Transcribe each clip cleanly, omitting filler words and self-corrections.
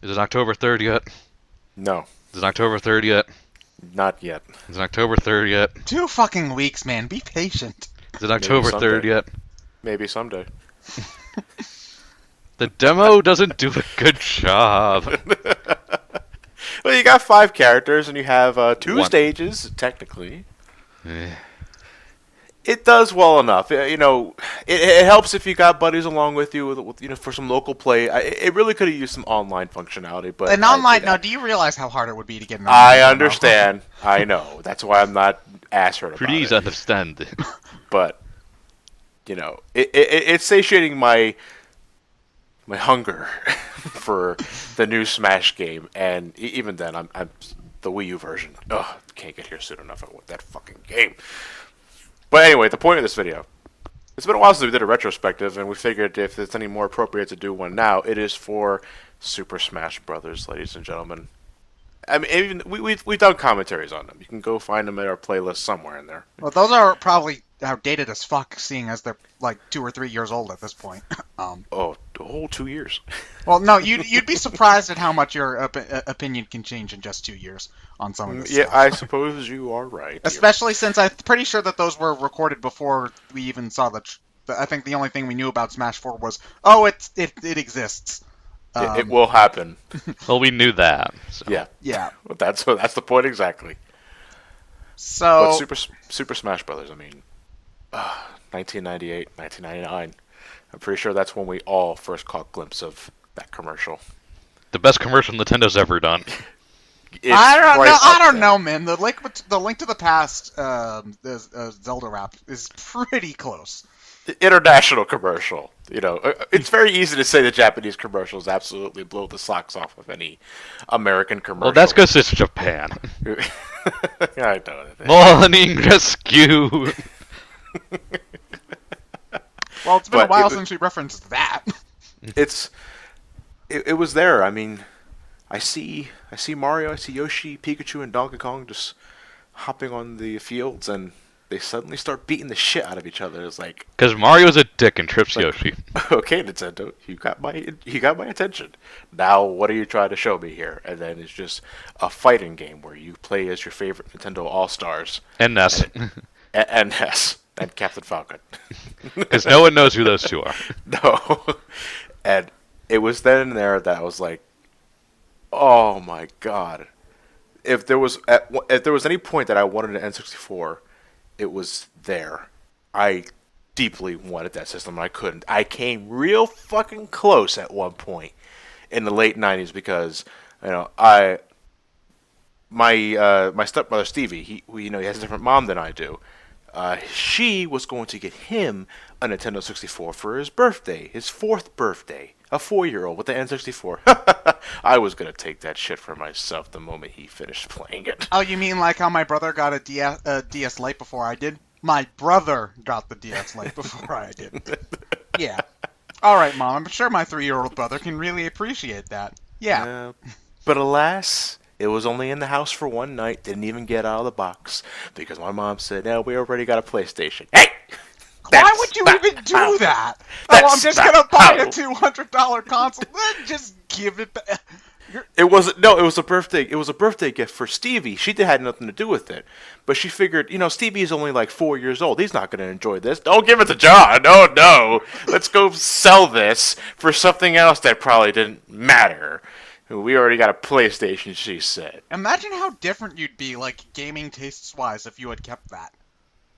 Is it October 3rd yet? No, Is it October 3rd yet? not yet. Is it October 3rd yet? 2 fucking weeks, man. Be patient. Is it Maybe October 3rd someday. yet? Maybe someday. The demo doesn't do a good job. Well, you got 5 characters and you have 2 One. stages, technically. Eh. It does well enough. It helps if you got buddies along with you, for some local play. It really could have used some online functionality, but An online. Now, do you realize how hard it would be to get an online? I demo? understand. I know. That's why I'm not ass hurt about Please it. understand. But it's satiating my hunger for the new Smash game, and even then, I'm the Wii U version. Ugh, can't get here soon enough. I want that fucking game. But anyway, the point of this video. It's been a while since we did a retrospective, and we figured if it's any more appropriate to do one now, it is for Super Smash Brothers, ladies and gentlemen. I mean, even we've done commentaries on them. You can go find them at our playlist somewhere in there. Well, those are probably outdated as fuck, seeing as they're like 2 or 3 years old at this point. Oh, a whole 2 years. Well, no, you'd be surprised at how much your opinion can change in just 2 years on some of this Yeah, stuff. I suppose you are right. Especially since I'm pretty sure that those were recorded before we even saw I think the only thing we knew about Smash 4 was, it exists. It will happen. Well, we knew that. So. Yeah, Yeah. that's the point exactly. So But Super Smash Brothers. I mean, 1998, 1999. I'm pretty sure that's when we all first caught a glimpse of that commercial. The best commercial Nintendo's ever done. It's I don't right know. up I don't there. know, man. The Link to the Past, Zelda rap is pretty close. The international commercial. It's very easy to say the Japanese commercials absolutely blow the socks off of any American commercial. Well, that's because it's Japan. I know. Morning rescue. Well, it's been a But while it was- since we referenced that. It was there. I mean, I see Mario, I see Yoshi, Pikachu, and Donkey Kong just hopping on the fields, and they suddenly start beating the shit out of each other. It's like, Because Mario's a dick and trips Yoshi. okay, Nintendo, you got my attention. Now, what are you trying to show me here? And then it's just a fighting game where you play as your favorite Nintendo All Stars And Ness. and Ness and Captain Falcon. Because no one knows who those two are. No, and it was then and there that I was like, oh my god. If there was any point that I wanted an N64, it was there. I deeply wanted that system, and I couldn't. I came real fucking close at one point in the late '90s because my stepbrother Stevie, he has a different mom than I do. She was going to get him a Nintendo 64 for his birthday, his 4th birthday. A 4-year-old with the N64. I was going to take that shit for myself the moment he finished playing it. Oh, you mean like how my brother got a DS Lite before I did? My brother got the DS Lite before I did. Yeah. All right, Mom. I'm sure my 3-year-old brother can really appreciate that. Yeah. But alas, it was only in the house for one night. Didn't even get out of the box because my mom said, "No, we already got a PlayStation." Hey! Why would you even do that? I'm just not gonna buy a how- $200 console. Then just give it back. It was a birthday. It was a birthday gift for Stevie. She had nothing to do with it, but she figured, Stevie is only like 4 years old. He's not going to enjoy this. Don't give it to John. Oh no, let's go sell this for something else that probably didn't matter. We already got a PlayStation, she said. Imagine how different you'd be, like gaming tastes wise, if you had kept that.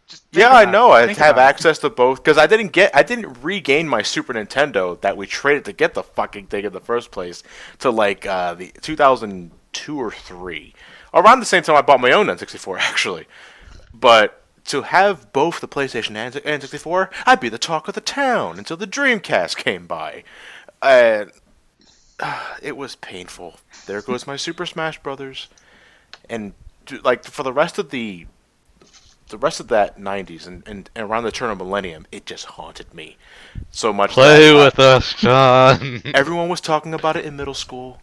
Just think Yeah, I about know. it. I Think have about it. access to both because I didn't regain my Super Nintendo that we traded to get the fucking thing in the first place to like the 2002 or 3, around the same time I bought my own N64 actually. But to have both the PlayStation and N64, I'd be the talk of the town until the Dreamcast came by. And it was painful. There goes my Super Smash Brothers, and like for the rest of that 90s and around the turn of millennium, it just haunted me so much. Play with us, John. Everyone was talking about it in middle school.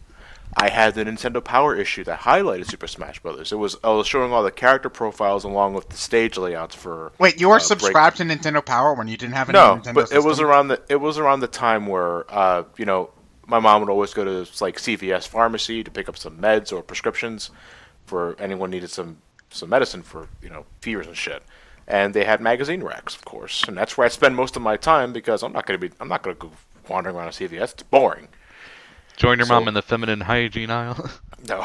I had the Nintendo Power issue that highlighted Super Smash Brothers. I was showing all the character profiles along with the stage layouts for. Wait, you were subscribed to Nintendo Power when you didn't have any No, Nintendo but system? it was around the time where my mom would always go to like CVS pharmacy to pick up some meds or prescriptions for anyone needed some medicine for fevers and shit. And they had magazine racks, of course, and that's where I spend most of my time because I'm not gonna go wandering around a CVS. It's boring. Join your mom in the feminine hygiene aisle. No,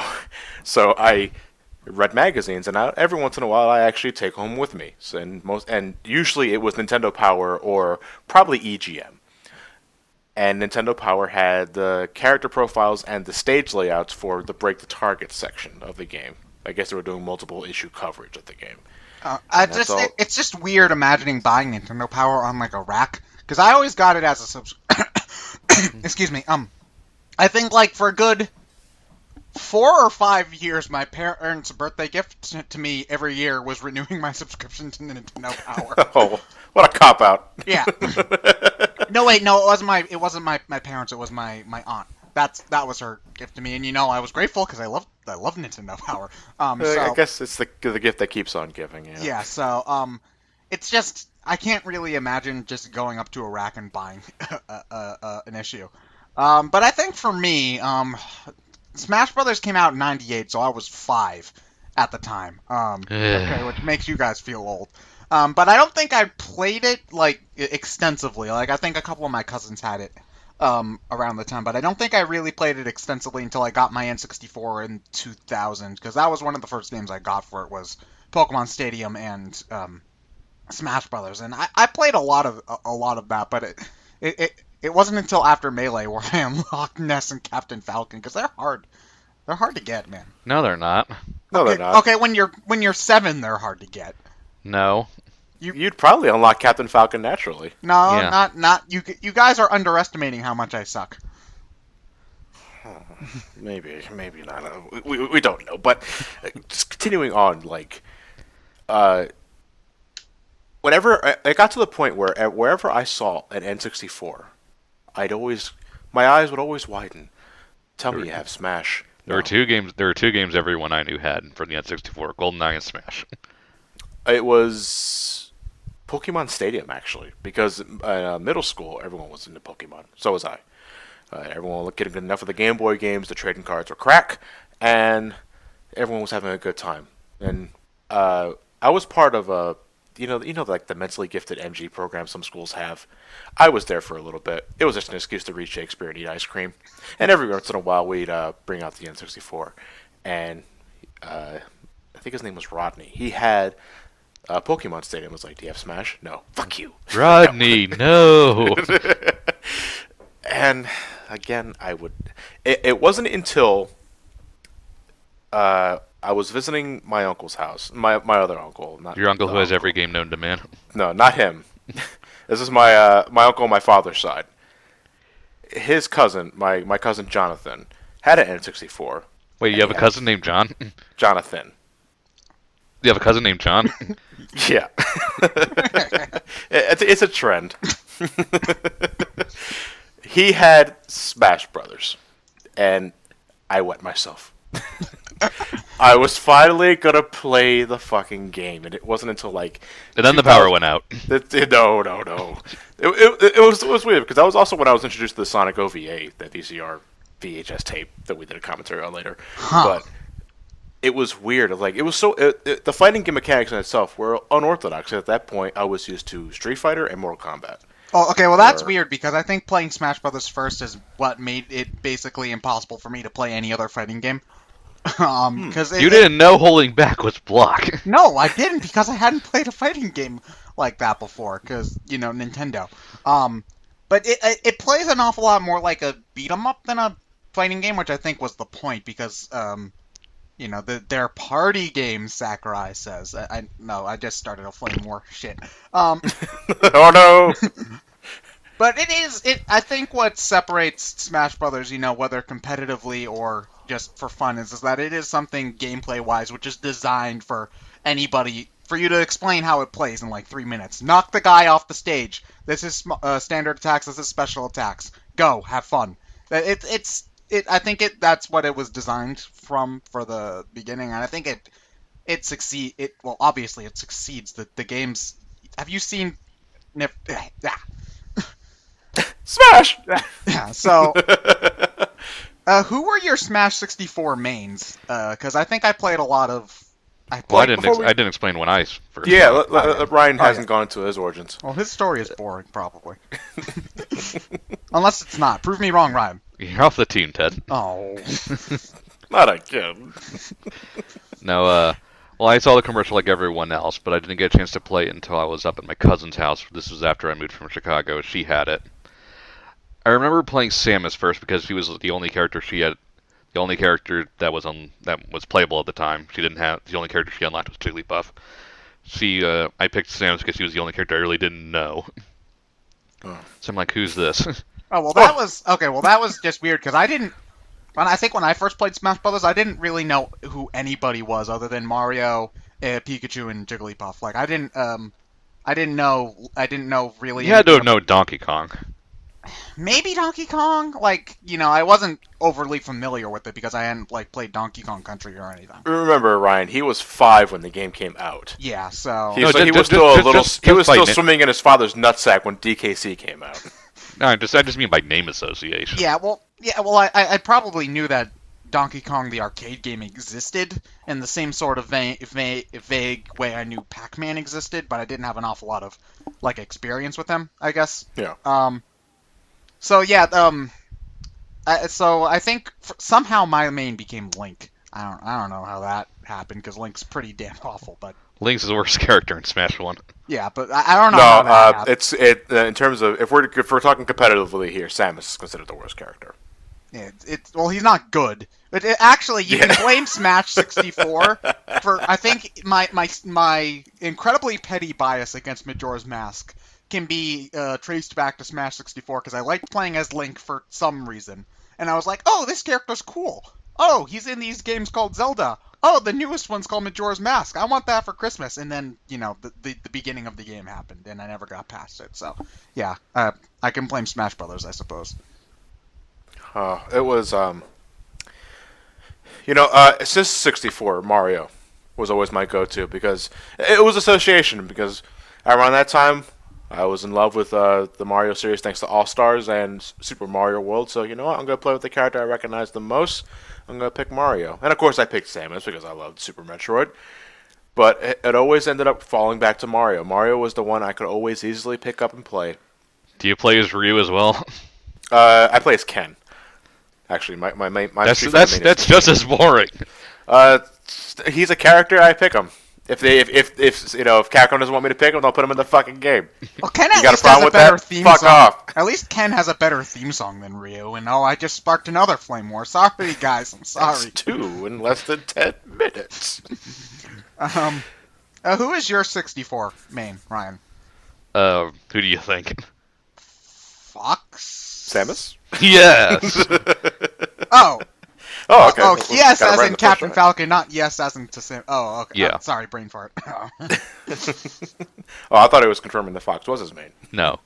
so I read magazines, and every once in a while I actually take home with me. So, and usually it was Nintendo Power or probably EGM. And Nintendo Power had the character profiles and the stage layouts for the Break the Target section of the game. I guess they were doing multiple issue coverage of the game. It's just weird imagining buying Nintendo Power on like a rack, because I always got it as a excuse me. I think like for a good 4 or 5 years, my parents' birthday gift to me every year was renewing my subscription to Nintendo Power. Oh, what a cop out! Yeah. No, wait, no, it wasn't my parents. It was my aunt. That was her gift to me, and I was grateful because I love Nintendo Power. So, I guess it's the gift that keeps on giving. Yeah. Yeah. So it's just I can't really imagine just going up to a rack and buying an issue. But I think for me, Smash Brothers came out in '98, so I was 5 at the time. Okay, which makes you guys feel old. But I don't think I played it like extensively. Like I think a couple of my cousins had it around the time, but I don't think I really played it extensively until I got my N64 in 2000, because that was one of the first games I got for it was Pokemon Stadium and Smash Brothers, and I played a lot of that, but it wasn't until after Melee where I unlocked Ness and Captain Falcon, because they're hard. They're hard to get, man. No, they're not. No, okay, they're not. Okay, when you're 7, they're hard to get. No. You'd probably unlock Captain Falcon naturally. No, Yeah. not you. You guys are underestimating how much I suck. Maybe not. We don't know. But just continuing on, like, whenever I got to the point where wherever I saw an N64, my eyes would always widen. Tell me you have Smash. There were two games. There were two games everyone I knew had for the N64: GoldenEye and Smash. It was Pokemon Stadium, actually, because middle school everyone was into Pokemon. So was I. Everyone was getting enough of the Game Boy games. The trading cards were crack, and everyone was having a good time. And I was part of a, like the mentally gifted MG program some schools have. I was there for a little bit. It was just an excuse to read Shakespeare and eat ice cream. And every once in a while, we'd bring out the N64. And I think his name was Rodney. He had Pokemon Stadium. I was like, do you have Smash? No. Fuck you. Rodney, no. And again, it wasn't until I was visiting my uncle's house. My other uncle. Not Your uncle the who has every game known to man. No, not him. This is my uncle on my father's side. His cousin, my cousin Jonathan, had an N64. Wait, you have a cousin named John? Jonathan. You have a cousin named John? Yeah. It's a trend. He had Smash Brothers, and I wet myself. I was finally gonna play the fucking game, and it wasn't until like. And then the power went out. No. It was weird because that was also when I was introduced to the Sonic OVA, that VCR VHS tape that we did a commentary on later. But it was weird. Like it was so the fighting game mechanics in itself were unorthodox. At that point, I was used to Street Fighter and Mortal Kombat. Oh, okay. Well, that's weird because I think playing Smash Brothers first is what made it basically impossible for me to play any other fighting game. Because You didn't know holding back was block. No, I didn't because I hadn't played a fighting game like that before. Because Nintendo. But it plays an awful lot more like a beat 'em up than a fighting game, which I think was the point because they're party games. Sakurai says. I just started a flame war. Shit. Oh no. But I think what separates Smash Brothers, whether competitively or just for fun, is that it is something gameplay-wise which is designed for anybody, for you to explain how it plays in like 3 minutes. Knock the guy off the stage. This is standard attacks. This is special attacks. Go, have fun. I think that's what it was designed for the beginning, and I think it succeeds. Well, obviously it succeeds. The games. Have you seen? Smash. Yeah. So, who were your Smash 64 mains? Because I think I played a lot of. Well, before we- I didn't explain when I first. Yeah, saw it. Ryan hasn't gone into his origins. Well, his story is boring, probably. Unless it's not. Prove me wrong, Ryan. You're off the team, Ted. Oh. Not again. No, well, I saw the commercial like everyone else, but I didn't get a chance to play it until I was up at my cousin's house. This was after I moved from Chicago. She had it. I remember playing Samus first because she was the only character she had, the only character that was playable at the time. She didn't have the only character she unlocked was Jigglypuff. I picked Samus because she was the only character I really didn't know. Oh. So I'm like, who's this? Oh, well, that was... Okay, well, that was just weird, because I didn't... I think when I first played Smash Brothers, I didn't really know who anybody was other than Mario, Pikachu, and Jigglypuff. Like, I didn't know really... You had to know Donkey Kong. Maybe Donkey Kong? Like, I wasn't overly familiar with it because I hadn't, like, played Donkey Kong Country or anything. Remember, Ryan, he was 5 when the game came out. Yeah, so... He was still swimming in his father's nutsack when DKC came out. No, I just mean by name association. Yeah, well, I probably knew that Donkey Kong the arcade game existed in the same sort of vague way I knew Pac-Man existed, but I didn't have an awful lot of, like, experience with them, I guess. Yeah. So yeah, so I think somehow my main became Link. I don't know how that happened because Link's pretty damn awful, but Link's the worst character in Smash 1. yeah, but I don't know. How that happened. In terms of if we're talking competitively here, Samus is considered the worst character. Yeah, well, he's not good. But actually, you can blame Smash 64 for I think my incredibly petty bias against Majora's Mask can be traced back to Smash 64 because I liked playing as Link for some reason, and I was like, oh, this character's cool. Oh, he's in these games called Zelda. Oh, the newest one's called Majora's Mask. I want that for Christmas. And then, the beginning of the game happened, and I never got past it. So, yeah, I can blame Smash Brothers, I suppose. It was, since 64, Mario was always my go-to because it was association. Because around that time, I was in love with the Mario series thanks to All-Stars and Super Mario World. So, you know what? I'm going to play with the character I recognize the most. I'm going to pick Mario. And, of course, I picked Samus because I loved Super Metroid. But it always ended up falling back to Mario. Mario was the one I could always easily pick up and play. Do you play as Ryu as well? I play as Ken. Actually, my that's just as boring. He's a character. I pick him. If Capcom doesn't want me to pick him, they'll put him in the fucking game. Well, Ken you got a problem with that? Fuck off. At least Ken has a better theme song than Ryu. And I just sparked another flame war. Sorry, guys. I'm sorry. That's 2 in less than 10 minutes. Who is your 64 main, Ryan? Who do you think? Fox? Samus? Yes. Oh. Oh, okay. Oh, yes, as in Captain Falcon, not yes, as in to Sam. Oh, okay. Yeah. Sorry, brain fart. Oh, I thought it was confirming the Fox was his main. No.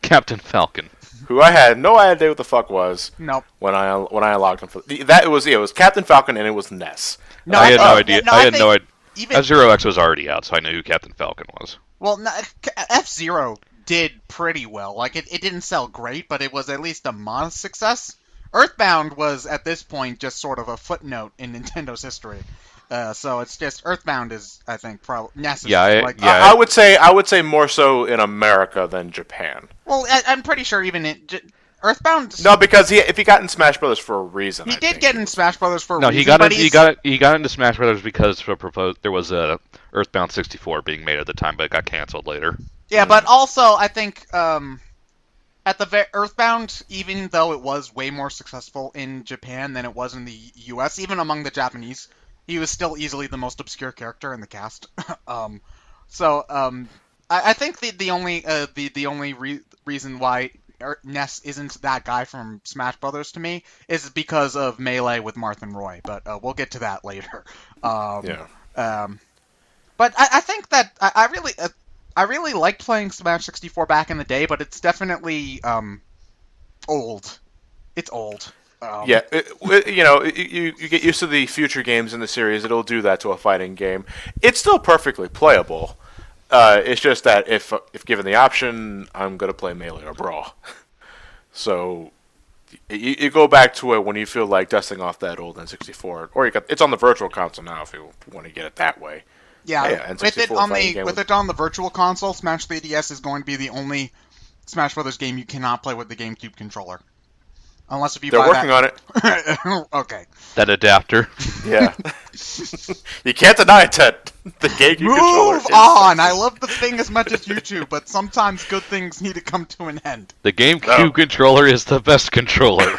Captain Falcon. Who I had no idea what the fuck was. Nope. When I unlocked him for it was Captain Falcon and it was Ness. No, I had no idea. I had no idea. F-Zero X was already out, so I knew who Captain Falcon was. Well, F-Zero did pretty well. Like it didn't sell great, but it was at least a modest success. Earthbound was at this point just sort of a footnote in Nintendo's history. So it's just Earthbound is, I think, probably necessary. I would say more so in America than Japan. Well, I'm pretty sure even Earthbound. No, because if he got in Smash Brothers for a reason. He did get in Smash Brothers for a reason. No, he got into Smash Brothers because there was a Earthbound 64 being made at the time, but it got canceled later. Yeah, but also I think at the Earthbound, even though it was way more successful in Japan than it was in the U.S., even among the Japanese, he was still easily the most obscure character in the cast. I think the only reason why Ness isn't that guy from Smash Brothers to me is because of Melee with Martha and Roy, but we'll get to that later. But I think that I really liked playing Smash 64 back in the day, but it's definitely old. It's old. You get used to the future games in the series. It'll do that to a fighting game. It's still perfectly playable. It's just that if given the option, I'm going to play Melee or Brawl. So you go back to it when you feel like dusting off that old N64, or it's on the Virtual Console now if you want to get it that way. Yeah, Yeah, with it N64 on fighting the game with it on the Virtual Console, Smash 3DS is going to be the only Smash Brothers game you cannot play with the GameCube controller, unless if you They're buy working on it. that. Okay. That adapter. Yeah. You can't deny it, Ted. The GameCube controller. Move on. I love the thing as much as you do, but sometimes good things need to come to an end. The GameCube controller is the best controller.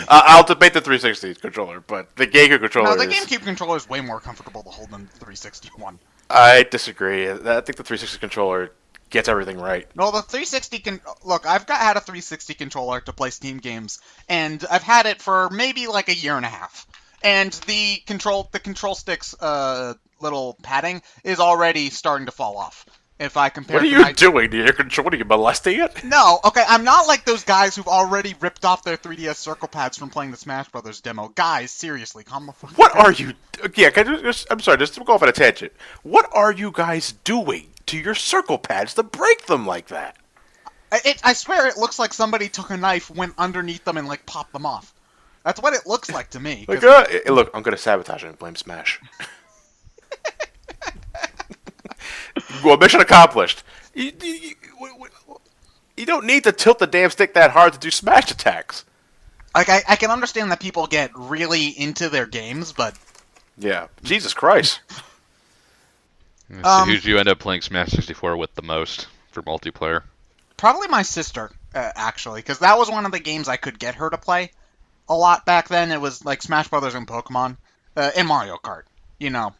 I'll debate the 360 controller, but the GameCube controller. No, the GameCube controller is way more comfortable to hold than the 360 one. I disagree. I think the 360 controller gets everything right. No, the 360 can look. I've had a 360 controller to play Steam games, and I've had it for maybe like a year and a half. And the control stick's little padding is already starting to fall off. If I compare, What are you doing to your control? What, are you molesting it? No, okay, I'm not like those guys who've already ripped off their 3DS circle pads from playing the Smash Brothers demo. Guys, seriously, calm the fuck down. What are you? Yeah, I'm sorry, just to go off on a tangent. What are you guys doing to your circle pads to break them like that? I swear it looks like somebody took a knife, went underneath them, and like popped them off. That's what it looks like to me. Like, look, I'm gonna sabotage it and blame Smash. Well, mission accomplished. You don't need to tilt the damn stick that hard to do smash attacks. Like, I can understand that people get really into their games, but... Yeah, Jesus Christ. So who do you end up playing Smash 64 with the most for multiplayer? Probably my sister, actually, because that was one of the games I could get her to play a lot back then. It was like Smash Brothers and Pokemon, and Mario Kart. You know,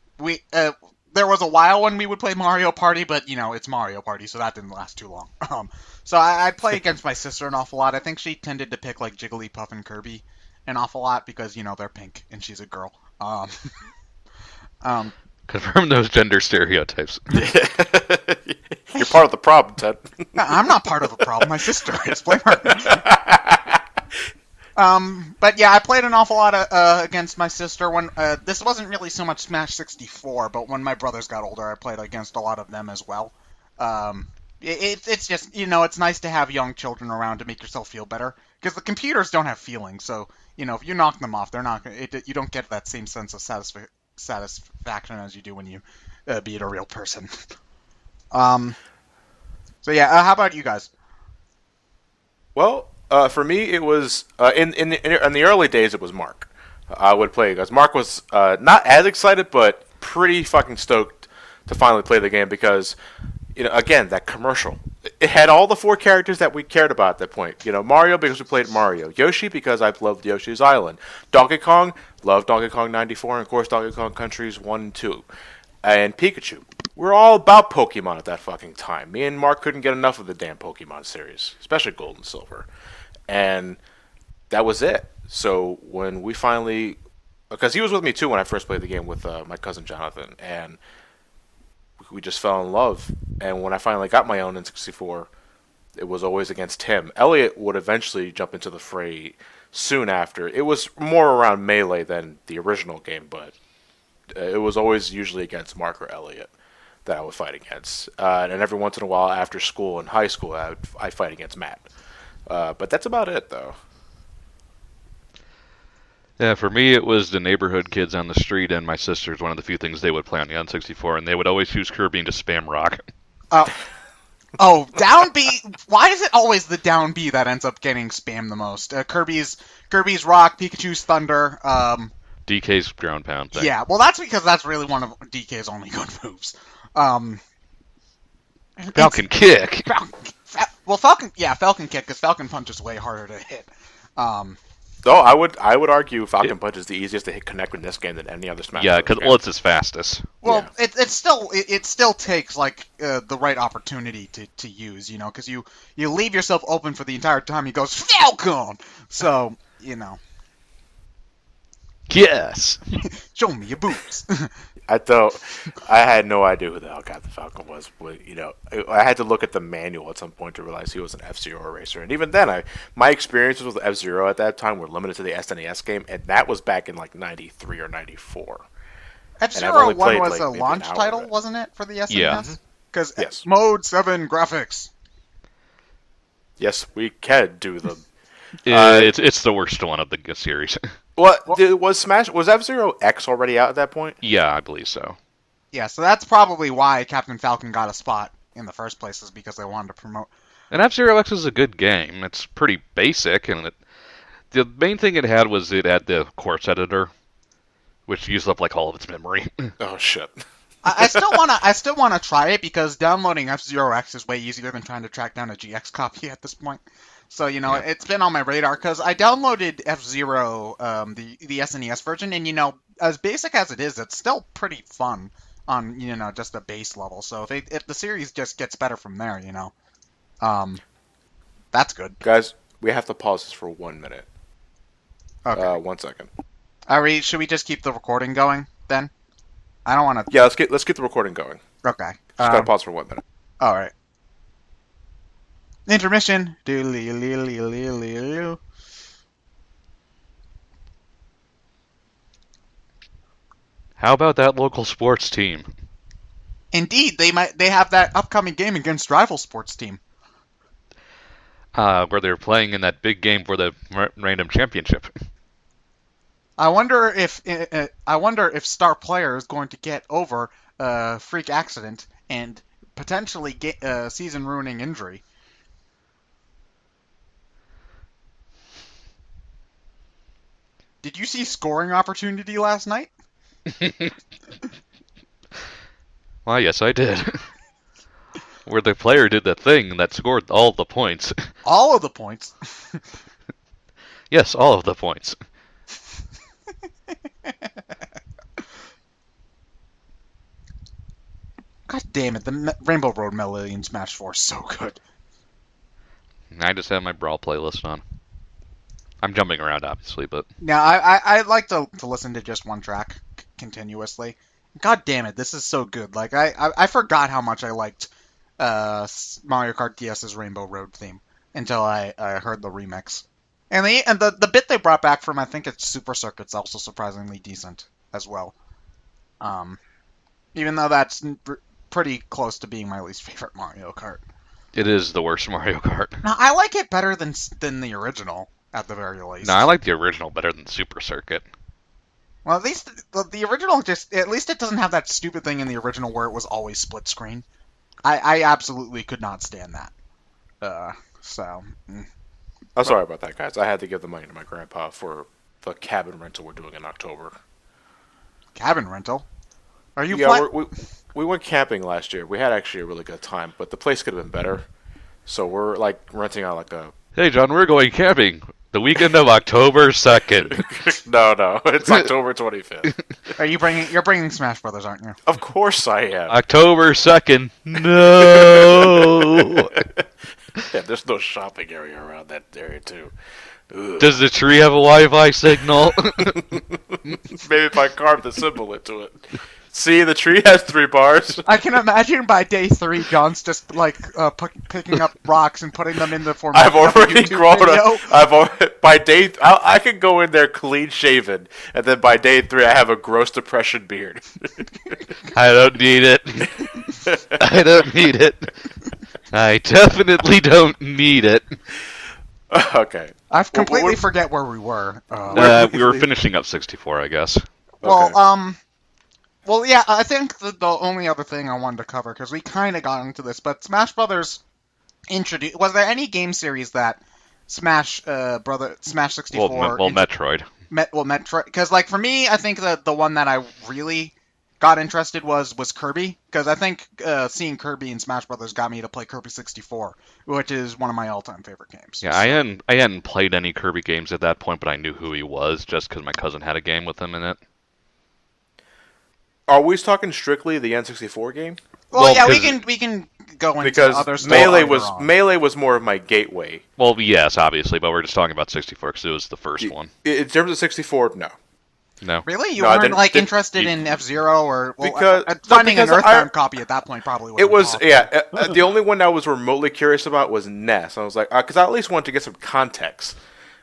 there was a while when we would play Mario Party, but, you know, it's Mario Party, so that didn't last too long. So I'd play against my sister an awful lot. I think she tended to pick, like, Jigglypuff and Kirby an awful lot because, you know, they're pink, and she's a girl. Confirm those gender stereotypes. You're part of the problem, Ted. I'm not part of the problem. My sister is. Blame her. But yeah, I played an awful lot against my sister when this wasn't really so much Smash 64, but when my brothers got older, I played against a lot of them as well. It's just, you know, it's nice to have young children around to make yourself feel better because the computers don't have feelings. So, you know, if you knock them off, they're not. You don't get that same sense of satisfaction as you do when you beat a real person. So yeah, how about you guys? Well, for me, it was in the early days. It was Mark. I would play because Mark was not as excited, but pretty fucking stoked to finally play the game because, you know, again, that commercial. It had all the 4 characters that we cared about at that point. You know, Mario because we played Mario, Yoshi because I loved Yoshi's Island, Donkey Kong, loved Donkey Kong 94, and of course Donkey Kong Countries 1 and 2, and Pikachu. We're all about Pokemon at that fucking time. Me and Mark couldn't get enough of the damn Pokemon series, especially Gold and Silver. And that was it. So when we finally... Because he was with me too when I first played the game with my cousin Jonathan. And we just fell in love. And when I finally got my own N64, it was always against him. Elliot would eventually jump into the fray soon after. It was more around Melee than the original game, but it was always usually against Mark or Elliot that I would fight against. And every once in a while after school in high school, I'd fight against Matt. But that's about it, though. Yeah, for me, it was the neighborhood kids on the street and my sisters. One of the few things they would play on the N64, and they would always use Kirby and just spam rock. Oh, down B. Why is it always the down B that ends up getting spammed the most? Kirby's rock, Pikachu's thunder. DK's ground pound thing. Yeah, well, that's because that's really one of DK's only good moves. Falcon kick. Falcon kick, because Falcon punch is way harder to hit. Though I would argue Falcon Punch is the easiest to hit connect in this game than any other Smash. Yeah, because it's his fastest. Well, yeah. it still takes like the right opportunity to use, you know, because you leave yourself open for the entire time. He goes Falcon, so you know. Yes. Show me your boots. I had no idea who the hell the Falcon was. But, you know, I had to look at the manual at some point to realize he was an F-Zero racer. And even then, my experiences with F-Zero at that time were limited to the SNES game, and that was back in like '93 or '94. F-Zero 1 was a launch title, wasn't it, for the SNES? Yeah. Because yes. Mode 7 graphics. Yes, we can do them. It's the worst one of the series. Was F-Zero X already out at that point? Yeah, I believe so. Yeah, so that's probably why Captain Falcon got a spot in the first place, is because they wanted to promote. And F-Zero X is a good game. It's pretty basic, and the main thing it had was it had the course editor, which used up like all of its memory. Oh shit. I still wanna try it because downloading F-Zero X is way easier than trying to track down a GX copy at this point. So it's been on my radar because I downloaded F-Zero, the SNES version, and as basic as it is, it's still pretty fun on just a base level. So if the series just gets better from there, that's good. Guys, we have to pause this for 1 minute. Okay. 1 second. Should we just keep the recording going then? I don't want to. Yeah, let's get the recording going. Okay. Just gotta pause for 1 minute. All right. Intermission. How about that local sports team? Indeed, they have that upcoming game against rival sports team. Where they're playing in that big game for the random championship. I wonder if star player is going to get over a freak accident and potentially get a season-ruining injury. Did you see scoring opportunity last night? Why, yes, I did. Where the player did the thing that scored all the points. All of the points? Yes, all of the points. God damn it, the Rainbow Road Melody in Smash 4 is so good. I just have my Brawl playlist on. I'm jumping around, obviously, but... Now, I like to listen to just one track continuously. God damn it, this is so good. Like, I forgot how much I liked Mario Kart DS's Rainbow Road theme until I heard the remix. And the bit they brought back from, I think it's Super Circuit's also surprisingly decent as well. Even though that's pretty close to being my least favorite Mario Kart. It is the worst Mario Kart. Now, I like it better than the original, at the very least. No, I like the original better than Super Circuit. Well, at least the original at least it doesn't have that stupid thing in the original where it was always split screen. I absolutely could not stand that. I'm sorry about that, guys. I had to give the money to my grandpa for the cabin rental we're doing in October. Cabin rental? Are you? Yeah, we went camping last year. We had actually a really good time, but the place could have been better. So we're like renting out like a. Hey, John, we're going camping the weekend of October 2nd. No, it's October 25th. You're bringing Smash Brothers, aren't you? Of course I am. October 2nd. No. Yeah, there's no shopping area around that area too. Ugh. Does the tree have a Wi-Fi signal? Maybe if I carve the symbol into it. See, the tree has 3 bars. I can imagine by day 3, John's just like picking up rocks and putting them in the format. I've already grown up. By day, I can go in there clean shaven, and then by day 3, I have a gross depression beard. I don't need it. I don't need it. I definitely don't need it. Okay. I completely forget where we were. We were finishing up 64, I guess. Well, Well, yeah, I think the only other thing I wanted to cover, because we kind of got into this, but Smash Brothers introduced... Was there any game series that Smash 64... Well, Metroid. Metroid... Because, like, for me, I think that the one that I really got interested was Kirby, because I think seeing Kirby in Smash Brothers got me to play Kirby 64, which is one of my all-time favorite games. Yeah, I hadn't played any Kirby games at that point, but I knew who he was, just because my cousin had a game with him in it. Are we talking strictly the N64 game? Well, yeah, we can go into other stuff. Melee was more of my gateway. Well, yes, obviously, but we're just talking about 64 because it was the first one. In terms of 64, no. No. Really? You weren't interested in F-Zero or finding an Earthbound copy at that point probably wasn't possible. The only one I was remotely curious about was Ness. I was like, because I at least wanted to get some context.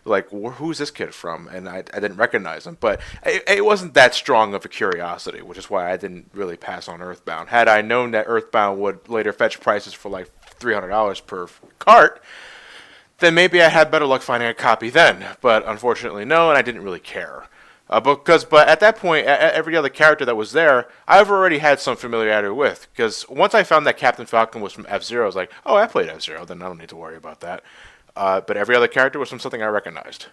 Like, who's this kid from? And I didn't recognize him. But it wasn't that strong of a curiosity, which is why I didn't really pass on Earthbound. Had I known that Earthbound would later fetch prices for like $300 per cart, then maybe I had better luck finding a copy then. But unfortunately, no, and I didn't really care. But at that point, every other character that was there, I've already had some familiarity with. Because once I found that Captain Falcon was from F-Zero, I was like, oh, I played F-Zero, then I don't need to worry about that. But every other character was from something I recognized.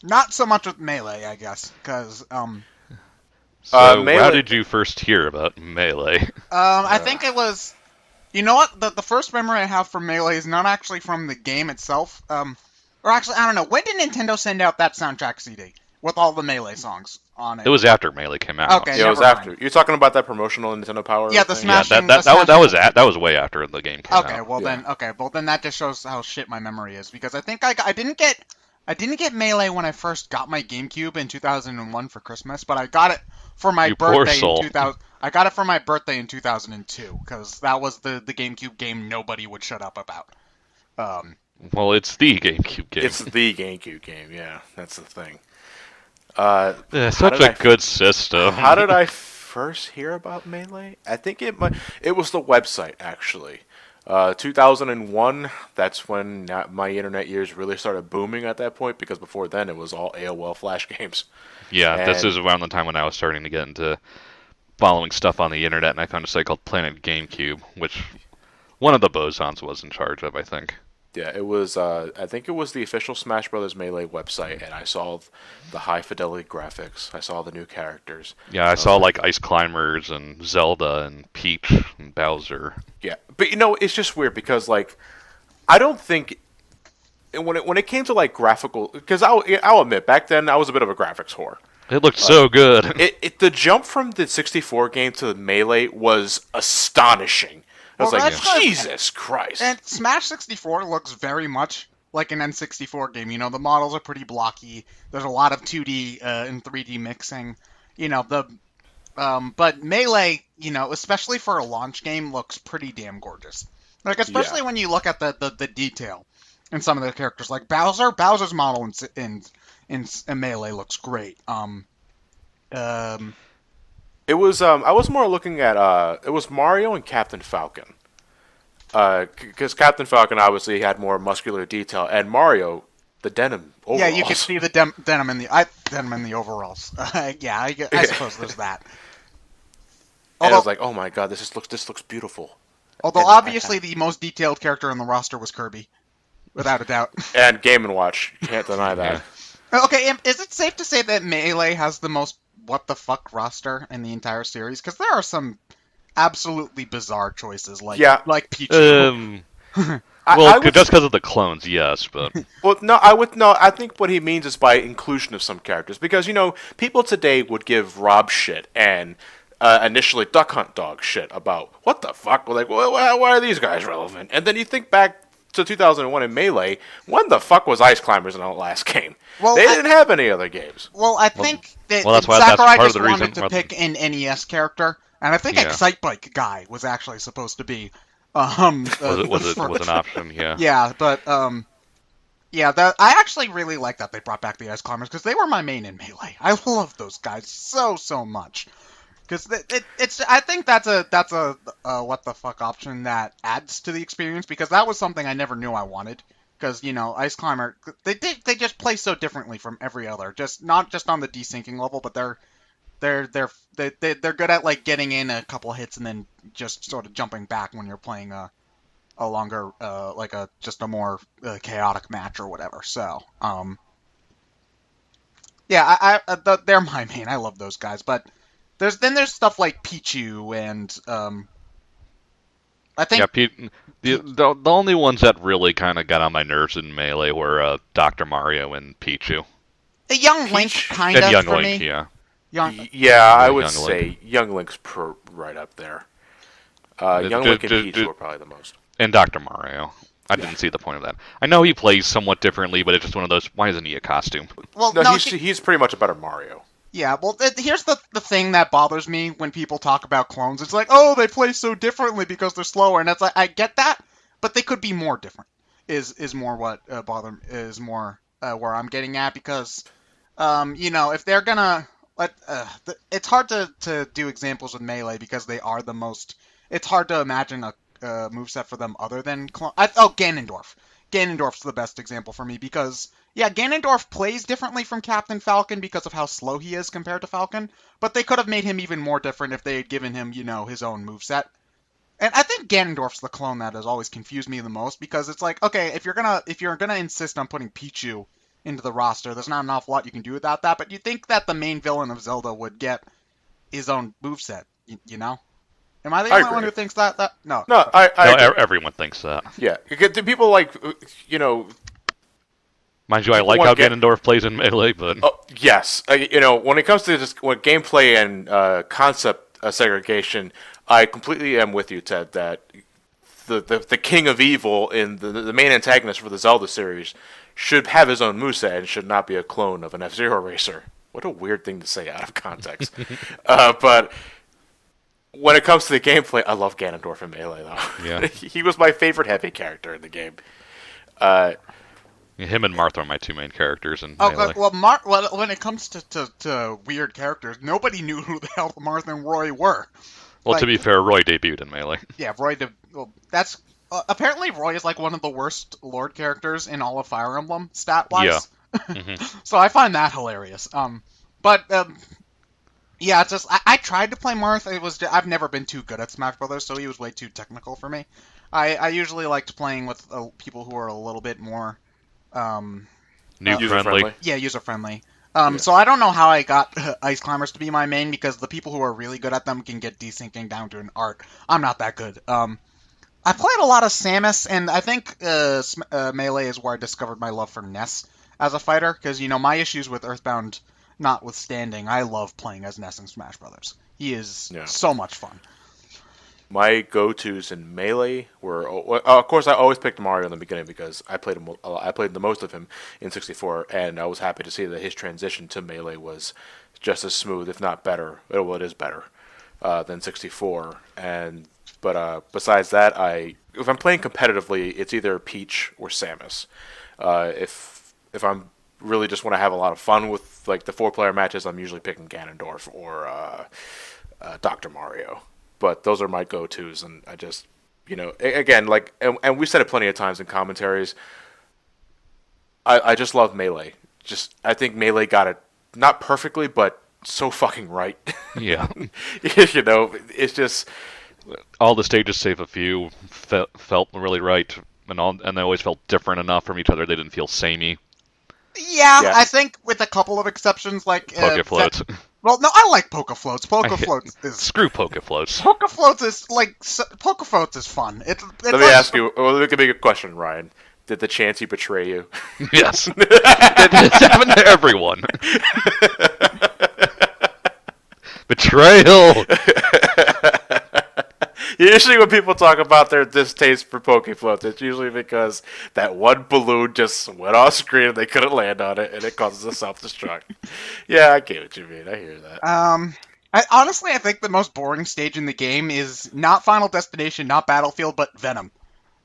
Not so much with Melee, I guess, because So, Melee- how did you first hear about Melee? I think it was. You know what? The first memory I have from Melee is not actually from the game itself. Or actually, I don't know. When did Nintendo send out that soundtrack CD with all the Melee songs on it? It was after Melee came out. Okay. Yeah, it was never after. mind. You're talking about that promotional Nintendo Power? Yeah, the thing? Yeah, Smashing- that was way after the game came Okay, out. well Yeah. then that just shows how shit my memory is, because I think I didn't get Melee when I first got my GameCube in 2001 for Christmas, but I got it for my You poor birthday soul. in 2000. I got it for my birthday in 2002 because that was the GameCube game nobody would shut up about. Well, it's the GameCube game. It's the GameCube game, yeah. That's the thing. Yeah, such did a I- good system. How did I first hear about Melee? I think it was the website, actually. 2001, that's when my internet years really started booming at that point, because before then it was all AOL Flash games. Yeah, this And- is around the time when I was starting to get into following stuff on the internet, and I found a site called Planet GameCube, which one of the Bosons was in charge of, I think. Yeah, it was. I think it was the official Smash Brothers Melee website, and I saw the high fidelity graphics. I saw the new characters. Yeah, I saw like Ice Climbers and Zelda and Peach and Bowser. Yeah, but it's just weird because I don't think when it came to graphical, because I'll admit back then I was a bit of a graphics whore. It looked so good. The jump from the 64 game to the Melee was astonishing. I was Well, like, that's Jesus Christ. And Smash 64 looks very much like an N64 game. You know, the models are pretty blocky. There's a lot of 2D and 3D mixing. You know, but Melee, you know, especially for a launch game, looks pretty damn gorgeous. Like, especially when you look at the detail in some of the characters. Like Bowser. Bowser's model in Melee looks great. It was I was more looking at it was Mario and Captain Falcon. Because Captain Falcon obviously had more muscular detail, and Mario, the denim overalls. Yeah, you can see the denim in the overalls. Yeah, I suppose there's that. And I was like, oh my god, this looks beautiful. Although And obviously the most detailed character on the roster was Kirby, without a doubt. And Game & Watch, you can't deny that. Okay, is it safe to say that Melee has the most what the fuck roster in the entire series? Because there are some absolutely bizarre choices, like Pichu. Just because of the clones, yes, but Well, no, I think what he means is by inclusion of some characters, because people today would give Rob shit and initially Duck Hunt Dog shit about what the fuck. We're like, well, why are these guys relevant? And then you think back to 2001 in Melee, when the fuck was Ice Climbers in the last game? Well, they didn't have any other games. Well, I think that that's why- that's Sakurai part of just the wanted reason- to pick an NES character, and I think Yeah. Excitebike Guy was actually supposed to be was an option, yeah. Yeah, but I actually really like that they brought back the Ice Climbers because they were my main in Melee. I love those guys so much. Because I think that's a what the fuck option that adds to the experience, because that was something I never knew I wanted. Because Ice Climber, they just play so differently from every other. Not just on the desyncing level, but they're good at like getting in a couple hits and then just sort of jumping back when you're playing a longer just a more chaotic match or whatever. So yeah, they're my main. I love those guys, but. There's stuff like Pichu and I think the only ones that really kind of got on my nerves in Melee were Dr. Mario and Pichu. the Young Link kind And of Young for Link, me. yeah. Yeah, I would Young say Link. Young Link's right up there. Young Link and Peach were probably the most. And Dr. Mario. I didn't see the point of that. I know he plays somewhat differently, but it's just one of those, why isn't he a costume? Well, No, no, he's pretty much a better Mario. yeah. Well, here's the thing that bothers me when people talk about clones. It's like, oh, they play so differently because they're slower, and it's like I get that, but they could be more different. Is more what is more where I'm getting at, because if they're gonna it's hard to do examples with Melee because they are the most. It's hard to imagine moveset for them other than Ganondorf. Ganondorf's the best example for me because yeah, Ganondorf plays differently from Captain Falcon because of how slow he is compared to Falcon, but they could have made him even more different if they had given him, his own moveset. And I think Ganondorf's the clone that has always confused me the most because it's like, okay, if you're gonna insist on putting Pichu into the roster, there's not an awful lot you can do without that. But you think that the main villain of Zelda would get his own moveset, you know? Am I the only one who thinks that? No. No, everyone thinks that. Yeah, do people like, Mind you, I like how Ganondorf plays in Melee, but... Oh, yes. When it comes to just gameplay and concept segregation, I completely am with you, Ted, that the king of evil in the main antagonist for the Zelda series should have his own moveset and should not be a clone of an F-Zero racer. What a weird thing to say out of context. But when it comes to the gameplay, I love Ganondorf in Melee, though. Yeah. He was my favorite heavy character in the game. Him and Marth are my two main characters in Melee. Well, when it comes to weird characters, nobody knew who the hell Marth and Roy were. Well, to be fair, Roy debuted in Melee. Yeah, that's... apparently Roy is like one of the worst Lord characters in all of Fire Emblem, stat-wise. Yeah. Mm-hmm. So I find that hilarious. Yeah, it's just... I tried to play Marth. I've never been too good at Smash Brothers, so he was way too technical for me. I usually liked playing with people who are a little bit more... user-friendly. Yeah, user-friendly. So I don't know how I got Ice Climbers to be my main, because the people who are really good at them can get desyncing down to an art. I'm not that good. I played a lot of Samus, and I think Melee is where I discovered my love for Ness as a fighter, because, my issues with Earthbound notwithstanding, I love playing as Ness in Smash Brothers. He is so much fun. My go-tos in Melee were, of course, I always picked Mario in the beginning because I played the most of him in 64, and I was happy to see that his transition to Melee was just as smooth, if not better. Well, it is better than 64. But besides that, if I'm playing competitively, it's either Peach or Samus. If I'm really just want to have a lot of fun with like the 4-player matches, I'm usually picking Ganondorf or Dr. Mario. But those are my go-tos, and I just, again, like, and we said it plenty of times in commentaries, I just love Melee. I think Melee got it, not perfectly, but so fucking right. Yeah. It's just... All the stages, save a few, felt really right, and they always felt different enough from each other. They didn't feel samey. Yeah, I think with a couple of exceptions, like... Poke-Floats. Well, no, I like Poke-Floats. Poke-Floats is... Screw Poke-Floats. Poke-Floats is, Poke-Floats is fun. Let me ask you, let me make a question, Ryan. Did the Chansey betray you? Yes. It's happened to everyone. Betrayal! Usually when people talk about their distaste for Poke-Floats, it's usually because that one balloon just went off screen and they couldn't land on it, and it causes a self-destruct. Yeah, I get what you mean. I hear that. I think the most boring stage in the game is not Final Destination, not Battlefield, but Venom.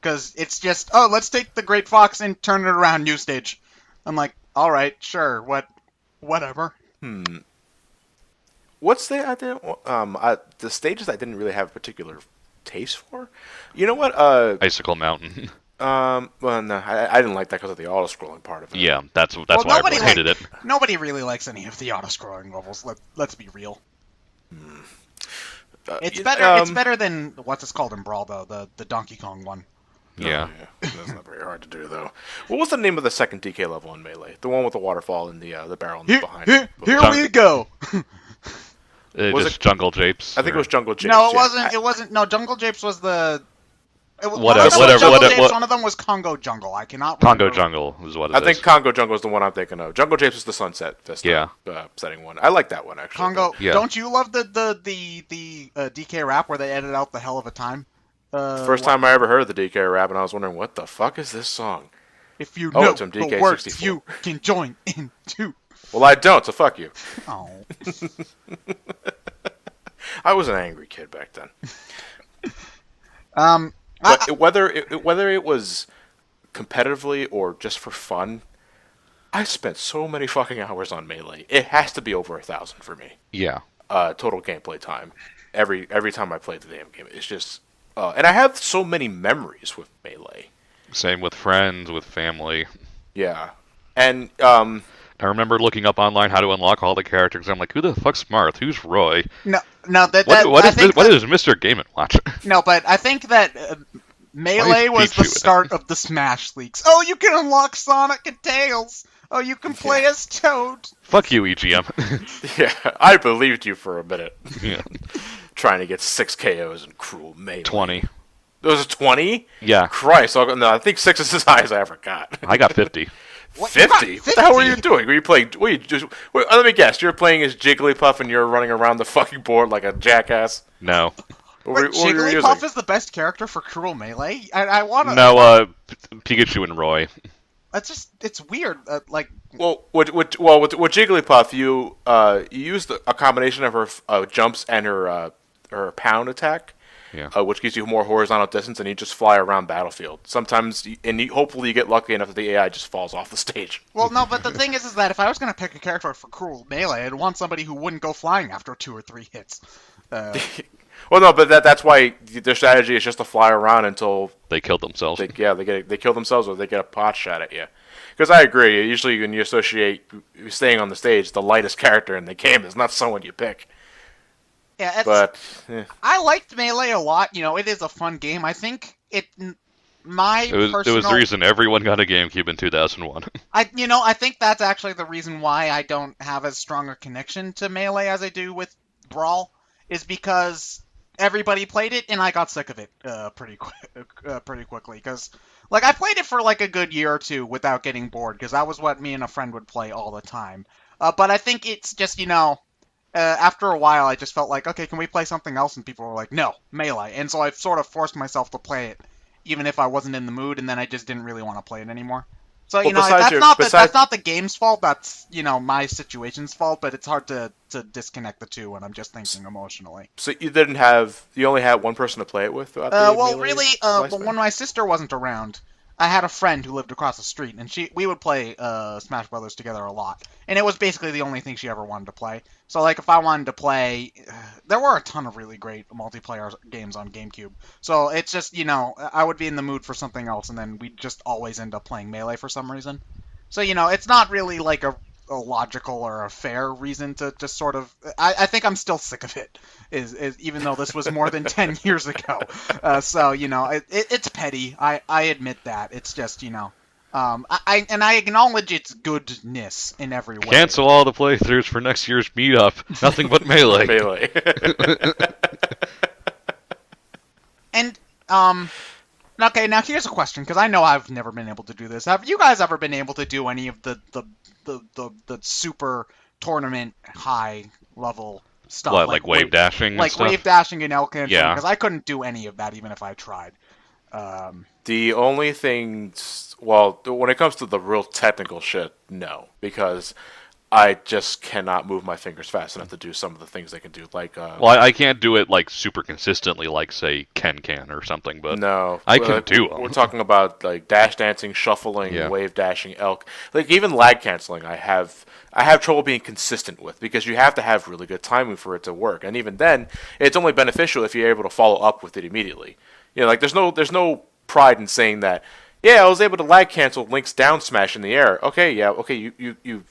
Because it's just, let's take the Great Fox and turn it around, new stage. I'm like, alright, sure, whatever. What's the stages I didn't really have a particular taste for? You know what? Icicle Mountain. Well, no, I didn't like that because of the auto-scrolling part of it. Yeah, that's why I hated it. Nobody really likes any of the auto-scrolling levels. Let's be real. It's better. It's better than what's it called in Brawl, though, the Donkey Kong one. Yeah. That's not very hard to do, though. What was the name of the second DK level in Melee? The one with the waterfall and the barrel behind. Here we go. Was it Jungle Japes? I think it was Jungle Japes. No, it wasn't. It wasn't. No, Jungle Japes was the. Whatever. One of them was Congo Jungle. I cannot remember. Congo Jungle is what it is. I think Congo Jungle is the one I'm thinking of. Jungle Japes is the Sunset Vista setting one. I like that one, actually. Congo. Yeah. Don't you love the DK rap where they edit out the hell of a time? First time I ever heard the DK rap, and I was wondering, what the fuck is this song? If you know it's from the words, you can join in too. Well, I don't, so fuck you. Oh. I was an angry kid back then. But whether it was competitively or just for fun, I spent so many fucking hours on Melee. It has to be over 1,000 for me. Yeah. Total gameplay time. Every time I played the damn game, it's just And I have so many memories with Melee. Same with friends, with family. Yeah. And I remember looking up online how to unlock all the characters. I'm like, who the fuck's Marth? Who's Roy? No, no, What is Mr. Game & Watch? No, but I think that Melee was the start of the Smash leaks. Oh, you can unlock Sonic and Tails. Oh, you can play as Toad. Fuck you, EGM. Yeah, I believed you for a minute. Yeah. Trying to get 6 KOs in Cruel Melee. 20. Those are 20? Yeah. Christ, no, I think 6 is as high as I ever got. I got 50. 50? What the hell were you doing? Were you playing? Let me guess. You're playing as Jigglypuff and you're running around the fucking board like a jackass. No. What were you Jigglypuff using? is the best character for Cruel Melee. I want to. No, Pikachu and Roy. It's weird. Well, with Jigglypuff, you used a combination of her jumps and her pound attack. Yeah. Which gives you more horizontal distance, and you just fly around battlefield. Sometimes, hopefully you get lucky enough that the AI just falls off the stage. Well, no, but the thing is that if I was going to pick a character for Cruel Melee, I'd want somebody who wouldn't go flying after 2 or 3 hits. Well, no, but that's why their strategy is just to fly around until they kill themselves. they kill themselves or they get a pot shot at you. Because I agree, usually when you associate staying on the stage, the lightest character in the game is not someone you pick. Yeah, I liked Melee a lot. You know, it is a fun game. I think it was the reason everyone got a GameCube in 2001. I think that's actually the reason why I don't have as strong a connection to Melee as I do with Brawl, is because everybody played it and I got sick of it pretty quickly. Because I played it for a good year or two without getting bored, because that was what me and a friend would play all the time. But I think it's just after a while, I just felt like, okay, can we play something else? And people were like, no, Melee. And so I sort of forced myself to play it, even if I wasn't in the mood, and then I just didn't really want to play it anymore. So, that's not the game's fault, that's, my situation's fault, but it's hard to disconnect the two when I'm just thinking emotionally. So you only had one person to play it with throughout the when my sister wasn't around, I had a friend who lived across the street, and we would play Smash Brothers together a lot. And it was basically the only thing she ever wanted to play. So, if I wanted to play, there were a ton of really great multiplayer games on GameCube. So it's just, I would be in the mood for something else, and then we'd just always end up playing Melee for some reason. So, it's not really a logical or a fair reason to just sort of... I think I'm still sick of it, is even though this was more than 10 years ago. So, it's petty. I admit that. It's just, I acknowledge its goodness in every way. Cancel all the playthroughs for next year's meetup. Nothing but Melee. Melee. And, okay, now here's a question, because I know I've never been able to do this. Have you guys ever been able to do any of the super tournament high level stuff? What, like wave dashing and stuff? Wave dashing and Elkin, yeah. Because I couldn't do any of that even if I tried. The only thing, when it comes to the real technical shit, no, because I just cannot move my fingers fast enough to do some of the things they can do. I can't do it super consistently, like say Ken can or something, but no, I can do them. We're talking about dash dancing, shuffling, wave dashing, elk, even lag canceling. I have trouble being consistent with, because you have to have really good timing for it to work, and even then, it's only beneficial if you're able to follow up with it immediately. There's no pride in saying that. Yeah, I was able to lag cancel Link's down smash in the air. Okay, you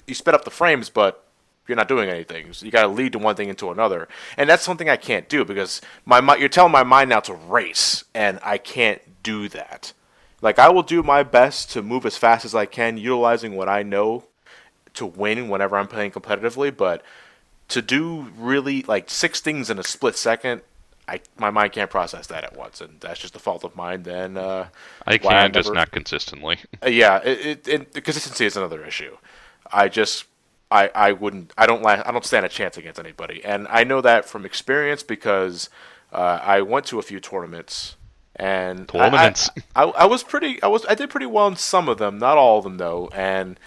sped up the frames, but you're not doing anything. So you got to lead to one thing into another, and that's something I can't do, because you're telling my mind now to race, and I can't do that. I will do my best to move as fast as I can, utilizing what I know to win whenever I'm playing competitively, but to do really 6 things in a split second, my mind can't process that at once, and that's just a fault of mine. Then I can, just not consistently. Yeah, the consistency is another issue. I don't stand a chance against anybody, and I know that from experience, because I went to a few tournaments, and I did pretty well in some of them, not all of them though, and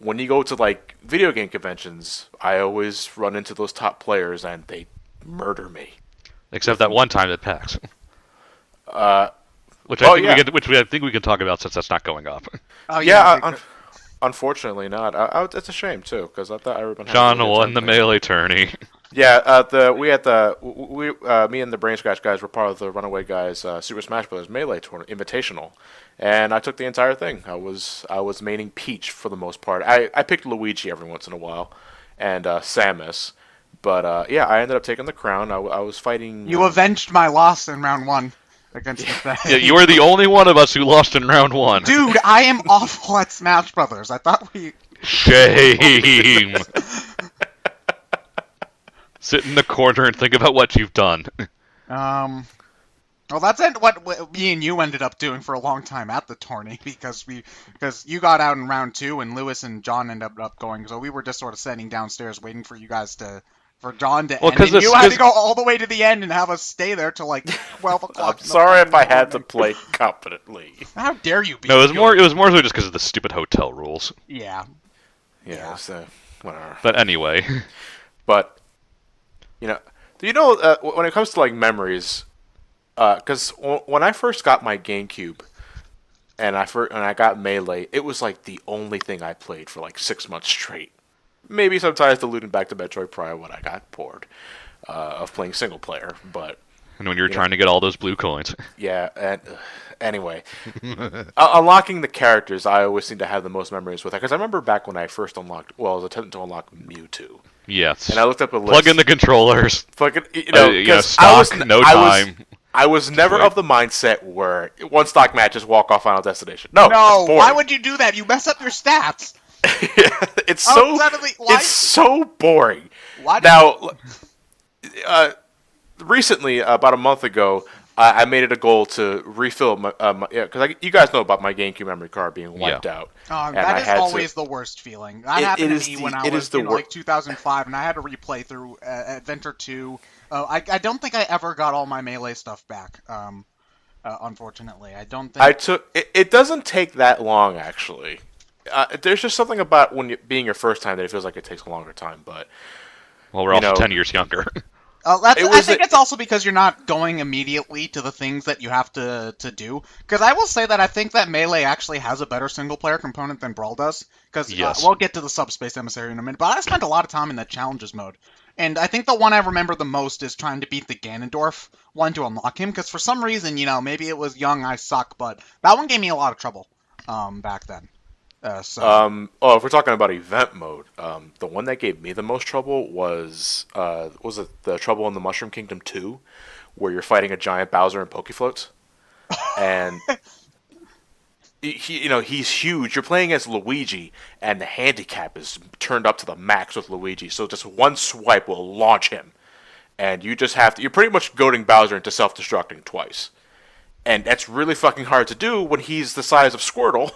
when you go to video game conventions, I always run into those top players, and they murder me. Except that one time at PAX. Which I think we can talk about, since that's not going up. Oh yeah. Unfortunately not. It's a shame too, because I thought everyone had John won the Melee tourney. Yeah, me and the Brain Scratch guys were part of the Runaway Guys Super Smash Bros. Melee tournament Invitational, and I took the entire thing. I was maining Peach for the most part. I picked Luigi every once in a while, and Samus, but yeah, I ended up taking the crown. I was fighting. You avenged my loss in round 1 against the Yeah, you are the only one of us who lost in round 1. Dude, I am awful at Smash Brothers. I thought we. Shame. Sit in the corner and think about what you've done. Well, that's what me and you ended up doing for a long time at the tourney because you got out in round 2 and Lewis and John ended up going, so we were just sort of sitting downstairs waiting for you guys for John to end. And you had to go all the way to the end and have us stay there till like 12 o'clock. I'm sorry if I had to play competently. How dare you be? No, it was more so just because of the stupid hotel rules. Yeah. Yeah. So, whatever. But anyway. But when it comes to like memories, because when I first got my GameCube, and I got Melee, it was like the only thing I played for like 6 months straight. Maybe sometimes alluding back to Metroid Prime when I got bored of playing single player, but. And when you were trying to get all those blue coins. Yeah, and anyway, unlocking the characters, I always seem to have the most memories with that. Because I remember back when I first unlocked, I was attempting to unlock Mewtwo. Yes. And I looked up a list. Plug in the controllers. Stock, no time. I was never of the mindset where one stock match is walk off Final Destination. No, why would you do that? You mess up your stats. It's so boring. Why now, recently, about a month ago, I made it a goal to refill because you guys know about my GameCube memory card being wiped out. That is always the worst feeling. That happened to me when I was in like 2005, and I had to replay through Adventure 2. I don't think I ever got all my Melee stuff back. Unfortunately, I don't think It doesn't take that long, actually. There's just something about being your first time that it feels like it takes a longer time. But we're also 10 years younger. I think it's also because you're not going immediately to the things that you have to do. Because I will say that I think that Melee actually has a better single-player component than Brawl does. Because we'll get to the Subspace Emissary in a minute. But I spent a lot of time in the Challenges mode. And I think the one I remember the most is trying to beat the Ganondorf one to unlock him. Because for some reason, maybe it was young, I suck. But that one gave me a lot of trouble back then. If we're talking about event mode, the one that gave me the most trouble was it the Trouble in the Mushroom Kingdom 2, where you're fighting a giant Bowser and Pokefloats, and he's huge. You're playing as Luigi, and the handicap is turned up to the max with Luigi, so just one swipe will launch him, and you just have to. You're pretty much goading Bowser into self-destructing twice, and that's really fucking hard to do when he's the size of Squirtle.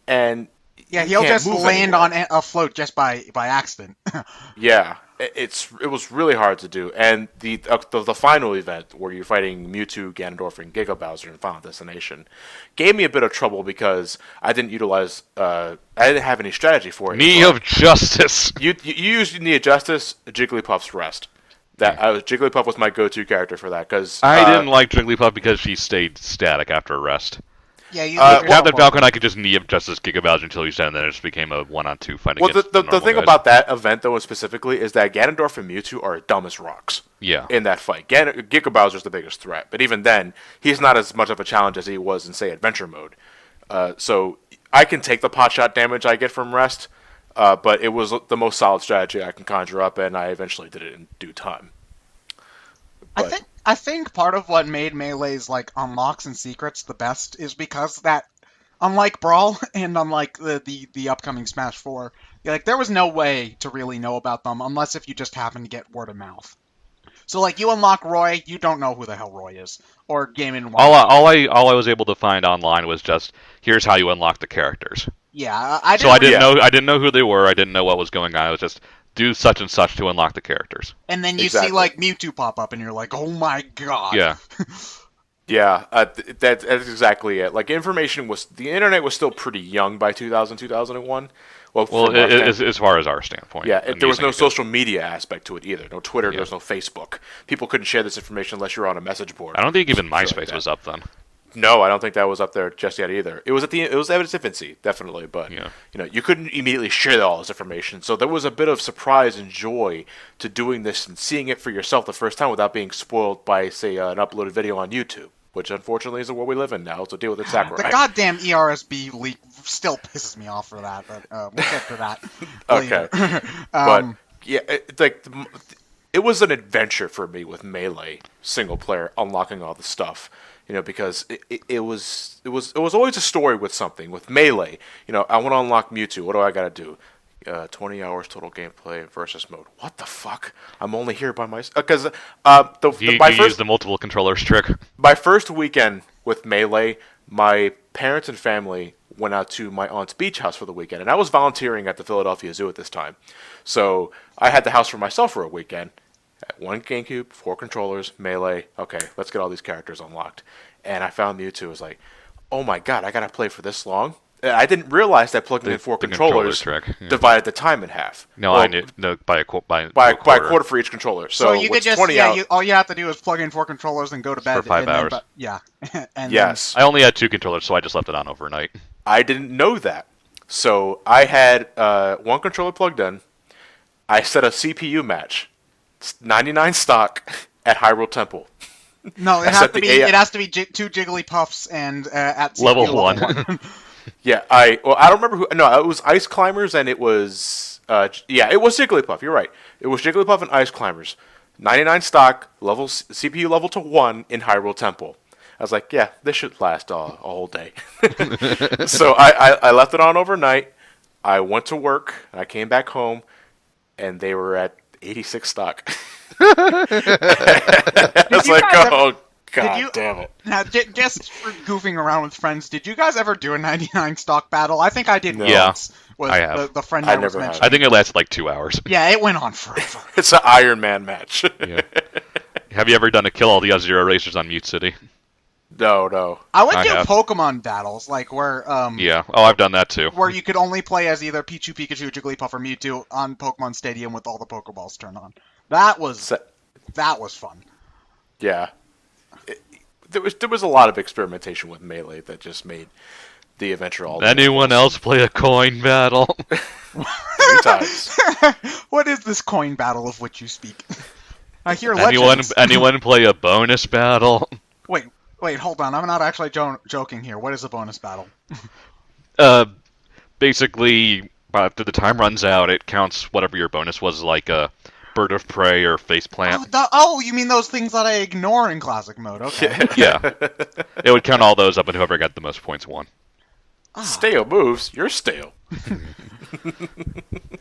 And he'll just land on a float just by accident. Yeah, it was really hard to do. And the final event where you're fighting Mewtwo, Ganondorf, and Giga Bowser in Final Destination gave me a bit of trouble because I didn't utilize. I didn't have any strategy for it. Knee of Justice. You used Knee of Justice, Jigglypuff's Rest. Jigglypuff was my go-to character for that because I didn't like Jigglypuff because she stayed static after a rest. Yeah, Captain Falcon, I could just knee up Justice Giga Bowser until he's dead, and then it just became a 1-on-2 fight against the thing guys. about that event, though, specifically, is that Ganondorf and Mewtwo are dumb as rocks. Yeah. In that fight. Giga Bowser's the biggest threat, but even then, he's not as much of a challenge as he was in, say, Adventure Mode. So I can take the pot shot damage I get from Rest, but it was the most solid strategy I can conjure up, and I eventually did it in due time. But, I think part of what made Melee's unlocks and secrets the best is because that, unlike Brawl and unlike the upcoming Smash 4, there was no way to really know about them unless if you just happen to get word of mouth. So you unlock Roy, you don't know who the hell Roy is, or Game & Watch. All I was able to find online was just here's how you unlock the characters. Yeah, I didn't know who they were. I didn't know what was going on. It was just do such and such to unlock the characters. And then you see Mewtwo pop up, and you're like, "Oh my god!" Yeah, yeah, that's exactly it. The internet was still pretty young by 2000, 2001. As far as our standpoint. Yeah, there was no social media aspect to it either. No Twitter, there was no Facebook. People couldn't share this information unless you were on a message board. I don't think even MySpace was up then. No, I don't think that was up there just yet either. It was at its infancy, definitely, but Yeah. you couldn't immediately share all this information. So there was a bit of surprise and joy to doing this and seeing it for yourself the first time without being spoiled by, say, an uploaded video on YouTube, which unfortunately is the world we live in now. So deal with it, Sakurai. The goddamn ERSB leak still pisses me off for that, but we'll get to that Okay, later. but yeah, it was an adventure for me with Melee single player unlocking all the stuff. Because it was always a story with something with Melee. I want to unlock Mewtwo. What do I gotta do? 20 hours total gameplay versus mode. What the fuck? I'm only here by myself. Because You use the multiple controllers trick. my first weekend with Melee, my parents and family went out to my aunt's beach house for the weekend, and I was volunteering at the Philadelphia Zoo at this time. So I had the house for myself for a weekend. One GameCube, 4 controllers, Melee. Okay, let's get all these characters unlocked. And I found Mewtwo. I was like, oh my god, I gotta play for this long? And I didn't realize that plugging in 4 controllers controller trick, yeah. divided the time in half. No, Well, I knew by a quarter. by a quarter for each controller. So you could what's just 20 hours. all you have to do is plug in 4 controllers and go to bed For 5 and then- hours. yeah, and Yes, I only had 2 controllers, so I just left it on overnight. I didn't know that. So I had 1 controller plugged in. I set a CPU match. It's 99 stock at Hyrule Temple. no, I set the AI it has to be 2 Jigglypuffs and at CPU Level 1. Yeah, I don't remember who. No, it was Ice Climbers, and it was it was Jigglypuff. You're right. It was Jigglypuff and Ice Climbers. 99 stock, CPU level to 1 in Hyrule Temple. I was like, yeah, this should last a whole day. So I left it on overnight. I went to work. I came back home, and they were at 86 stock. I was you like, guys oh god you- damn it. Now, just for goofing around with friends, did you guys ever do a 99 stock battle? I think I did No. once. Was I have. the friend I I was never have. mentioning. I think it lasted like 2 hours. Yeah, it went on forever. It's an Iron Man match. Yeah. Have you ever done a kill all the Zero Racers on Mute City? No. I would I do have. Pokemon battles, like where Yeah. Oh, I've done that too. where you could only play as either Pichu, Pikachu, Jigglypuff, or Mewtwo on Pokemon Stadium with all the Pokeballs turned on. That was fun. Yeah. There was a lot of experimentation with Melee that just made the adventure all Anyone else play a coin battle? 3 times. What is this coin battle of which you speak? I hear legends. anyone play a bonus battle? Wait, hold on. I'm not actually joking here. What is a bonus battle? Basically, after the time runs out, it counts whatever your bonus was, like a bird of prey or faceplant. You mean those things that I ignore in classic mode? Okay. Yeah. It would count all those up, and whoever got the most points won. Stale moves. You're stale.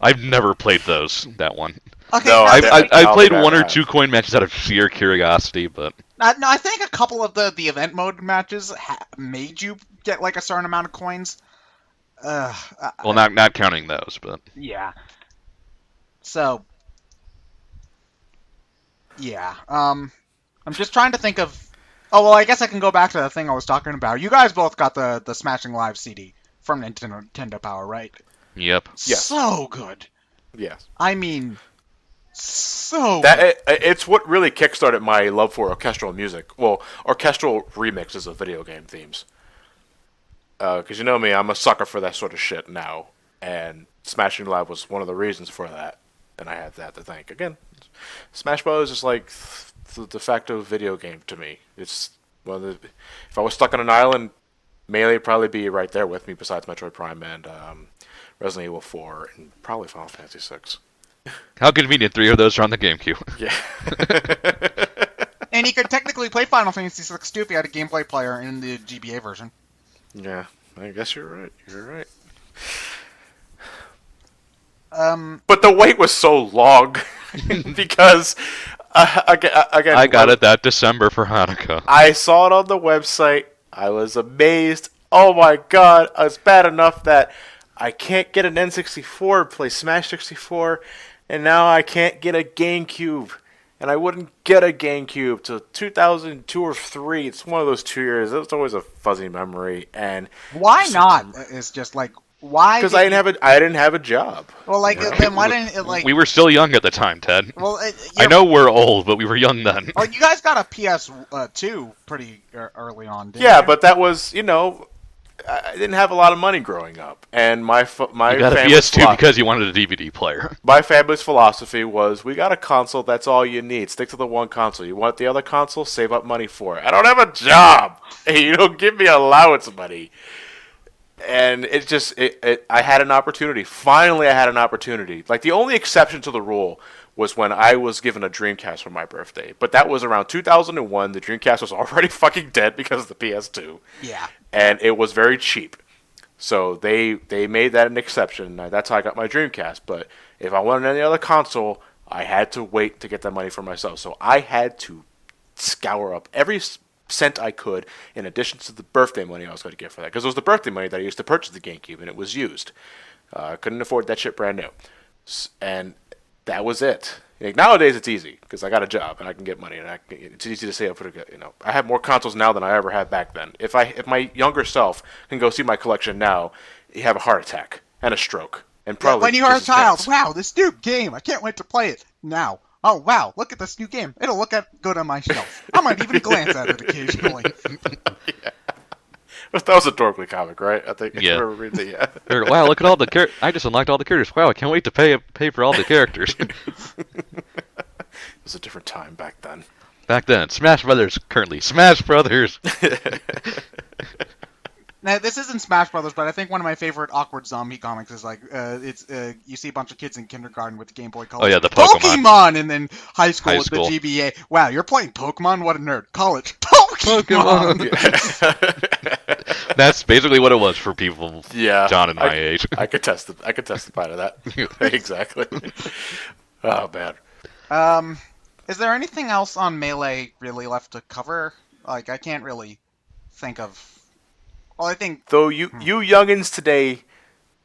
I've never played that one. Okay. No, now- I played think I 1 or have. 2 coin matches out of sheer curiosity, but no, I think a couple of the event mode matches made you get like a certain amount of coins. well, not counting those, but Yeah. So. Yeah. I'm just trying to think of. Oh well, I guess I can go back to the thing I was talking about. You guys both got the Smashing Live CD from Nintendo Power, right? yep. Yes. So good. Yes. I mean, so It's what really kickstarted my love for orchestral music. Well, orchestral remixes of video game themes. Because you know me, I'm a sucker for that sort of shit now. And Smashing Live was one of the reasons for that. And I have that to thank. Again, Smash Bros. Is like the de facto video game to me. It's one of the. If I was stuck on an island, Melee would probably be right there with me besides Metroid Prime and Resident Evil 4 and probably Final Fantasy 6. How convenient 3 of those are on the GameCube. Yeah. and you could technically play Final Fantasy 6 too if you had a gameplay player in the GBA version. Yeah, I guess you're right. You're right. But the wait was so long because again, I got it that December for Hanukkah. I saw it on the website. I was amazed. Oh my god! It's bad enough that I can't get an N64 to play Smash 64, and now I can't get a GameCube. And I wouldn't get a GameCube till 2002 or 3. It's one of those 2 years. It's always a fuzzy memory. And Why not? It's just like Why? Because I didn't have a job. Well, like then why didn't it like? We were still young at the time, Ted. Well, I know we're old, but we were young then. Well, you guys got a PS2 pretty early on, didn't Yeah, you? but that was, I didn't have a lot of money growing up, and my You got a family's PS2 because you wanted a DVD player. my family's philosophy was, we got a console, that's all you need. Stick to the one console. You want the other console, save up money for it. I don't have a job. You don't give me allowance money. And it just, I had an opportunity. Finally, I had an opportunity. Like, the only exception to the rule was when I was given a Dreamcast for my birthday. But that was around 2001. The Dreamcast was already fucking dead because of the PS2. Yeah. And it was very cheap. So they made that an exception. That's how I got my Dreamcast. But if I wanted any other console, I had to wait to get that money for myself. So I had to scour up every cent I could, in addition to the birthday money I was going to get for that. Because it was the birthday money that I used to purchase the GameCube, and it was used. I couldn't afford that shit brand new. And that was it. Like, nowadays it's easy because I got a job and I can get money, and it's easy to say I have more consoles now than I ever had back then. If my younger self can go see my collection now, you have a heart attack and a stroke and probably when you are a just as child, tense. wow, this new game! I can't wait to play it now. Oh wow, look at this new game! It'll look good on my shelf. I might even glance at it occasionally. Yeah. That was a Dorkly comic, right? I think. Yeah. I remember reading it, yeah. Wow, look at all the I just unlocked all the characters. Wow, I can't wait to pay for all the characters. It was a different time back then. Back then, Smash Brothers. Currently, Smash Brothers. Now, this isn't Smash Brothers, but I think one of my favorite awkward zombie comics is like you see a bunch of kids in kindergarten with the Game Boy Color. Oh yeah, the Pokemon. And then high school High with school. the GBA. Wow, you're playing Pokemon? What a nerd. College. Pokemon. That's basically what it was for people. Yeah, John and my age. I could testify to that. Exactly. Oh man. Is there anything else on Melee really left to cover? Like, I can't really think of. Well, I think Though you youngins today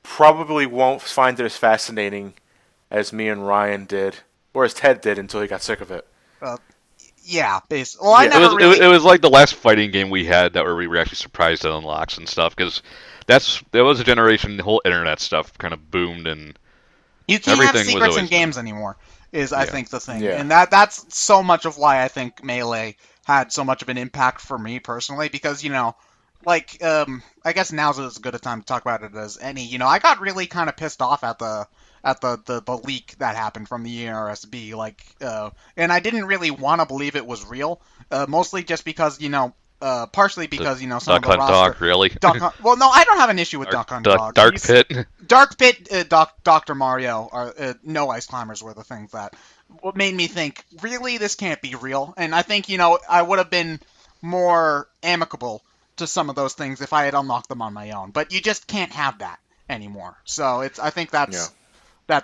probably won't find it as fascinating as me and Ryan did, or as Ted did until he got sick of it. yeah, well, I Yeah. never really. It was like the last fighting game we had that where we were actually surprised at unlocks and stuff, because there was a generation, the whole internet stuff kind of boomed, and You can't have everything was secrets in always- games anymore, I Yeah. think, the thing. Yeah. And that's so much of why I think Melee had so much of an impact for me personally, because, I guess now's as good a time to talk about it as any. I got really kind of pissed off at the leak that happened from the ERSB, and I didn't really want to believe it was real, mostly just because, partially because, some Duck of the Hunt roster... Dog, really? Duck Hunt, well, no, I don't have an issue with Duck Hunt Dog. Dark He's- Pit. Dark Pit, Dr. Mario, or No Ice Climbers were the things that what made me think, really, this can't be real. And I think, I would have been more amicable to some of those things if I had unlocked them on my own. But you just can't have that anymore. So I think that's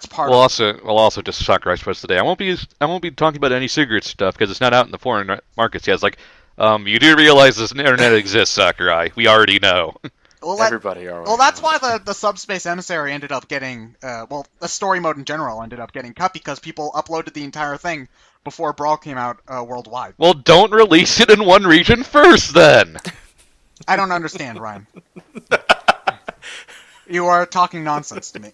part We'll of it. also just Sakurai Express today. I won't be talking about any cigarette stuff because it's not out in the foreign markets yet. It's like, you do realize this internet exists, Sakurai. We already know. Well, Everybody already Well, that's knows. why the Subspace Emissary ended up getting, the story mode in general ended up getting cut because people uploaded the entire thing before Brawl came out worldwide. Well, don't release it in one region first, then. I don't understand, Ryan. You are talking nonsense to me.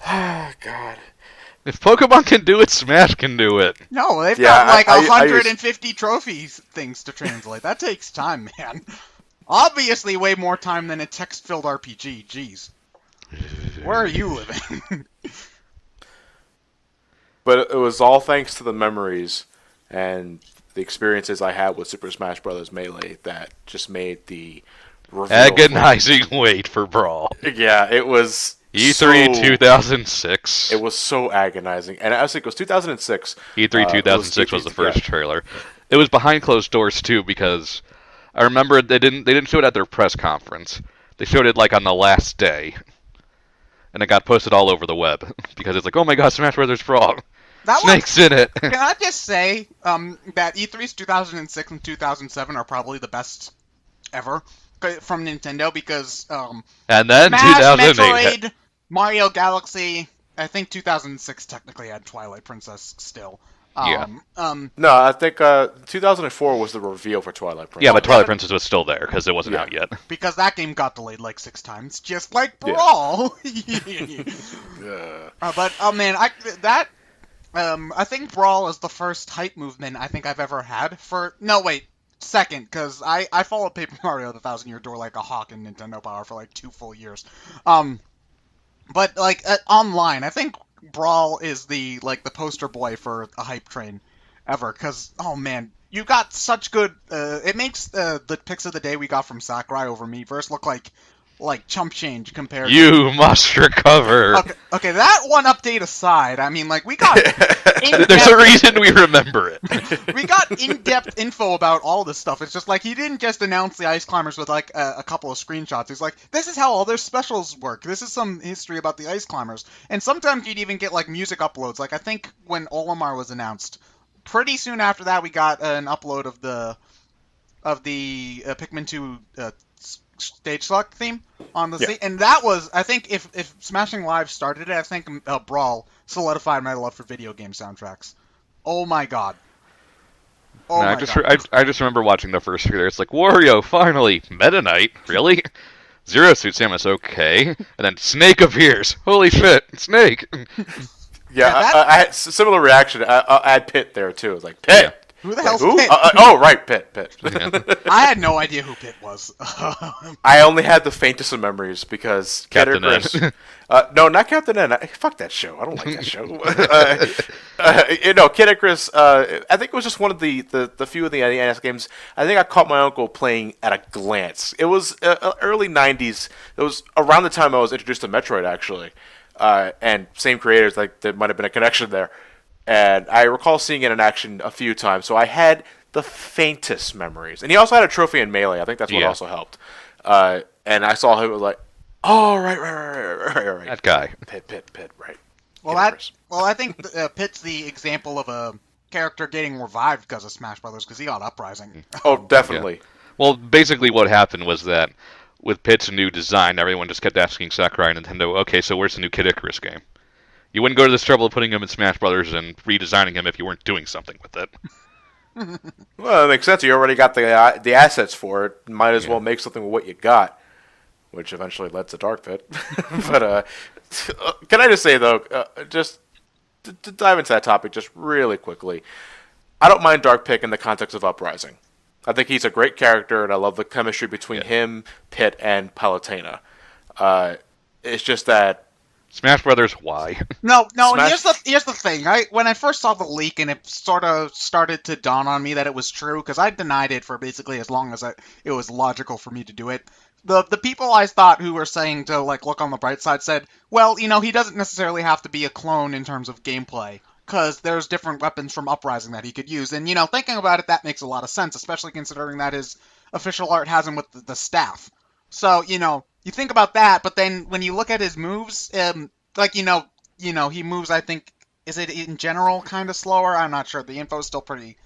Oh God. If Pokemon can do it, Smash can do it. No, they've Yeah, got like I used- 150 trophies things to translate. That takes time, man. Obviously, way more time than a text-filled RPG. Jeez. Where are you living? But it was all thanks to the memories and the experiences I had with Super Smash Bros. Melee that just made the reveal. Agonizing wait for Brawl. Yeah, it was E3 so, 2006. It was so agonizing, and I think it was 2006. E3 2006 was the first yeah. trailer. It was behind closed doors too because I remember they didn't show it at their press conference. They showed it like on the last day, and it got posted all over the web because it's like, oh my god, Smash Brothers Brawl, That Snake's in it. Can I just say that E3's 2006 and 2007 are probably the best ever from Nintendo because And then Smash, 2008. Metroid, Mario Galaxy. I think 2006 technically had Twilight Princess still. Yeah. No, I think 2004 was the reveal for Twilight Princess. Yeah, but Twilight but- Princess was still there because it wasn't Yeah. out yet. Because that game got delayed like 6 times, just like Yeah. Brawl. Yeah. But man, I think Brawl is the first hype movement I think I've ever had for. No, wait, second, because I followed Paper Mario: The Thousand Year Door like a hawk in Nintendo Power for like 2 full years. But like online, I think Brawl is the poster boy for a hype train ever. Because oh man, you got such good. It makes the picks of the day we got from Sakurai over Miiverse look like chump change compared. You must recover. Okay, that one update aside, I mean, like we got There's a reason we remember it. we got in-depth info about all this stuff. It's just like he didn't just announce the Ice Climbers with like a couple of screenshots. He's like, this is how all their specials work. This is some history about the Ice Climbers. And sometimes you'd even get like music uploads. Like I think when Olimar was announced, pretty soon after that we got an upload of the Pikmin 2 stage select theme on the and that was, I think, if Smashing Live started it, I think Brawl solidified my love for video game soundtracks. Oh my god. Oh No, my god. I just remember watching the first trailer. It's like, Wario, finally! Meta Knight? Really? Zero Suit Samus, okay. And then Snake appears. Holy shit, Snake! Yeah, I had similar reaction. I'll add Pit there too. It's like Pit. Yeah. Who the hell's Who? Pit? Oh, right, Pit. I had no idea who Pit was. I only had the faintest of memories because Kid Captain Icarus. No, not Captain N. Fuck that show. I don't like that show. Kid Icarus. I think it was just one of the few of the NES games. I think I caught my uncle playing at a glance. It was early '90s. It was around the time I was introduced to Metroid, actually. And same creators. Like there might have been a connection there. And I recall seeing it in action a few times, so I had the faintest memories. And he also had a trophy in Melee. I think that's what also helped. And I saw him like, oh, right. That guy. Pit, right. Well, I think Pit's the example of a character getting revived because of Smash Brothers, because he got Uprising. Oh, definitely. Yeah. Well, basically what happened was that with Pit's new design, everyone just kept asking Sakurai and Nintendo, okay, so where's the new Kid Icarus game? You wouldn't go to this trouble of putting him in Smash Brothers and redesigning him if you weren't doing something with it. Well, it makes sense. You already got the assets for it. Might as well make something with what you got, which eventually led to Dark Pit. But can I just say, though, just to dive into that topic just really quickly, I don't mind Dark Pit in the context of Uprising. I think he's a great character, and I love the chemistry between him, Pit, and Palutena. It's just that Smash Brothers, why? No, Smash- and here's the thing. When I first saw the leak and it sort of started to dawn on me that it was true, because I denied it for basically as long as it was logical for me to do it. The people I thought who were saying to like look on the bright side said, well, he doesn't necessarily have to be a clone in terms of gameplay, because there's different weapons from Uprising that he could use. And thinking about it, that makes a lot of sense, especially considering that his official art has him with the staff. So you think about that, but then when you look at his moves, he moves. I think, is it in general kind of slower? I'm not sure. The info is still pretty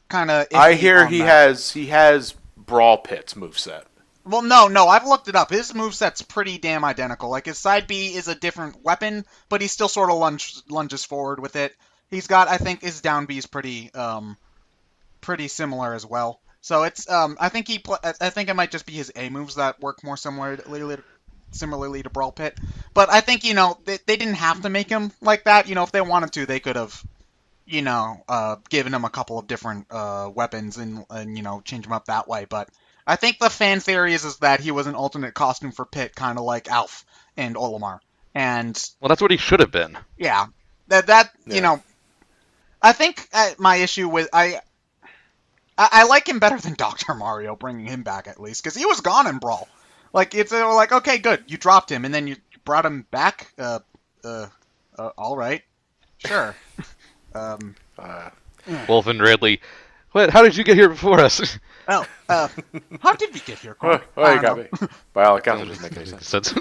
kind of. I hear he has Brawl Pit's moveset. Well, no, I've looked it up. His moveset's pretty damn identical. Like his side B is a different weapon, but he still sort of lunges forward with it. He's got, I think, his down B is pretty similar as well. So it's I think it might just be his A moves that work more similarly to Brawl Pit. But I think they didn't have to make him like that. If they wanted to, they could have given him a couple of different weapons and change him up that way. But I think the fan theory is that he was an alternate costume for Pit, kind of like Alf and Olimar. And Well, that's what he should have been. yeah, I think my issue with I like him better than Dr. Mario, bringing him back at least, because he was gone in Brawl. Like, it's like, okay, good, you dropped him, and then you brought him back? All right. Sure. Wolf and Ridley, what? How did you get here before us? Oh, how did we get here, Corey? Oh, you got me. By all accounts, it doesn't make any sense.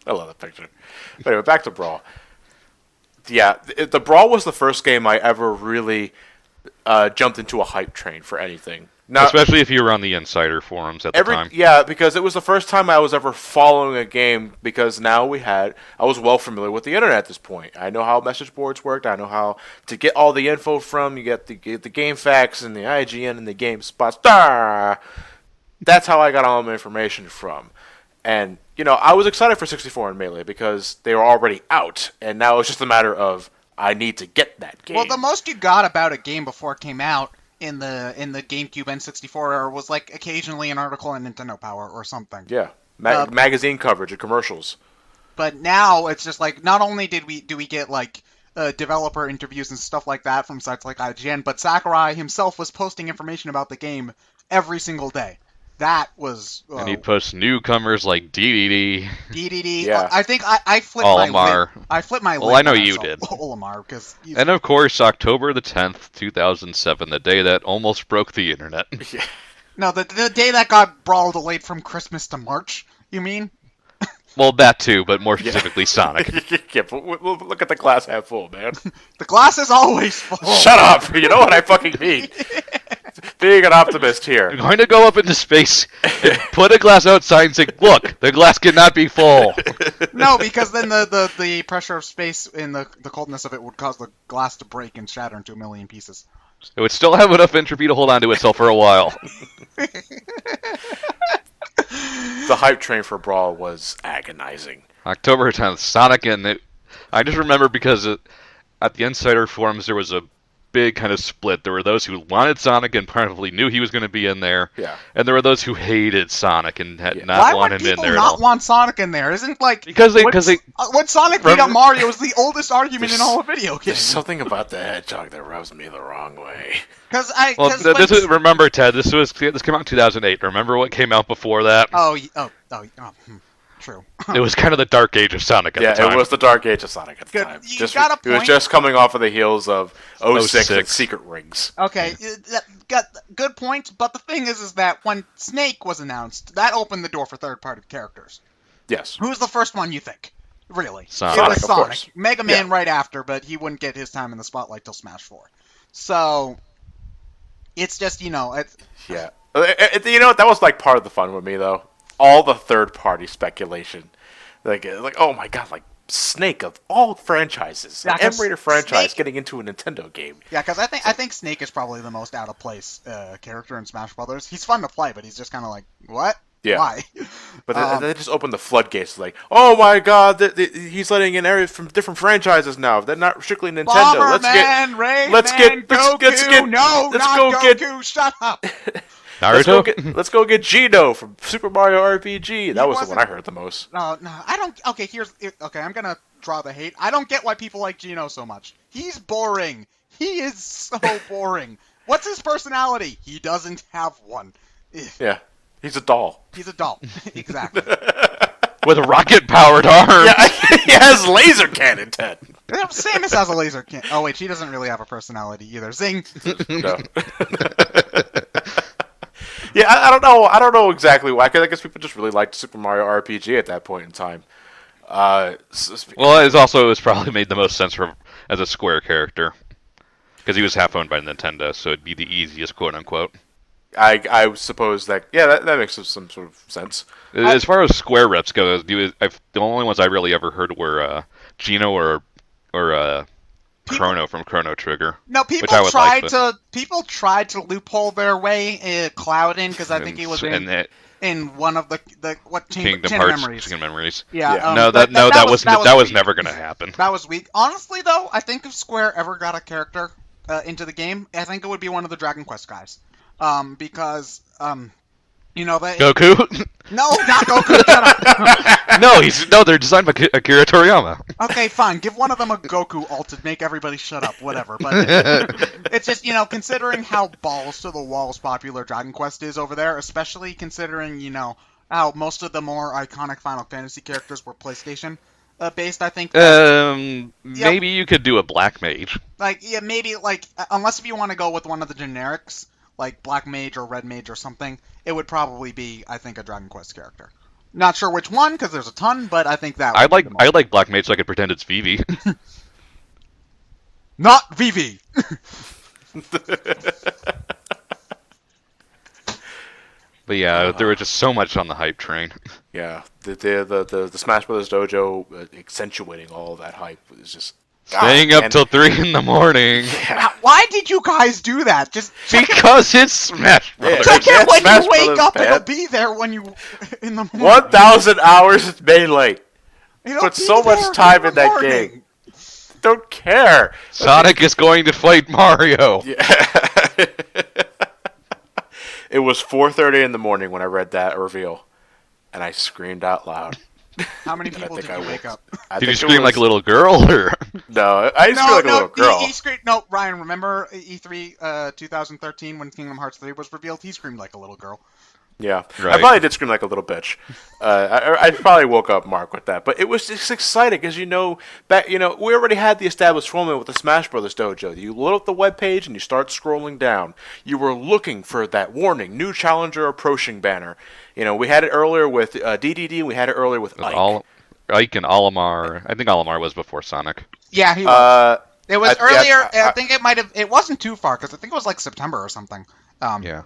I love that picture. But anyway, back to Brawl. Yeah, the Brawl was the first game I ever really jumped into a hype train for anything Now, Especially if you were on the Insider forums at the time. Yeah, because it was the first time I was ever following a game. Because now I was well familiar with the internet at this point. I know how message boards worked. I know how to get all the info from. You get the game facts and the IGN and the game spots. That's how I got all my information from. And I was excited for 64 and Melee because they were already out, and now it's just a matter of I need to get that game. Well, the most you got about a game before it came out in the GameCube N64 era was like occasionally an article on Nintendo Power or something. Yeah, magazine coverage and commercials. But now it's just like not only do we get like developer interviews and stuff like that from sites like IGN, but Sakurai himself was posting information about the game every single day. That was... and he'd post newcomers like DDD. DDD. Yeah. I think I flipped Olimar. I flipped my lid. Well, I know when you saw did. Olimar, because... And of course, October the 10th, 2007, the day that almost broke the internet. Yeah. No, the day that got Brawl delayed from Christmas to March, you mean? Well, that too, but more specifically Sonic. Yeah, but look at the glass half full, man. The glass is always full. Shut up! You know what I fucking mean. Being an optimist I'm here. going to go up into space and put a glass outside and say, look, the glass cannot be full. No, because then the pressure of space and the coldness of it would cause the glass to break and shatter into a million pieces. It would still have enough entropy to hold on to itself for a while. The hype train for Brawl was agonizing. October 10th, Sonic, and I just remember because at the Insider forums there was a big kind of split. There were those who wanted Sonic and probably knew he was going to be in there. Yeah. And there were those who hated Sonic and had Yeah. not Why want would him in people there at not all. want Sonic in there? Isn't like Because they when Sonic beat up Remember- Mario is the oldest argument in all of video There's games. something about the hedgehog that rubs me the wrong way. Remember, Ted, this came out in 2008. Remember what came out before that? True. It was kind of the dark age of Sonic at the time. It was the dark age of Sonic at the Good. time. You got a It was point. just coming off of the heels of 06 and 06. Secret Rings. Okay, got good point. But the thing is that when Snake was announced, that opened the door for third-party characters. Yes. Who's the first one you think? Really? Sonic. It was Of Sonic. course. Mega Man right after, but he wouldn't get his time in the spotlight till Smash 4. So, it's just, it's... Yeah. You know what? That was like part of the fun with me, though. All the third-party speculation. Like, oh my god, like Snake of all franchises, Yeah, an 'cause M-rated franchise Snake- getting into a Nintendo game. Yeah, because I think Snake is probably the most out-of-place character in Smash Brothers. He's fun to play, but he's just kind of like, what? Yeah. Why? But they just opened the floodgates. Like, oh my god, he's letting in areas from different franchises now. They're not strictly Nintendo. Bomberman, Rayman, Goku. No, not Goku. Shut up. Naruto? Let's go get Gino from Super Mario RPG. That was the wasn't- one I heard the most. No, I don't. Okay, I'm gonna draw the hate. I don't get why people like Gino so much. He's boring. He is so boring. What's his personality? He doesn't have one. Yeah, he's a doll. He's a doll. Exactly. With rocket-powered arms. Yeah, he has laser cannon, Ted. Samus has a laser cannon. Oh wait, she doesn't really have a personality either. Zing. No. Yeah, I don't know. I don't know exactly why. 'Cause I guess people just really liked Super Mario RPG at that point in time. Well, it was probably made the most sense as a Square character. Because he was half owned by Nintendo, so it'd be the easiest, quote-unquote. I suppose that that makes some sort of sense. As far as Square reps go, the only ones I really ever heard were Gino or Chrono from Chrono Trigger. No, people tried to loophole their way Cloud in because I think he was in one of the Kingdom Hearts Memories. Kingdom Memories. Yeah. That was weak. never going to happen. That was weak. Honestly, though, I think if Square ever got a character into the game, I think it would be one of the Dragon Quest guys. Because Goku? No, not Goku. Shut up. No, they're designed by Akira Toriyama. Okay, fine. Give one of them a Goku alt to make everybody shut up. Whatever. But it's just considering how balls to the walls popular Dragon Quest is over there, especially considering how most of the more iconic Final Fantasy characters were PlayStation based. I think. Maybe you could do a Black Mage. Maybe unless if you want to go with one of the generics, like Black Mage or Red Mage or something, it would probably be, I think, a Dragon Quest character. Not sure which one, because there's a ton, but I think that. I like Black Mage so I could pretend it's Vivi. Not Vivi. But yeah, there was just so much on the hype train. Yeah, the Smash Brothers Dojo accentuating all of that hype was just Staying up till 3 in the morning. Yeah. Why did you guys do that? Just check Because it's Smash Brothers. check it when Smash you wake Brothers, up. man. It'll be there when you in the morning. 1,000 hours it's Melee. It'll Put be so there much time in the that morning. game. Don't care. Sonic is going to fight Mario. Yeah. It was 4:30 in the morning when I read that reveal, and I screamed out loud. How many people think did you wake up? Did you scream like a little girl, or? No, I didn't scream like a little girl. He screamed. No, Ryan, remember E3 2013 when Kingdom Hearts 3 was revealed? He screamed like a little girl. Yeah, Right. I probably did scream like a little bitch. I probably woke up Mark with that, but it was just exciting because we already had the established format with the Smash Brothers Dojo. You load up the webpage and you start scrolling down. You were looking for that warning, new challenger approaching banner. We had it earlier with DDD, and we had it earlier with Ike. Ike and Olimar. I think Olimar was before Sonic. Yeah, he was. It was earlier. yeah, I think it might have. It wasn't too far because I think it was like September or something. Yeah.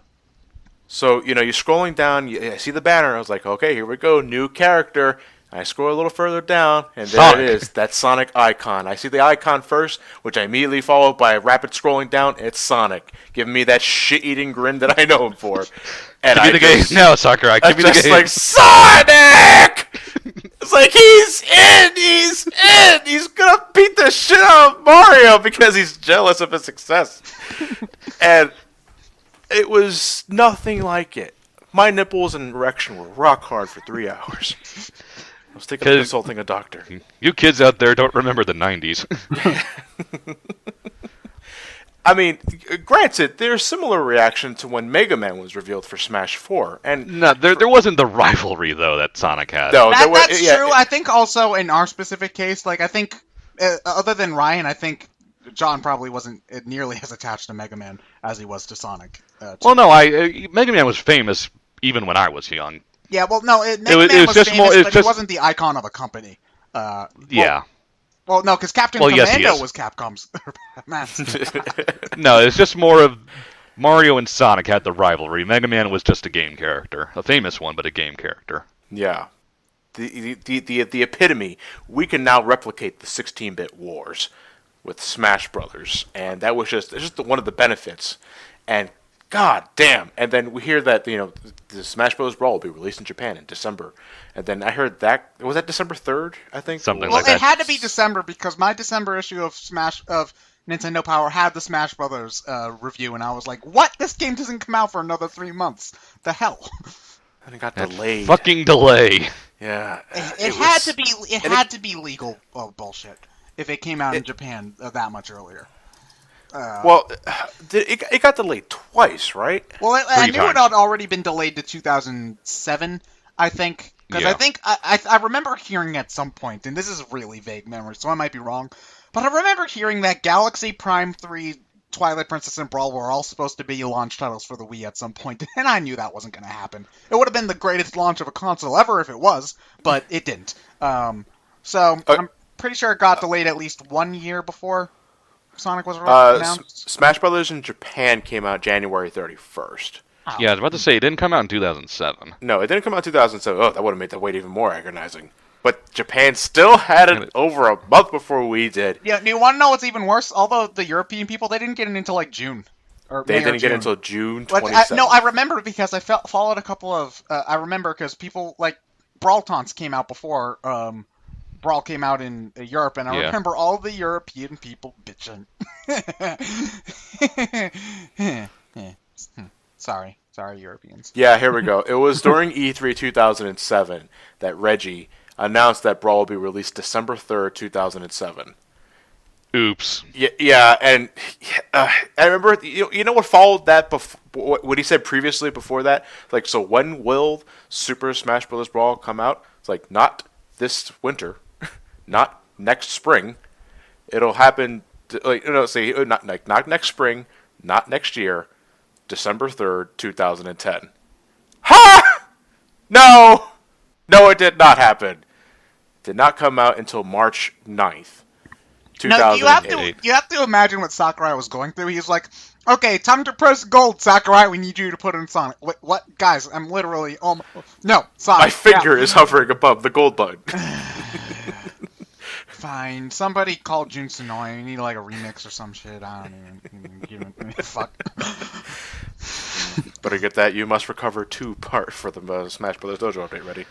So, you're scrolling down, I see the banner, I was like, okay, here we go, new character. I scroll a little further down, and there Sonic. it is, that Sonic icon. I see the icon first, which I immediately follow by a rapid scrolling down, it's Sonic, giving me that shit-eating grin that I know him for. And Give me the game. No, Sakurai, give me the just game. like, Sonic! It's like, he's in! He's gonna beat the shit out of Mario because he's jealous of his success. And it was nothing like it. My nipples and erection were rock hard for 3 hours. I was thinking of consulting a doctor. You kids out there don't remember the 90s. I mean, granted, there's similar reaction to when Mega Man was revealed for Smash 4. And No, there wasn't the rivalry, though, that Sonic had. no, That's true. I think also in our specific case, like I think, other than Ryan, I think John probably wasn't nearly as attached to Mega Man as he was to Sonic. Well, no, Mega Man was famous even when I was young. Yeah, well, no, Mega was Man was just famous, more- but just- he wasn't the icon of a company. Yeah. Well, no, because Captain Yes, he Commando is. was Capcom's. Man. No, it's just more of Mario and Sonic had the rivalry. Mega Man was just a game character. A famous one, but a game character. yeah. The epitome. We can now replicate the 16-bit wars with Smash Brothers. And that was just one of the benefits. And god damn. And then we hear that, the Smash Bros. Brawl will be released in Japan in December. And then I heard that, was that December 3rd, I think? Something Well, like that. it had to be December because my December issue of Nintendo Power had the Smash Brothers review, and I was like, "What? This game doesn't come out for another 3 months? The hell?" And it got That delayed. fucking delay. Yeah. It had to be. It had to be legal bullshit if it came out in Japan that much earlier. Well, it got delayed twice, right? Well, I knew times. it had already been delayed to 2007, I think. Because Yeah. I think I remember hearing at some point, and this is really vague memory, so I might be wrong, but I remember hearing that Galaxy Prime 3, Twilight Princess, and Brawl were all supposed to be launch titles for the Wii at some point, and I knew that wasn't going to happen. It would have been the greatest launch of a console ever if it was, but it didn't. So I'm pretty sure it got delayed at least 1 year before Sonic was announced. Smash Brothers in Japan came out January 31st. Yeah, I was about to say, it didn't come out in 2007. No, it didn't come out in 2007. Oh, that would have made the wait even more agonizing. But Japan still had it over a month before we did. Yeah, do you want to know what's even worse? Although the European people, they didn't get it until like June. Or They May or didn't get it June. until June Like, 27th. I remember because I followed a couple of. I remember because people like Brawl Taunts came out before Brawl came out in Europe, and I Yeah. remember all the European people bitching. Sorry, Europeans. Yeah, here we go. It was during E3 2007 that Reggie announced that Brawl will be released December 3rd, 2007. Oops. Yeah, and I remember, you know what followed that, what he said previously before that? Like, so when will Super Smash Bros. Brawl come out? It's like, not this winter, not next spring. It'll happen, not next spring, not next year, December 3rd, 2010. Ha! No, it did not happen. Did not come out until March 9th. No, 2008. you have to imagine what Sakurai was going through. He was like, "Okay, time to press gold, Sakurai. We need you to put in Sonic." What, guys? I'm literally no, Sonic. My finger is hovering above the gold button. Fine. Somebody call Jun Tsunoi. You need like a remix or some shit. I don't even fuck. Better get that "You Must Recover 2" part for the Smash Bros. Dojo update ready.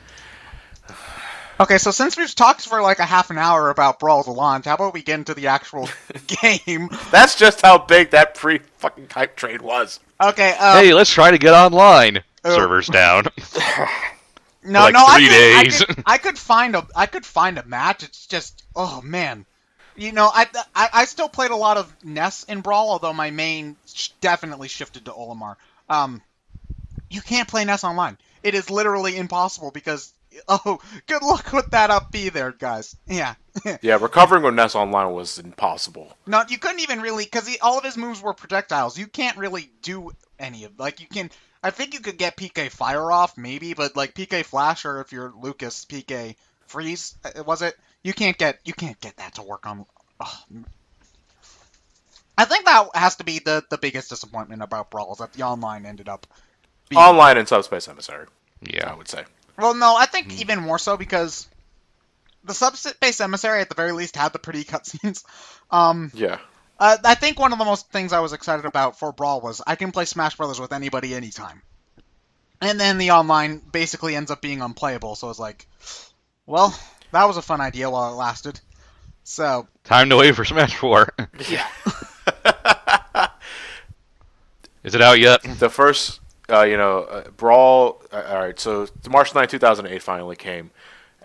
Okay, so since we've talked for like a half an hour about Brawl's launch, how about we get into the actual game? That's just how big that pre-fucking hype train was. Okay. Hey, let's try to get online. Servers down. No, like no, 3 days. I could find a match. It's just, oh man, I still played a lot of Ness in Brawl, although my main definitely shifted to Olimar. You can't play Ness online. It is literally impossible because, oh, good luck with that up B there, guys. Yeah. Yeah, recovering with Ness online was impossible. No, you couldn't even really, because all of his moves were projectiles. You can't really do any of, like, you can. I think you could get PK Fire off, maybe, but like PK Flash, or if you're Lucas, PK Freeze, was it? You can't get that to work on. Oh. I think that has to be the biggest disappointment about Brawl, is that the online ended up being... Online and Subspace Emissary. Yeah, I would say. Well, no, I think even more so because the Subspace Emissary at the very least had the pretty cutscenes. Yeah. I think one of the most things I was excited about for Brawl was I can play Smash Brothers with anybody anytime. And then the online basically ends up being unplayable, so it's like, well, that was a fun idea while it lasted. So... Time to wait for Smash 4. Yeah. Is it out yet? The first, Brawl... Alright, so March 9, 2008 finally came.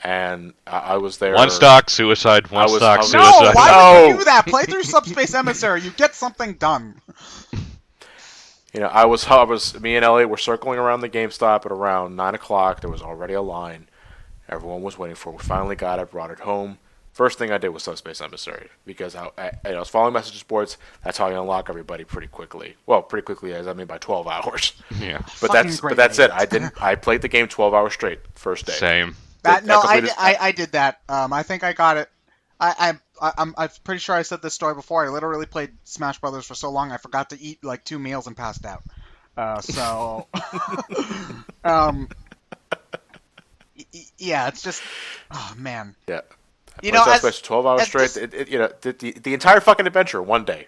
And I was there. One stock suicide. One stock No, suicide. why would you do that? Play through Subspace Emissary. You get something done. Me and Elliot were circling around the GameStop at around 9 o'clock. There was already a line. Everyone was waiting for it. We finally got it, brought it home. First thing I did was Subspace Emissary because I was following message boards. That's how you unlock everybody pretty quickly. Well, pretty quickly, as I mean by 12 hours. Yeah. But that's it. I played the game 12 hours straight first day. Same. I did that. I think I got it. I'm pretty sure I said this story before. I literally played Smash Brothers for so long I forgot to eat like 2 meals and passed out. Yeah, it's just, oh man. Yeah. As 12 hours straight. The entire fucking adventure one day.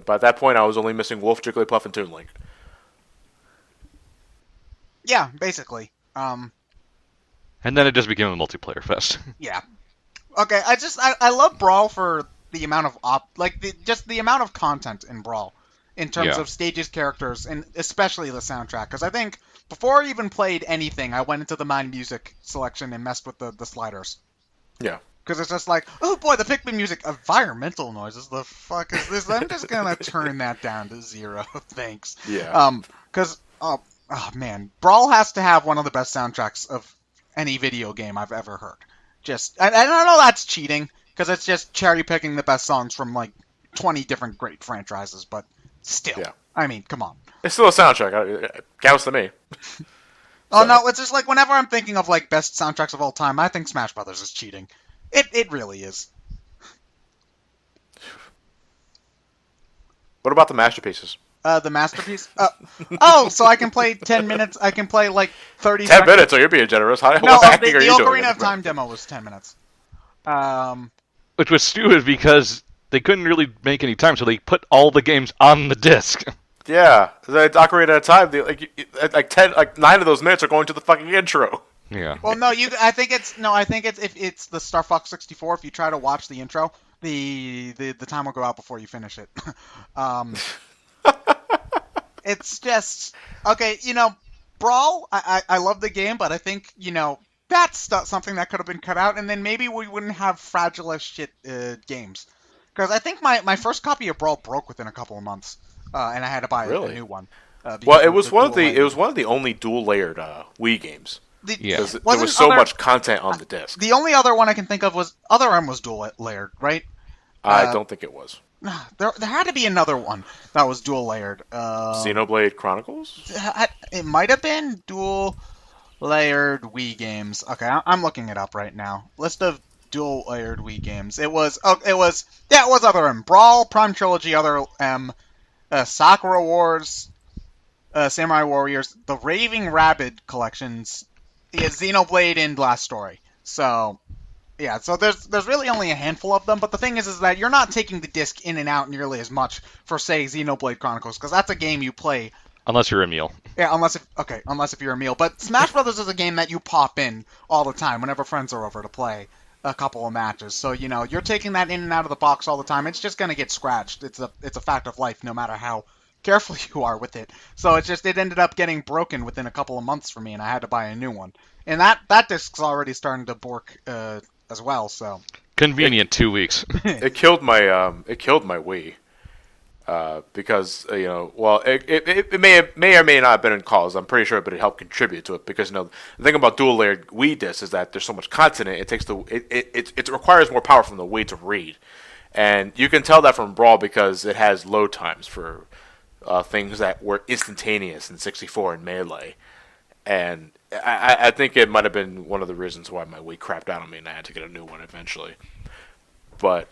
By that point, I was only missing Wolf, Jigglypuff, and Toon Link. Yeah, basically. And then it just became a multiplayer fest. Yeah. Okay, I love Brawl for the amount of the amount of content in Brawl in terms of stages, characters, and especially the soundtrack. Because I think before I even played anything, I went into the Mind Music selection and messed with the sliders. Yeah. Because it's just like, oh boy, the Pikmin music, environmental noises. The fuck is this? I'm just gonna turn that down to 0. Thanks. Yeah. Because oh man, Brawl has to have one of the best soundtracks of any video game I've ever heard. I know that's cheating, because it's just cherry picking the best songs from like 20 different great franchises, but still. Yeah. I mean, come on. It's still a soundtrack. It counts to me. Oh, no, it's just like whenever I'm thinking of like best soundtracks of all time, I think Smash Brothers is cheating. It really is. What about the masterpieces? The masterpiece? So I can play 10 minutes. I can play like 30 10 minutes? Oh, you're being generous. What the acting are you doing? Ocarina of Time demo was 10 minutes. Which was stupid because they couldn't really make any time, so they put all the games on the disc. Yeah, the Ocarina of Time, 9 of those minutes are going to the fucking intro. Yeah. Well, no, I think it's if it's the Star Fox 64. If you try to watch the intro, the time will go out before you finish it. It's just okay. Brawl. I love the game, but I think that's something that could have been cut out, and then maybe we wouldn't have fragile as shit games. Because I think my first copy of Brawl broke within a couple of months, and I had to buy a new one. Well, it was one of the only dual layered Wii games. Because there was so much content on the disc. The only other one I can think of was Other M was dual layered, right? I don't think it was. There had to be another one that was dual layered. Xenoblade Chronicles? It might have been dual layered Wii games. Okay, I'm looking it up right now. List of dual-layered Wii games. It was Other M. Brawl, Prime Trilogy, Other M, Sakura Wars, Samurai Warriors, the Raving Rabid collections, Xenoblade, and Last Story. So, yeah, so there's really only a handful of them, but the thing is that you're not taking the disc in and out nearly as much for, say, Xenoblade Chronicles, because that's a game you play. Unless you're Emil. Yeah, unless if you're Emil. But Smash Brothers is a game that you pop in all the time whenever friends are over to play a couple of matches. So, you're taking that in and out of the box all the time. It's just going to get scratched. It's a fact of life, no matter how careful you are with it. So it ended up getting broken within a couple of months for me, and I had to buy a new one. And that disc's already starting to bork as well. So convenient. 2 weeks. It killed my Wii. Because it may or may not have been in cause. I'm pretty sure, but it helped contribute to it because the thing about dual layered Wii discs is that there's so much content in it. It takes it requires more power from the Wii to read, and you can tell that from Brawl because it has load times for things that were instantaneous in 64 and Melee, and I think it might have been one of the reasons why my Wii crapped out on me and I had to get a new one eventually, but.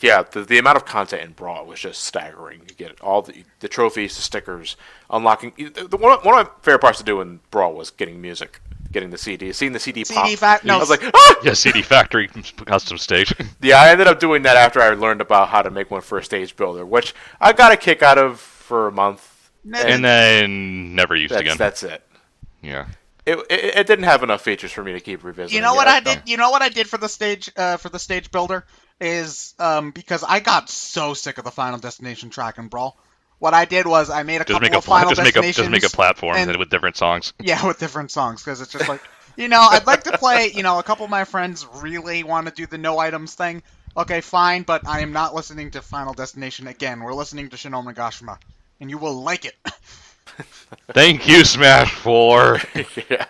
Yeah, the amount of content in Brawl was just staggering. You get all the trophies, the stickers, unlocking. One of my favorite parts to do in Brawl was getting music, getting the CD, seeing the CD pop. No. I was like, ah! Yeah, CD Factory custom stage. Yeah, I ended up doing that after I learned about how to make one for a stage builder, which I got a kick out of for a month. And then never used again. That's it. Yeah. It didn't have enough features for me to keep revisiting. You know what I did? You know what I did for the stage builder is because I got so sick of the Final Destination track in Brawl. What I did was I made a couple of Final Destinations. Just make a platform with different songs. Yeah, with different songs because it's just like I'd like to play. A couple of my friends really want to do the no items thing. Okay, fine, but I am not listening to Final Destination again. We're listening to Shin Megashima, and you will like it. Thank you, Smash 4. Yeah.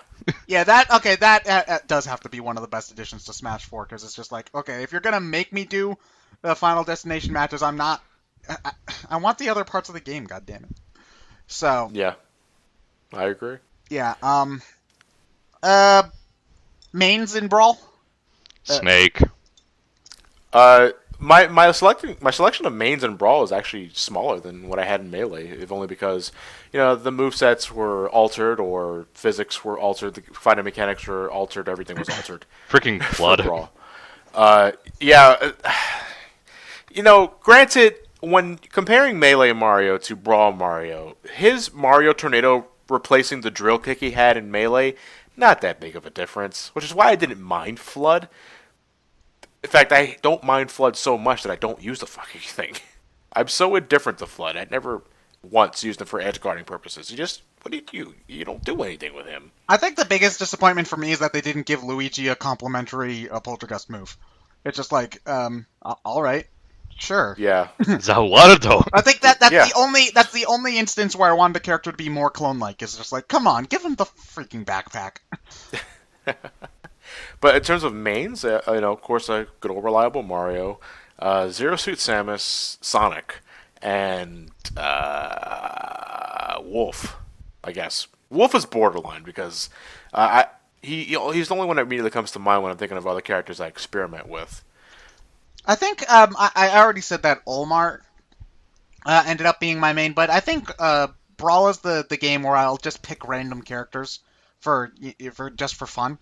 Yeah, that does have to be one of the best additions to Smash 4, because it's just like, okay, if you're going to make me do the Final Destination matches, I want the other parts of the game, goddammit. So. Yeah. I agree. Yeah, mains in Brawl? Snake. My selection of mains in Brawl is actually smaller than what I had in Melee, if only because the movesets were altered or physics were altered, the fighting mechanics were altered, everything was altered. Freaking Flood. Brawl. Granted, when comparing Melee Mario to Brawl Mario, his Mario Tornado replacing the drill kick he had in Melee, not that big of a difference, which is why I didn't mind Flood. In fact, I don't mind Flood so much that I don't use the fucking thing. I'm so indifferent to Flood. I never once used him for edge guarding purposes. What do you do? You don't do anything with him. I think the biggest disappointment for me is that they didn't give Luigi a complimentary Poltergust move. It's just like, all right, sure. Yeah. Zawaruto. I think that's the only instance where I wanted the character to be more clone-like. Is just like, come on, give him the freaking backpack. But in terms of mains, of course, a good old reliable Mario, Zero Suit Samus, Sonic, and Wolf. I guess Wolf is borderline because he's the only one that immediately comes to mind when I'm thinking of other characters I experiment with. I think I already said that Olmar ended up being my main, but I think Brawl is the game where I'll just pick random characters for fun.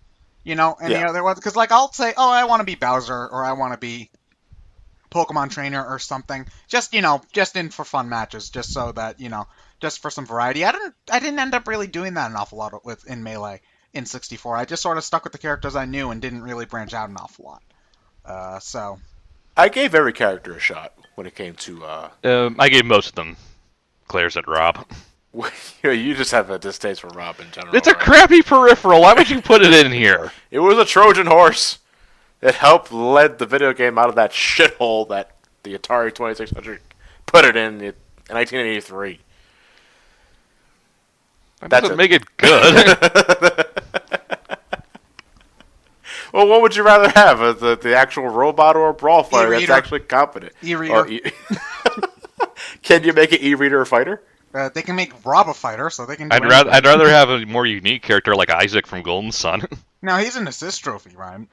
And the other ones, because I'll say, oh, I want to be Bowser, or I want to be Pokemon Trainer or something, just in for fun matches, just so that just for some variety. I didn't end up really doing that an awful lot in Melee in 64. I just sort of stuck with the characters I knew and didn't really branch out an awful lot. So I gave every character a shot when it came to. I gave most of them. Claire said Rob. You just have a distaste for Rob in general. It's a crappy peripheral. Why would you put it in here? It was a Trojan horse. It helped lead the video game out of that shithole that the Atari 2600 put it in 1983. That doesn't make it good. Well, what would you rather have? The actual robot or a Brawl fighter that's actually competent? E-reader. Can you make an e-reader a fighter? They can make Rob a fighter, so they can. I'd rather have a more unique character like Isaac from Golden Sun. No, he's an assist trophy, Ryan.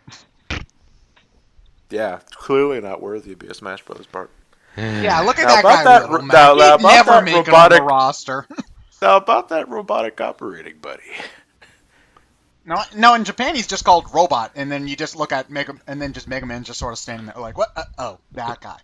Yeah, clearly not worthy to be a Smash Brothers part. Yeah, look at Now, that about guy, that- Little now, Mac. now, He'd about never that make it on robotic- the roster. Now about that robotic operating, buddy. No, in Japan he's just called Robot, and then you just look at Mega, and then just Mega Man just sort of standing there like, what? Oh, that guy.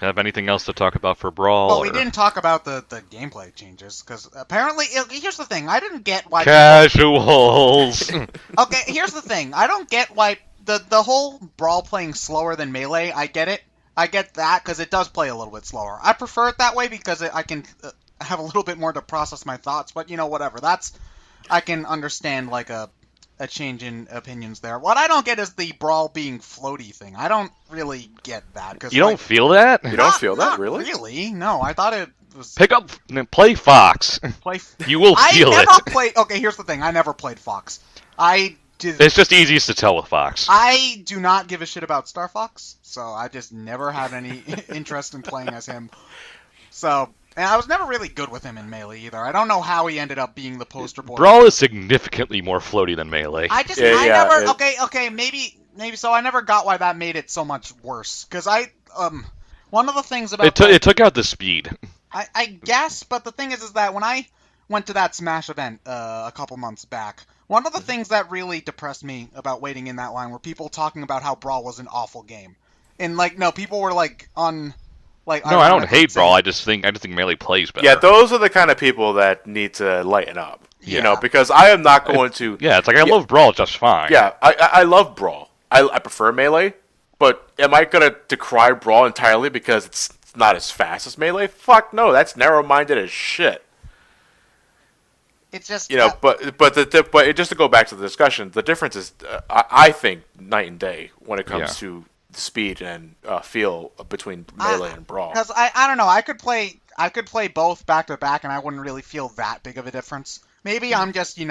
Have anything else to talk about for Brawl? Well, we or- didn't talk about the gameplay changes, because apparently, here's the thing, I didn't get why... Casuals! Okay, here's the thing, I don't get why... The whole Brawl playing slower than Melee, I get it. I get that, because it does play a little bit slower. I prefer it that way, because I can have a little bit more to process my thoughts, but, whatever. I can understand, like, a change in opinions there. What I don't get is the Brawl being floaty thing. I don't really get that. Cause, You don't feel that? You don't feel that, not really? Really? No, I thought it was... Pick up, play Fox. You will feel I it. never played... Okay, here's the thing. I never played Fox. It's just easiest to tell with Fox. I do not give a shit about Star Fox, so I just never had any interest in playing as him. So... And I was never really good with him in Melee either. I don't know how he ended up being the poster boy. Brawl is significantly more floaty than Melee. Maybe so. I never got why that made it so much worse. Because one of the things about It took out the speed. I guess, but the thing is that when I went to that Smash event a couple months back, one of the things that really depressed me about waiting in that line were people talking about how Brawl was an awful game, and people were on. No, I don't hate Brawl. I just think Melee plays better. Yeah, those are the kind of people that need to lighten up. Yeah. Because I am not going to. Yeah, it's like I love Brawl just fine. Yeah, I love Brawl. I prefer Melee, but am I going to decry Brawl entirely because it's not as fast as Melee? Fuck no, that's narrow-minded as shit. It's just but just to go back to the discussion, the difference is I think night and day when it comes to the speed and feel between Melee and Brawl. Because I don't know, I could play both back to back, and I wouldn't really feel that big of a difference. Maybe I'm just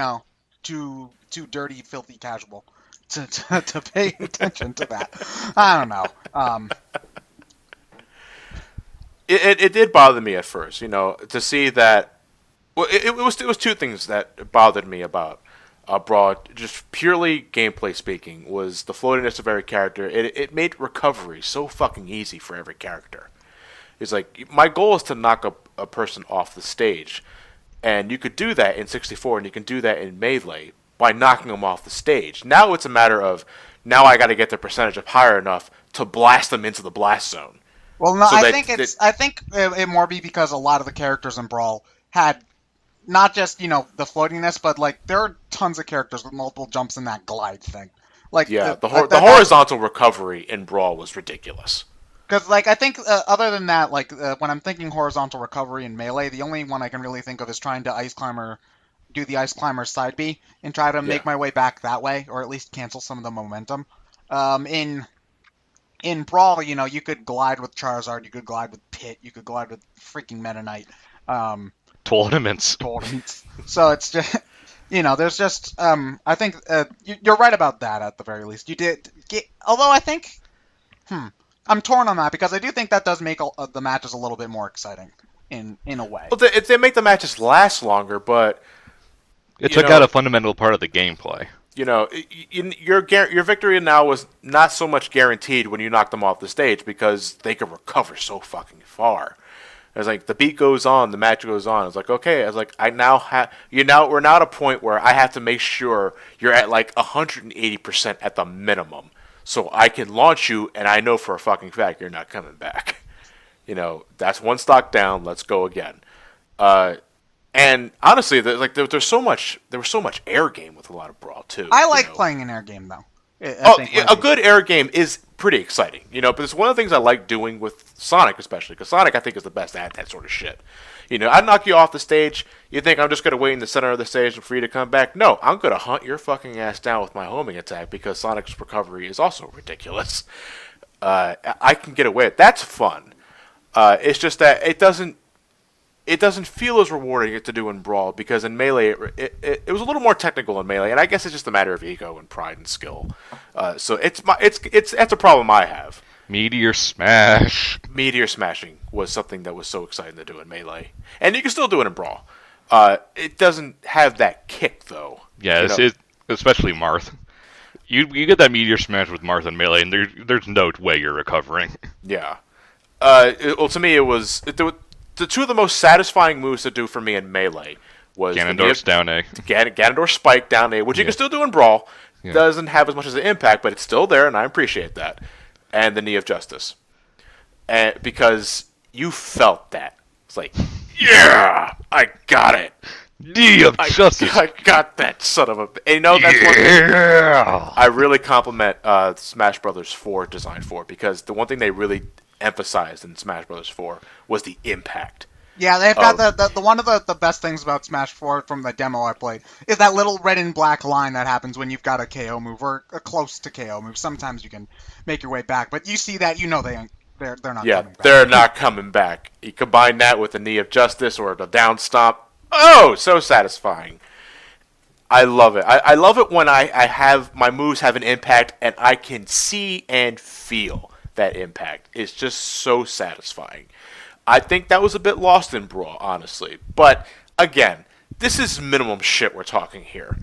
too dirty, filthy casual to pay attention to that. I don't know. It did bother me at first, to see that. Well, it was two things that bothered me about Brawl, just purely gameplay speaking, was the floatiness of every character. It made recovery so fucking easy for every character. It's like, my goal is to knock a person off the stage, and you could do that in 64, and you can do that in Melee by knocking them off the stage. Now it's a matter of, now I got to get the percentage up higher enough to blast them into the blast zone. Well, no, I think it more be because a lot of the characters in Brawl had not just, the floatiness, but, there are tons of characters with multiple jumps in that glide thing. The horizontal recovery in Brawl was ridiculous. Because, I think, other than that, when I'm thinking horizontal recovery in Melee, the only one I can really think of is trying to do the Ice Climber side B, and try to make my way back that way, or at least cancel some of the momentum. In Brawl, you could glide with Charizard, you could glide with Pit, you could glide with freaking Meta Knight. Tournaments. So it's just, there's just, I think you're right about that at the very least. You did get, although I think, I'm torn on that because I do think that does make the matches a little bit more exciting in a way. Well, they make the matches last longer, but it took out a fundamental part of the gameplay. Your victory now was not so much guaranteed when you knock them off the stage because they could recover so fucking far. It's like the beat goes on, the match goes on. It's like, okay, we're now at a point where I have to make sure you're at 180% at the minimum, so I can launch you, and I know for a fucking fact you're not coming back. That's one stock down. Let's go again. And honestly, there was so much air game with a lot of Brawl too. I like playing an air game though. A good air game is pretty exciting, but it's one of the things I like doing with Sonic, especially because Sonic, I think, is the best at that sort of shit. I knock you off the stage. You think I'm just going to wait in the center of the stage for you to come back? No, I'm going to hunt your fucking ass down with my homing attack because Sonic's recovery is also ridiculous. I can get away with it. That's fun. It's just that it doesn't feel as rewarding to do in Brawl because in Melee it was a little more technical in Melee, and I guess it's just a matter of ego and pride and skill. So that's a problem I have. Meteor smashing was something that was so exciting to do in Melee, and you can still do it in Brawl. It doesn't have that kick though. Yeah, especially Marth. You get that Meteor Smash with Martha and Melee, and there's no way you're recovering. Yeah. Well, to me, it was the two of the most satisfying moves to do for me in Melee was Ganondorf's down A. Ganondorf Spike down A, which you can still do in Brawl. Yeah. Doesn't have as much as an impact, but it's still there, and I appreciate that. And the Knee of Justice. And because you felt that. It's like, yeah, I got it. Knee of Justice. I got that son of a... And you know, that's one thing I really compliment Smash Brothers 4 design for, because the one thing they really emphasized in Smash Brothers 4 was the impact. Yeah, they've got the one of the best things about Smash 4 from the demo I played is that little red and black line that happens when you've got a KO move or a close to KO move. Sometimes you can make your way back, but you see that, you know they're not coming back. They're not coming back. You combine that with the Knee of Justice or the down stomp. Oh, so satisfying. I love it. I love it when I have my moves have an impact and I can see and feel that impact. It's just so satisfying. I think that was a bit lost in Brawl, honestly. But, again, this is minimum shit we're talking here.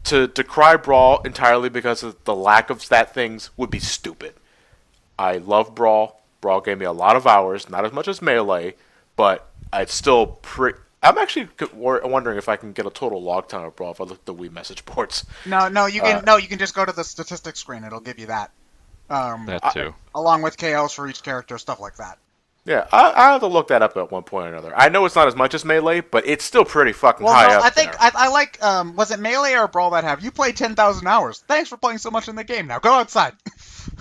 To decry Brawl entirely because of the lack of that things would be stupid. I love Brawl. Brawl gave me a lot of hours, not as much as Melee, but it's still I'm actually wondering if I can get a total log time of Brawl if I look at the Wii message boards. No, you can just go to the statistics screen. It'll give you that. That too. Along with KOs for each character, stuff like that. Yeah, I have to look that up at one point or another. I know it's not as much as Melee, but it's still pretty fucking high up I think there. I like. Was it Melee or Brawl that have you played 10,000 hours? Thanks for playing so much in the game. Now go outside.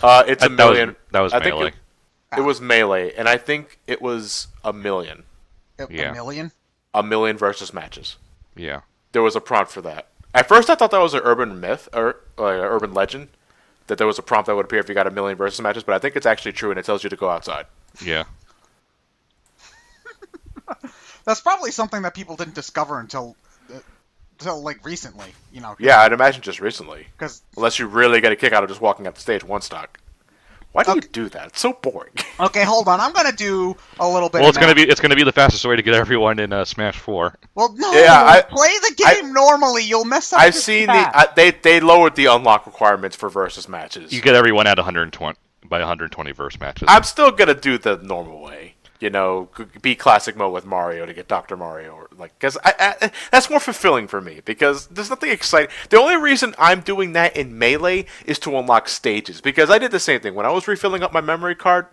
It's a million. That was I think Melee. It was Melee, and I think it was a million. Yeah. A million? A million versus matches. Yeah. There was a prompt for that. At first, I thought that was an urban myth or an urban legend that there was a prompt that would appear if you got a million versus matches, but I think it's actually true, and it tells you to go outside. Yeah. That's probably something that people didn't discover until like recently, you know. Yeah, I'd imagine just recently. 'Cause unless you really get a kick out of just walking up the stage one stock. Why do you do that? It's so boring. Okay, hold on. I'm gonna do a little bit. Well, it's gonna be the fastest way to get everyone in Smash 4. Well, no. Yeah, play the game normally. You'll mess up. I've seen they lowered the unlock requirements for versus matches. You get everyone at 120 by 120 verse matches. I'm still gonna do the normal way. You know, be classic mode with Mario to get Dr. Mario, or because that's more fulfilling for me. Because there's nothing exciting. The only reason I'm doing that in Melee is to unlock stages. Because I did the same thing when I was refilling up my memory card.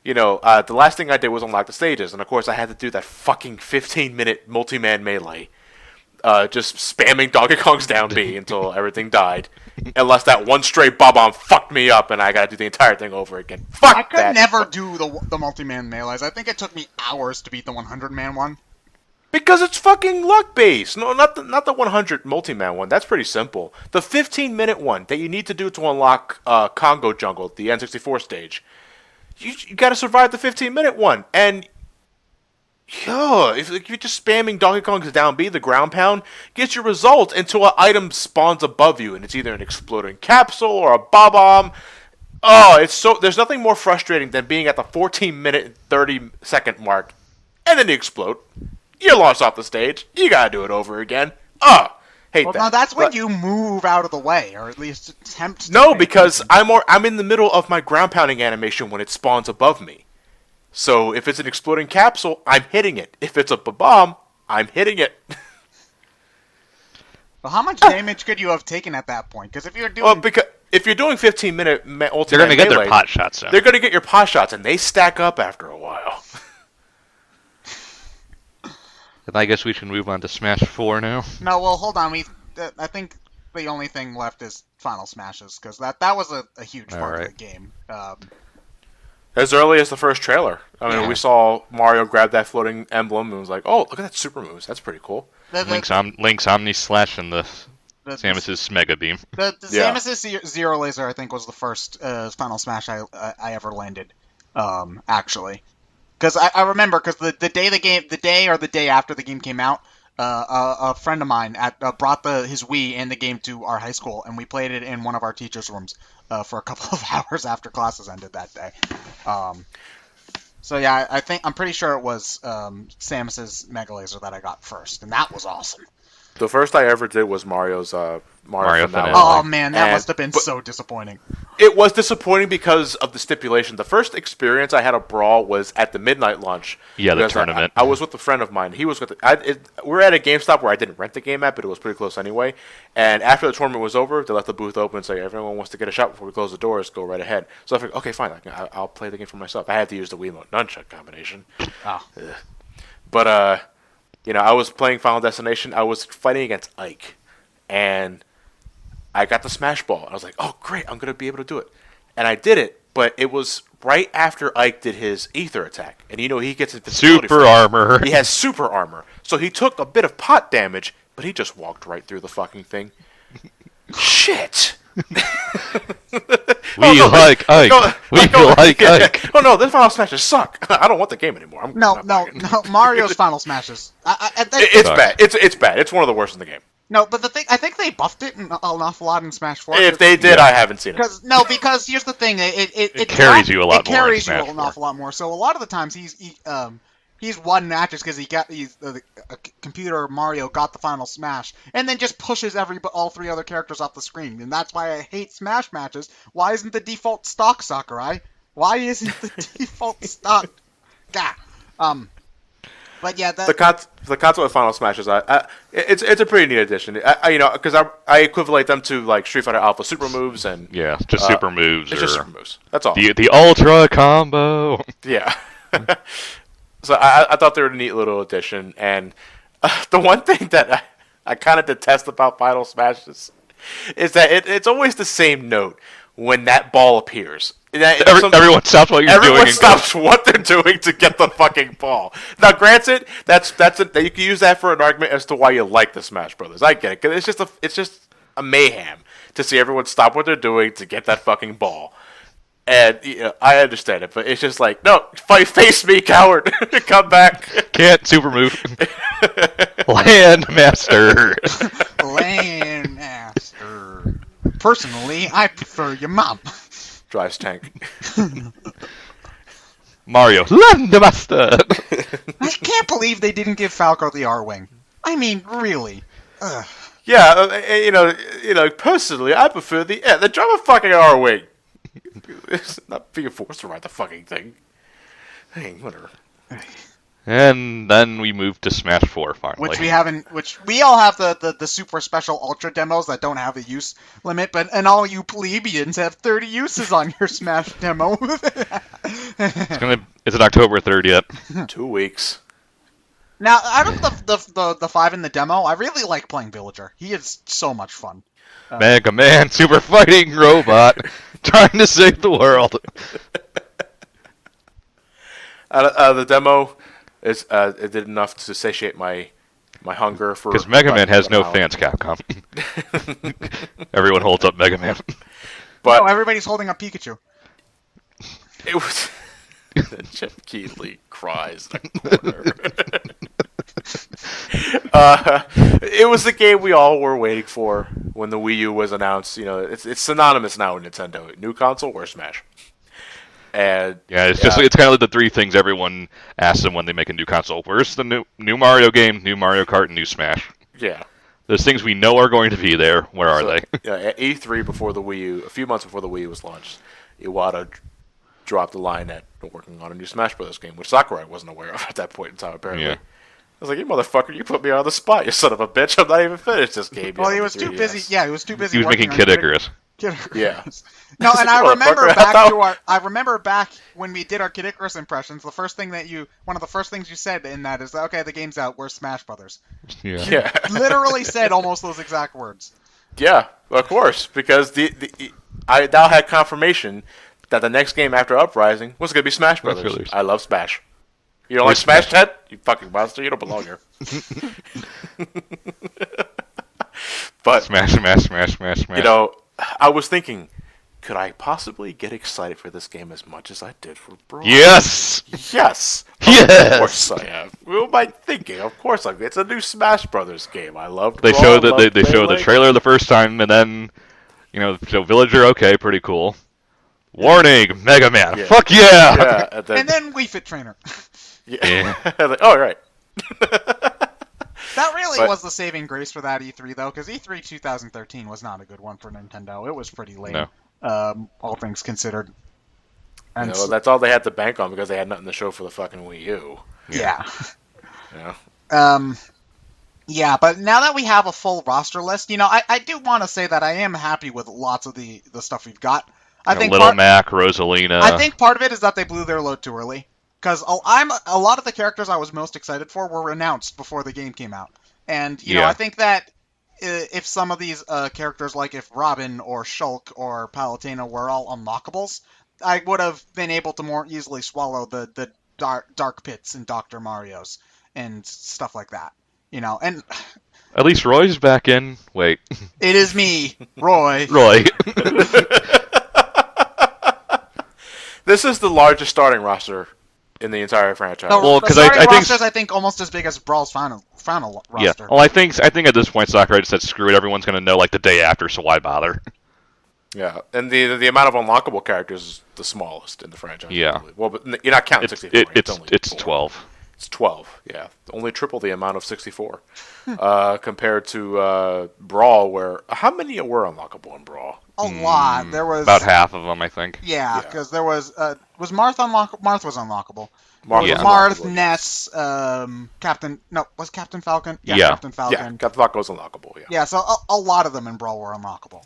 You know, the last thing I did was unlock the stages, and of course I had to do that fucking 15-minute multi-man Melee, just spamming Donkey Kong's down B until everything died. Unless that one stray Bob-omb fucked me up and I gotta do the entire thing over again. Fuck I could that. never do the multi-man melees. I think it took me hours to beat the 100-man one. Because it's fucking luck-based. No, not the 100 multi-man one. That's pretty simple. The 15-minute one that you need to do to unlock Congo Jungle, the N64 stage. You gotta survive the 15-minute one. And if you're just spamming Donkey Kong's down B, the ground pound, gets your result until an item spawns above you, and it's either an exploding capsule or a bob-omb. Oh, there's nothing more frustrating than being at the 14-minute, 30-second mark, and then you explode. You're lost off the stage. You gotta do it over again. Hate that. No, that's when you move out of the way, or at least attempt to. No, because I'm in the middle of my ground pounding animation when it spawns above me. So if it's an exploding capsule, I'm hitting it. If it's a bomb, I'm hitting it. Well, how much damage could you have taken at that point? Because if you're doing because if you're doing 15-minute ultimate, they're gonna get their pot shots out. They're gonna get your pot shots, and they stack up after a while. And I guess we should move on to Smash 4 now. No, well, hold on. I think the only thing left is Final Smashes, because that was a huge part of the game. As early as the first trailer. I mean, we saw Mario grab that floating emblem and was like, oh, look at that super moves. That's pretty cool. Link's Omni Slash and the Samus's Mega Beam. The Samus's Zero Laser, I think, was the first Final Smash I ever landed, actually. Because I remember, because the day after the game came out, a friend of mine brought his Wii and the game to our high school, and we played it in one of our teachers' rooms for a couple of hours after classes ended that day. So yeah, I'm pretty sure it was Samus's Mega Laser that I got first, and that was awesome. The first I ever did was Mario's Mario Finale. Oh man, that must have been but so disappointing. It was disappointing because of the stipulation. The first experience I had of Brawl was at the midnight launch. Yeah, the because tournament. I was with a friend of mine. He was with. We were at a GameStop where I didn't rent the game at, but it was pretty close anyway. And after the tournament was over, they left the booth open and say, "Everyone wants to get a shot before we close the doors. Go right ahead." So I figured, okay, fine, I'll play the game for myself. I had to use the Wiimote nunchuck combination. Oh. But I was playing Final Destination. I was fighting against Ike, and I got the Smash Ball. I was like, oh, great, I'm going to be able to do it. And I did it, but it was right after Ike did his Ether attack. And he gets invincibility. Super armor. He has super armor. So he took a bit of pot damage, but he just walked right through the fucking thing. Shit! We like Ike. Ike. Oh no, this Final Smashes suck. I don't want the game anymore. No, Mario's Final Smashes. It's bad. It's bad. It's one of the worst in the game. No, but I think they buffed it an awful lot in Smash 4. If they did, I haven't seen it. Because here's the thing, it carries you a lot more. It carries you an awful lot more. So a lot of the times he's won matches because the computer Mario got the final smash, and then just pushes all three other characters off the screen, and that's why I hate smash matches. Why isn't the default stock Sakurai? Why isn't the default stock? Gah. But yeah, the concept of Final Smashes, it's a pretty neat addition. Because I equivalent them to like Street Fighter Alpha super moves and just super moves. It's just super moves. That's all. The ultra combo. Yeah. So I thought they were a neat little addition, and the one thing that I kind of detest about Final Smashes is that it's always the same note when that ball appears. Everyone stops what you're doing. Everyone stops what they're doing to get the fucking ball. Now, granted, that's you can use that for an argument as to why you like the Smash Brothers. I get it, because it's just a mayhem to see everyone stop what they're doing to get that fucking ball. And I understand it, but it's just like, no, face me, coward. Come back. Can't super move. Land master. Land master. Personally, I prefer your mom. Drives tank. Mario, land master. I can't believe they didn't give Falco the R-Wing. I mean, really. Ugh. Yeah, personally, I prefer the drive a fucking R-Wing. It's not being forced to ride the fucking thing. Hey, whatever. And then we moved to Smash 4 finally. Which we all have the super special ultra demos that don't have a use limit, and all you plebeians have 30 uses on your Smash demo. It's in October 30th. 2 weeks. Now, out of the 5 in the demo, I really like playing Villager. He is so much fun. Mega Man, super fighting robot, trying to save the world. The demo it did enough to satiate my hunger for. Because Mega Man has no fans, Capcom. Everyone holds up Mega Man. But everybody's holding up Pikachu. It was. Jeff Keighley cries in the corner. It was the game we all were waiting for when the Wii U was announced. It's synonymous now with Nintendo. New console or Smash. And it's kind of like the three things everyone asks them when they make a new console. Where's the new Mario game, new Mario Kart, and new Smash? Yeah. Those things we know are going to be there. Where are they? Yeah, at E3 before the Wii U, a few months before the Wii U was launched, Iwata dropped a line that we're working on a new Smash Bros. Game, which Sakurai wasn't aware of at that point in time, apparently. Yeah. I was like, you motherfucker, you put me on the spot, you son of a bitch. I'm not even finished this game yet. Well, he was too busy. Yeah, he was too busy. He was making Kid Icarus. Yeah. No, and I remember back when we did our Kid Icarus impressions. One of the first things you said in that is, okay, the game's out. Where's Smash Brothers? Yeah. Literally said almost those exact words. Yeah, of course, because I now had confirmation that the next game after Uprising was going to be Smash Brothers. I love Smash. You don't like Smash, Ted? You fucking monster. You don't belong here. But Smash. I was thinking, could I possibly get excited for this game as much as I did for Brawl? Yes! Yes! Yes! Of course I am. Who am I thinking? Of course I am. It's a new Smash Brothers game. I loved They Brawl, showed they showed the trailer the first time, and then, show Villager, okay, pretty cool. Warning, Mega Man, fuck yeah! And then Wii Fit Trainer. Yeah. Like, oh, right. That really But- was the saving grace for that E3, though, because E3 2013 was not a good one for Nintendo. It was pretty lame, all things considered. And that's all they had to bank on because they had nothing to show for the fucking Wii U. yeah. Yeah. Yeah, but now that we have a full roster list, I do want to say that I am happy with lots of the stuff we've got. I think Little Mac, Rosalina. I think part of it is that they blew their load too early. Because a lot of the characters I was most excited for were announced before the game came out. And, you know, I think that if some of these characters, like if Robin or Shulk or Palutena were all unlockables, I would have been able to more easily swallow the dark pits in Dr. Mario's and stuff like that. You know, and at least Roy's back in. Wait. It is me, Roy. Roy. This is the largest starting roster in the entire franchise. No, Well, the 'cause starting I think roster's, I think, almost as big as Brawl's final Yeah. roster. Well, I think at this point, Sakurai just said, "Screw it. Everyone's going to know like the day after, so why bother?" Yeah, and the amount of unlockable characters is the smallest in the franchise. Yeah. I believe. Well, but you're not counting 64. It's only 12. It's 12. Yeah, only triple the amount of 64 compared to Brawl, where how many were unlockable in Brawl? A lot. There was About half of them, I think. Yeah, because there was Marth unlockable? Marth was unlockable. Marth Yeah. was Marth, unlockable, Ness, was Captain Falcon? Yeah. Captain Falcon. Yeah, Captain Falcon was unlockable. Yeah. Yeah, so a lot of them in Brawl were unlockable.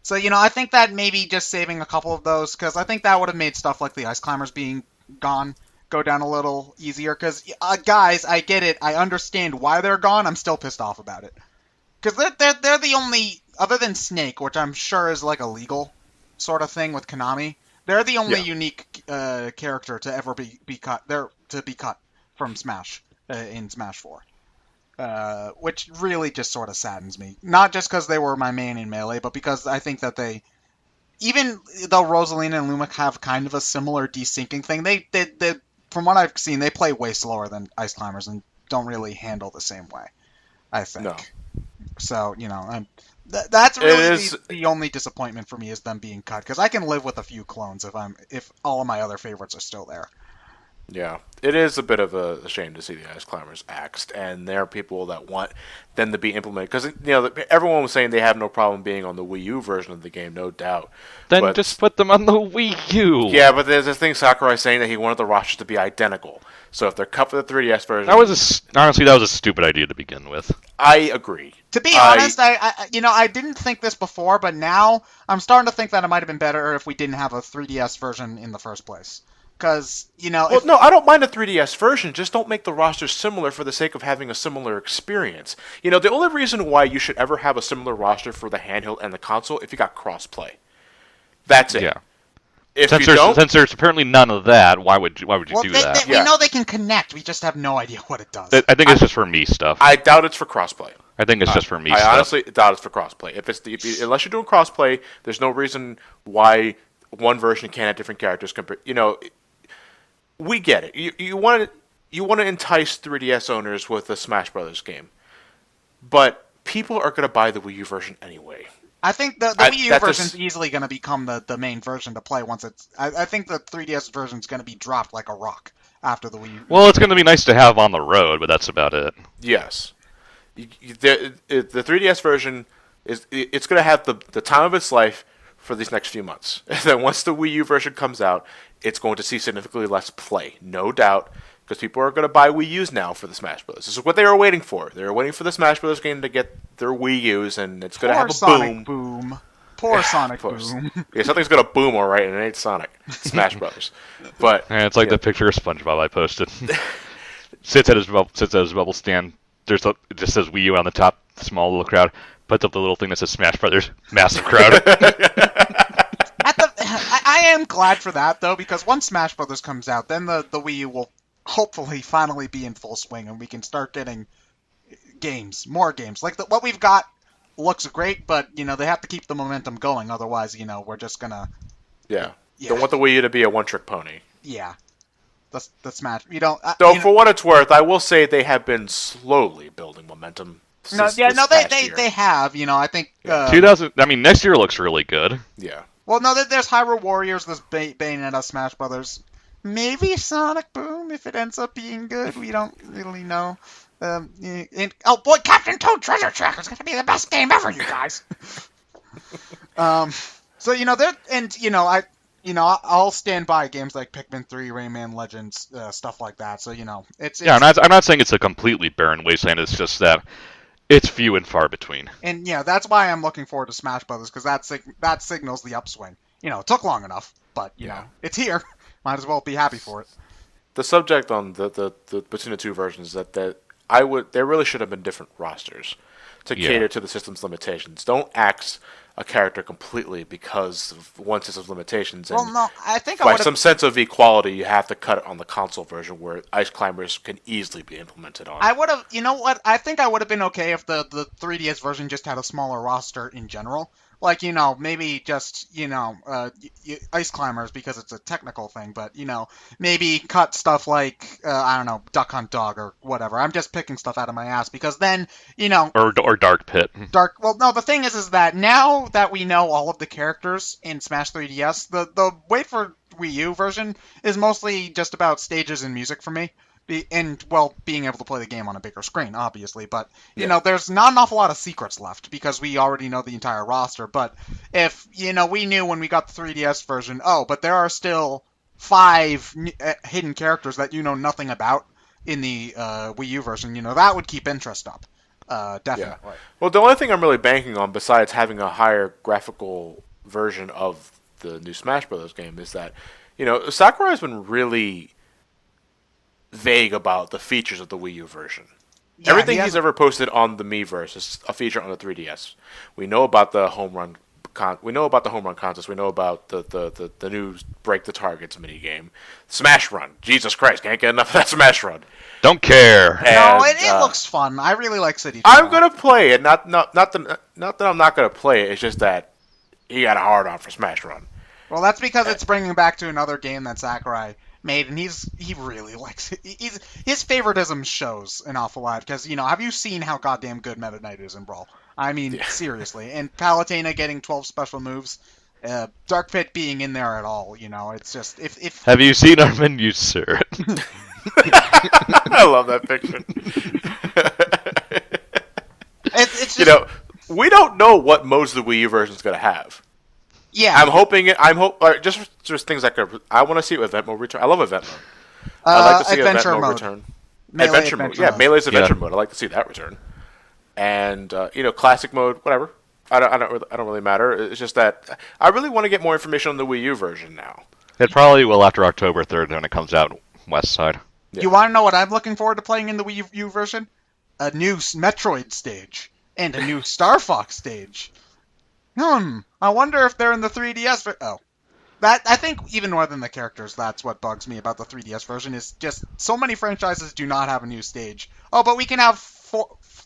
So, you know, I think that maybe just saving a couple of those, because I think that would have made stuff like the Ice Climbers being gone go down a little easier. Because, guys, I get it. I understand why they're gone. I'm still pissed off about it. Because they're the only, other than Snake, which I'm sure is like a legal sort of thing with Konami, they're the only unique character to ever be cut. To be cut from Smash in Smash 4. Which really just sort of saddens me. Not just because they were my main in Melee, but because I think that even though Rosalina and Lumic have kind of a similar desyncing thing, they from what I've seen, they play way slower than Ice Climbers and don't really handle the same way, I think. No. So, you know, that's really the only disappointment for me is them being cut, because I can live with a few clones if all of my other favorites are still there. Yeah, it is a bit of a shame to see the Ice Climbers axed, and there are people that want them to be implemented. Because, you know, everyone was saying they have no problem being on the Wii U version of the game, no doubt. Then just put them on the Wii U. Yeah, but there's this thing Sakurai saying that he wanted the rosters to be identical. So if they're cut for the 3DS version... Honestly, that was a stupid idea to begin with. I agree. To be honest, I didn't think this before, but now I'm starting to think that it might have been better if we didn't have a 3DS version in the first place. Because, you know... Well, no, I don't mind a 3DS version. Just don't make the rosters similar for the sake of having a similar experience. You know, the only reason why you should ever have a similar roster for the handheld and the console if you got crossplay. That's it. Yeah. Since there's apparently none of that, why would you do that? We know they can connect. We just have no idea what it does. I think it's just for me stuff. I doubt it's for crossplay. I think it's just for me I stuff. honestly doubt it's for crossplay. Unless you're doing crossplay, there's no reason why one version can't have different characters. You know, we get it. You want to entice 3DS owners with a Smash Brothers game, but people are going to buy the Wii U version anyway. I think the Wii U version is easily going to become the main version to play once it's... I think the 3DS version is going to be dropped like a rock after the Wii U. Well, it's going to be nice to have on the road, but that's about it. Yes. The 3DS version, it's going to have the time of its life for these next few months. And then once the Wii U version comes out, it's going to see significantly less play, no doubt, because people are going to buy Wii U's now for the Smash Bros. This is what they were waiting for. They were waiting for the Smash Bros. Game to get their Wii U's, and it's going to have a Sonic boom. Poor Sonic Boom. Boom. Yeah, something's going to boom, all right, and it ain't Sonic. It's Smash Bros. But And it's like the picture of SpongeBob I posted. sits at his bubble stand. It just says Wii U on the top, small little crowd. Puts up the little thing that says Smash Brothers, massive crowd. I am glad for that, though, because once Smash Brothers comes out, then the Wii U will hopefully finally be in full swing, and we can start getting more games. Like, what we've got looks great, but, you know, they have to keep the momentum going, otherwise, you know, we're just gonna... Yeah. Don't want the Wii U to be a one-trick pony. Yeah. The Smash... You don't... For what it's worth, I will say they have been slowly building momentum. They have, you know, I think... 2000. I mean, next year looks really good. Yeah. Well, no, there's Hyrule Warriors, there's Bayonetta, Smash Brothers, maybe Sonic Boom. if it ends up being good. We don't really know. Oh boy, Captain Toad Treasure Tracker is going to be the best game ever, you guys. So I'll stand by games like Pikmin 3, Rayman Legends, stuff like that. So it's Yeah, I'm not saying it's a completely barren wasteland. It's just that it's few and far between. And that's why I'm looking forward to Smash Brothers, because that signals the upswing. It took long enough, but it's here. Might as well be happy for it. The subject on the between the two versions is that there really should have been different rosters to cater to the system's limitations. Don't axe a character completely because of one system's limitations. And I think by some sense of equality, you have to cut it on the console version where Ice Climbers can easily be implemented on. I would have, I think I would have been okay if the 3DS version just had a smaller roster in general. Like, maybe just, Ice Climbers because it's a technical thing, but, maybe cut stuff like, I don't know, Duck Hunt Dog or whatever. I'm just picking stuff out of my ass because then, Or Dark Pit. Well, no, the thing is that now that we know all of the characters in Smash 3DS, the wait for Wii U version is mostly just about stages and music for me. And, being able to play the game on a bigger screen, obviously. But, there's not an awful lot of secrets left because we already know the entire roster. But if, we knew when we got the 3DS version, but there are still 5 hidden characters that you know nothing about in the Wii U version, that would keep interest up. Definitely. Yeah. Well, the only thing I'm really banking on, besides having a higher graphical version of the new Smash Bros. Game, is that, Sakurai has been really vague about the features of the Wii U version. Yeah, everything he's ever posted on the Miiverse is a feature on the 3DS. We know about the home run contest. We know about the new break the targets minigame. Smash Run. Jesus Christ, can't get enough of that Smash Run. Don't care. And, it looks fun. I really like City. I'm gonna play it. Not that I'm not gonna play it. It's just that he got a hard on for Smash Run. Well, that's because it's bringing back to another game that Sakurai made, and he really likes it. His favoritism shows an awful lot, because, have you seen how goddamn good Meta Knight is in Brawl? I mean, seriously. And Palutena getting 12 special moves, Dark Pit being in there at all, it's just... if Have you seen our menu, sir? I love that picture. It's just, we don't know what modes the Wii U version is going to have. Yeah, I'm hoping just things like I want to see event mode return. I love event mode. I'd like to see event mode return. Adventure mode. Yeah, Melee's adventure mode. I'd like to see that return. And classic mode, whatever. I don't really matter. It's just that I really want to get more information on the Wii U version now. It probably will after October 3rd when it comes out West Side. Yeah. You want to know what I'm looking forward to playing in the Wii U version? A new Metroid stage and a new Star Fox stage. I wonder if they're in the 3DS. I think even more than the characters, that's what bugs me about the 3DS version, is just so many franchises do not have a new stage. Oh, but we can have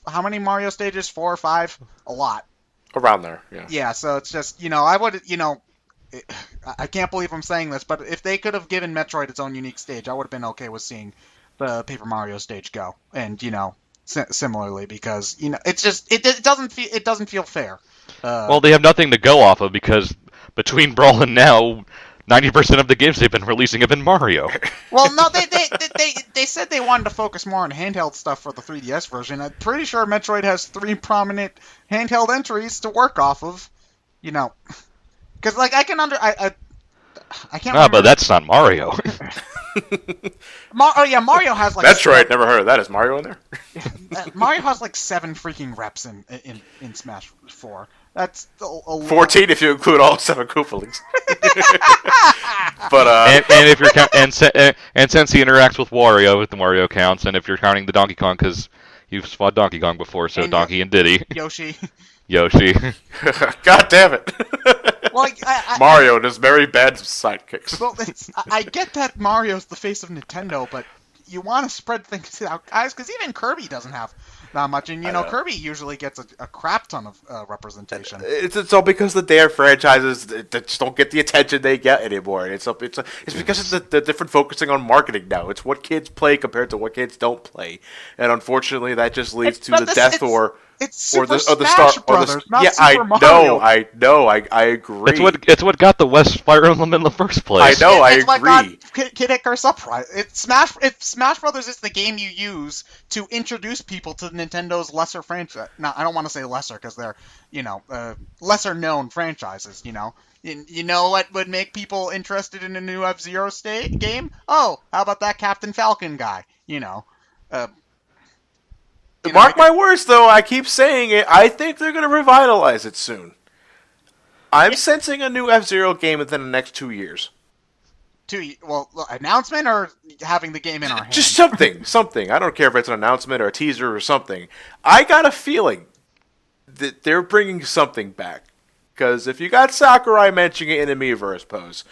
how many Mario stages? 4 or 5? A lot. Around there, yeah. Yeah, so it's just, I would, I can't believe I'm saying this, but if they could have given Metroid its own unique stage, I would have been okay with seeing the Paper Mario stage go. And, similarly, because, it's just, it doesn't feel fair. Well, they have nothing to go off of because between Brawl and now, 90% of the games they've been releasing have been Mario. Well, no, they said they wanted to focus more on handheld stuff for the 3DS version. I'm pretty sure Metroid has 3 prominent handheld entries to work off of. Because I can't. But that's not Mario. Mario has like Metroid. Never heard of that. Is Mario in there? Mario has like 7 freaking reps in Smash 4. That's a 14 if you include all 7 Koopalings. But and if you're and since he interacts with Wario, the Wario counts, and if you're counting the Donkey Kong because you've fought Donkey Kong before, so and Donkey and Diddy. Yoshi. God damn it. Well, Mario and his very bad sidekicks. Well, I get that Mario's the face of Nintendo, but you want to spread things out, guys, because even Kirby doesn't have that much, and Kirby usually gets a crap ton of representation. It's all because the damn franchises just don't get the attention they get anymore. It's because it's the different focusing on marketing now. It's what kids play compared to what kids don't play, and unfortunately, that just leads to the death or It's Super or the Smash Star Brothers, not yeah, Super Mario. I agree. It's what got the West Fire Emblem in the first I place. know, I It's what got agree. Kid Icarus Uprising. If Smash Brothers is the game you use to introduce people to Nintendo's lesser franchise. Now, I don't want to say lesser because they're, lesser known franchises. You know what would make people interested in a new F-Zero game? Oh, how about that Captain Falcon guy? Uh, Mark my words, though. I keep saying it. I think they're going to revitalize it soon. I'm sensing a new F-Zero game within the next 2 years. Announcement or having the game in our hands? Just something. I don't care if it's an announcement or a teaser or something. I got a feeling that they're bringing something back. Because if you got Sakurai mentioning it in a Miiverse pose,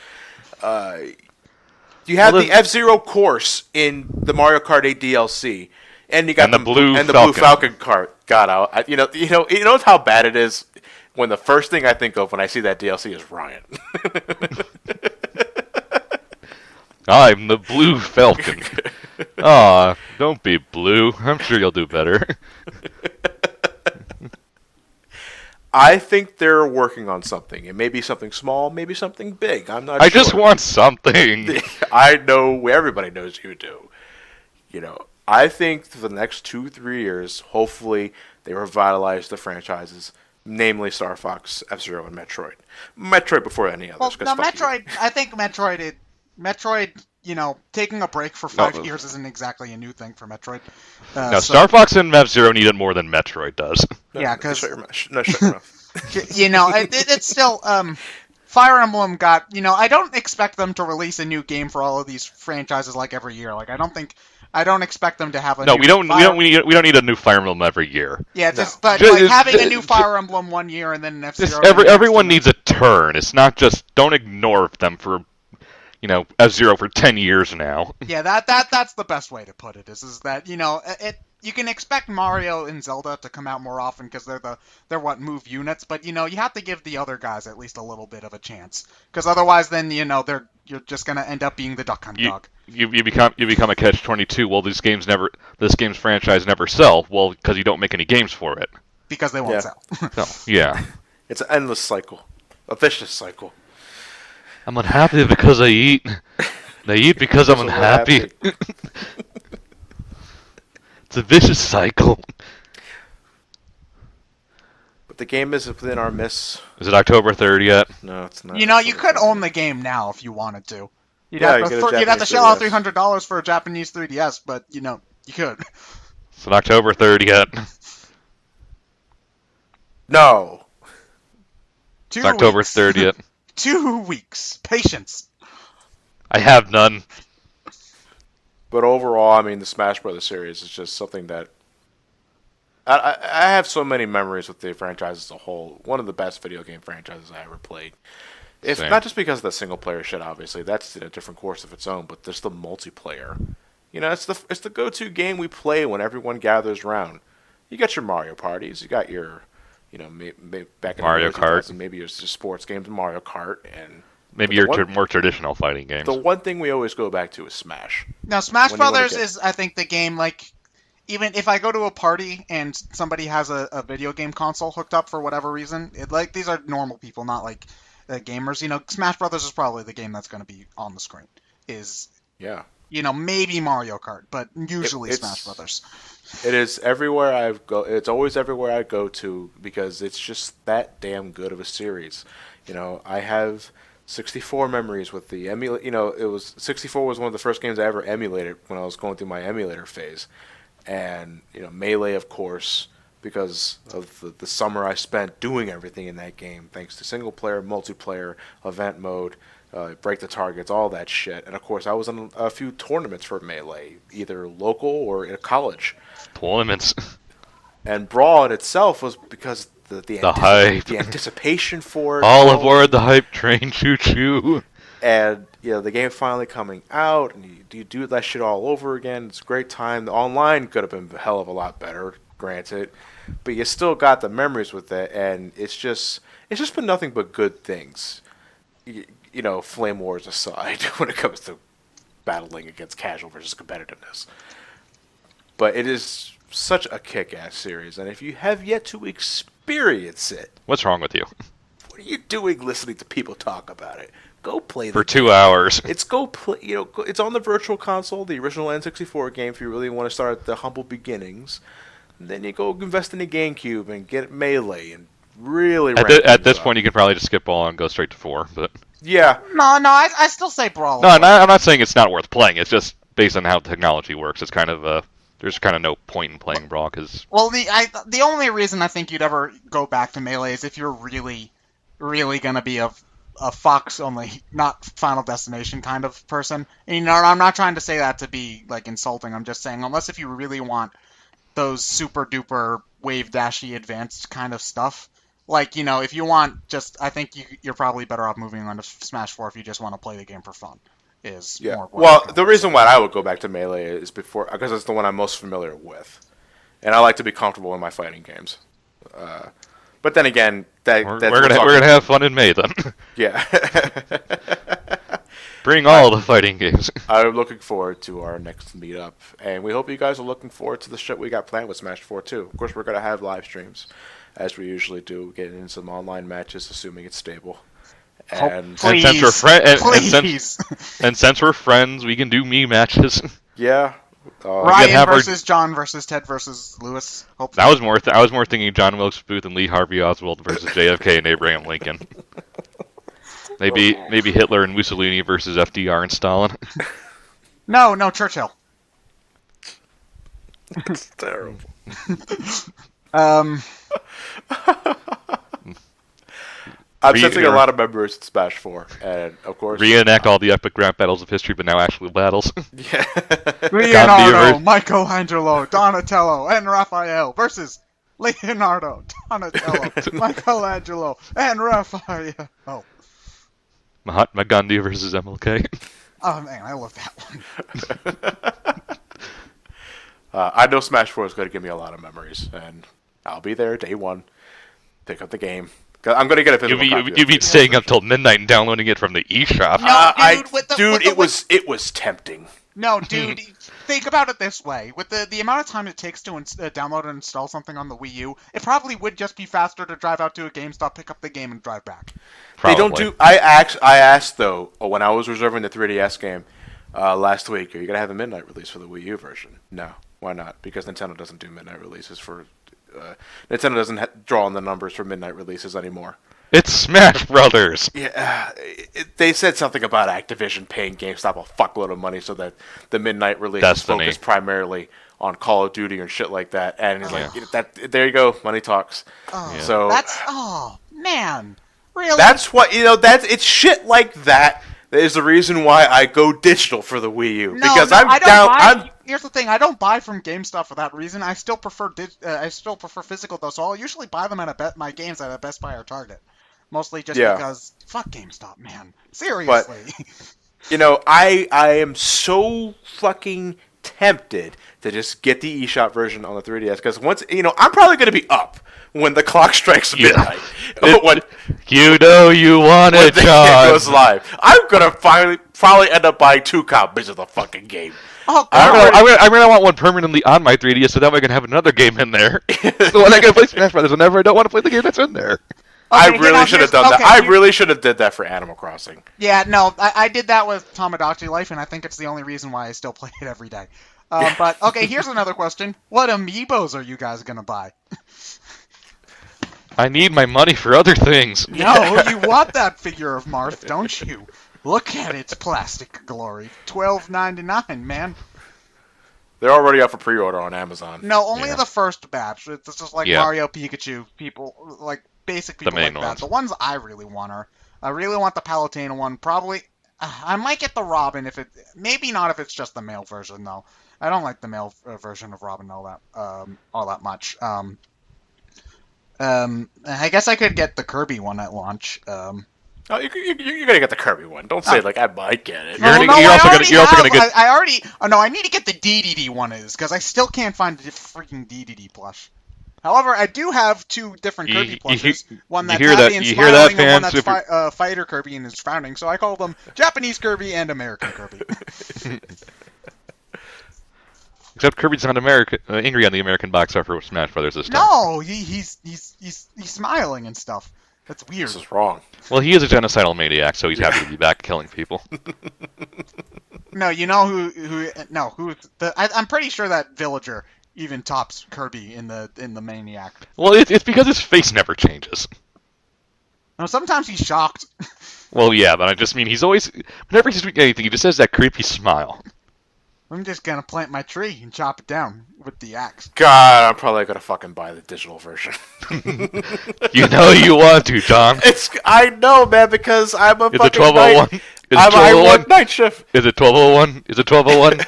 you have the F-Zero course in the Mario Kart 8 DLC, and you got the Blue Falcon cart. God, you know how bad it is when the first thing I think of when I see that DLC is Ryan. I'm the Blue Falcon. Aw, don't be blue. I'm sure you'll do better. I think they're working on something. It may be something small, maybe something big. I'm not sure. I just want something. I know everybody knows you do. I think for the next 2-3 years, hopefully they revitalize the franchises, namely Star Fox, F-Zero, and Metroid. Metroid before any others. Well, now Metroid, I think Metroid, taking a break for 5 years isn't exactly a new thing for Metroid. Star Fox and F-Zero need it more than Metroid does. Yeah, because shut your mouth. It's still Fire Emblem got. I don't expect them to release a new game for all of these franchises like every year. Like I don't expect them to have a. No, new we don't need a new Fire Emblem every year. Yeah, having a new Fire Emblem 1 year and then an F-Zero. Everyone needs a turn. It's not just don't ignore them for. F-Zero for 10 years now. Yeah, that's the best way to put it. Is that you can expect Mario and Zelda to come out more often because they're what move units, but you have to give the other guys at least a little bit of a chance because otherwise then you're just gonna end up being the Duck Hunt dog. You become a catch-22. Well, this game's franchise never sell. Well, because you don't make any games for it. Because they won't sell. Yeah. It's an endless cycle, a vicious cycle. I'm unhappy because I eat. I eat because I'm unhappy. It's a vicious cycle. But the game is within our miss. Is it October 3rd yet? No, it's not. You could own the game now if you wanted to. You'd Yeah, have to shell out $300 for a Japanese 3DS, but you could. Is it October 3rd yet? No. It's October 3rd yet. 2 weeks. Patience. I have none. But overall, I mean, the Smash Brothers series is just something that I have so many memories with the franchise as a whole. One of the best video game franchises I ever played. If Same. not just because of the single player shit, obviously that's in a different course of its own, but there's the multiplayer. It's the go-to game we play when everyone gathers around. You got your Mario parties, you got your back in Mario the Kart, maybe your sports games, Mario Kart, and maybe your more traditional fighting games. The one thing we always go back to is Smash. Now, Smash Brothers is, I think, the game, even if I go to a party and somebody has a video game console hooked up for whatever reason, these are normal people, not gamers. Smash Brothers is probably the game that's going to be on the screen. Yeah. Maybe Mario Kart, but usually Smash Brothers. It is everywhere I go. It's always everywhere I go to because it's just that damn good of a series. I have 64 memories with the emulator. It was 64 was one of the first games I ever emulated when I was going through my emulator phase, and Melee, of course, because of the summer I spent doing everything in that game, thanks to single player, multiplayer, event mode, break the targets, all that shit. And of course, I was in a few tournaments for Melee, either local or in college. Tournaments. And Brawl in itself was because the hype, the anticipation for it. All aboard the hype train, choo choo. And the game finally coming out, and you do that shit all over again. It's a great time. The online could have been a hell of a lot better, granted, but you still got the memories with it, and it's just been nothing but good things. Flame wars aside, when it comes to battling against casual versus competitiveness. But it is such a kick-ass series, and if you have yet to experience it, What's wrong with you? what are you doing listening to people talk about it? Go play the For 2 hours. It's go play. It's on the Virtual Console, the original N64 game. If you really want to start at the humble beginnings, then you go invest in the GameCube and get Melee and really. At this point, you can probably just skip all and go straight to 4. But yeah. No, I still say Brawl. no, I'm not saying it's not worth playing. It's just based on how technology works. It's kind of there's kind of no point in playing Brawl because. Well, the only reason I think you'd ever go back to Melee is if you're really, really gonna be a Fox only, not Final Destination kind of person. And, I'm not trying to say that to be like insulting. I'm just saying unless if you really want those super duper wave dashy advanced kind of stuff. Like, if you want I think you're probably better off moving on to Smash 4 if you just want to play the game for fun. More well, the reason why I would go back to Melee is because it's the one I'm most familiar with. And I like to be comfortable in my fighting games. But then again, we're gonna have fun in May then. Yeah. Bring all the fighting games. I'm looking forward to our next meetup, and we hope you guys are looking forward to the shit we got planned with Smash 4 too. Of course, we're gonna have live streams, as we usually do, getting in some online matches, assuming it's stable. And Please. since we're Please. and since we're friends, we can do me matches. yeah, Ryan versus John versus Ted versus Lewis. Hopefully. I was more thinking John Wilkes Booth and Lee Harvey Oswald versus JFK and Abraham Lincoln. Maybe Hitler and Mussolini versus FDR and Stalin. No, Churchill. It's terrible. I'm sensing a lot of members in Smash 4, and of course reenact all the epic rap battles of history, but now actual battles. Yeah. Leonardo, Michelangelo, Donatello, and Raphael versus Leonardo, Donatello, Michelangelo, and Raphael. Oh. Mahatma Gandhi versus MLK. Oh man, I love that one. I know Smash 4 is going to give me a lot of memories, and I'll be there day one. Pick up the game. I'm going to get a physical copy. You've been staying up till midnight and downloading it from the eShop. No, it was tempting. No, dude, think about it this way. With the amount of time it takes to download and install something on the Wii U, it probably would just be faster to drive out to a GameStop, pick up the game, and drive back. Probably. They don't do... I asked, though, when I was reserving the 3DS game last week, are you going to have a midnight release for the Wii U version? No. Why not? Because Nintendo doesn't do midnight releases for... Nintendo doesn't draw on the numbers for midnight releases anymore. It's Smash Brothers. Yeah, they said something about Activision paying GameStop a fuckload of money so that the midnight release is focused primarily on Call of Duty and shit like that. And he's like, there you go, money talks. Oh, yeah. So man, really? That's what it's shit like that. That is the reason why I go digital for the Wii U Here's the thing: I don't buy from GameStop for that reason. I still prefer physical though, so I'll usually buy them at my games at a Best Buy or Target. Mostly just because fuck GameStop, man. Seriously. But, I am so fucking tempted to just get the eShop version on the 3DS because once I'm probably going to be up when the clock strikes midnight. When you want it, John. It goes live. I'm gonna probably end up buying 2 copies of the fucking game. Oh, I'm gonna want one permanently on my 3DS so that way I can have another game in there. So when I can play Smash Brothers whenever I don't want to play the game that's in there. I really should have done that. I really should have did that for Animal Crossing. Yeah, no, I did that with Tamagotchi Life, and I think it's the only reason why I still play it every day. But okay, here's another question: what amiibos are you guys gonna buy? I need my money for other things. No, you want that figure of Marth, don't you? Look at its plastic glory. $12.99, man. They're already up for pre-order on Amazon. No, only the first batch. It's just like Mario, Pikachu, people, like basic people like that. The ones I really want are, I really want the Palutena one. Probably, I might get the Robin maybe not if it's just the male version though. I don't like the male version of Robin all that much. I guess I could get the Kirby one at launch. Oh, you're gonna get the Kirby one. Don't say I might get it. You're also gonna get. I need to get the DDD one because I still can't find the freaking DDD plush. However, I do have 2 different Kirby plushes. One that's happy and smiling, and one that's fighter Kirby and is frowning. So I call them Japanese Kirby and American Kirby. Except Kirby's not angry on the American box art for Smash Brothers this time. No, he's smiling and stuff. That's weird. This is wrong. Well, he is a genocidal maniac, so he's happy to be back killing people. No, you know I'm pretty sure that villager even tops Kirby in the maniac. Well, it's because his face never changes. No, sometimes he's shocked. Well, yeah, but I just mean he's always, whenever he's doing anything, he just has that creepy smile. I'm just gonna plant my tree and chop it down with the axe. God, I'm probably gonna fucking buy the digital version. You know you want to, John. I know, man, because I'm a Is it fucking 1201? night. Is it I 1201? work night shift. Is it 1201? Is it 1201?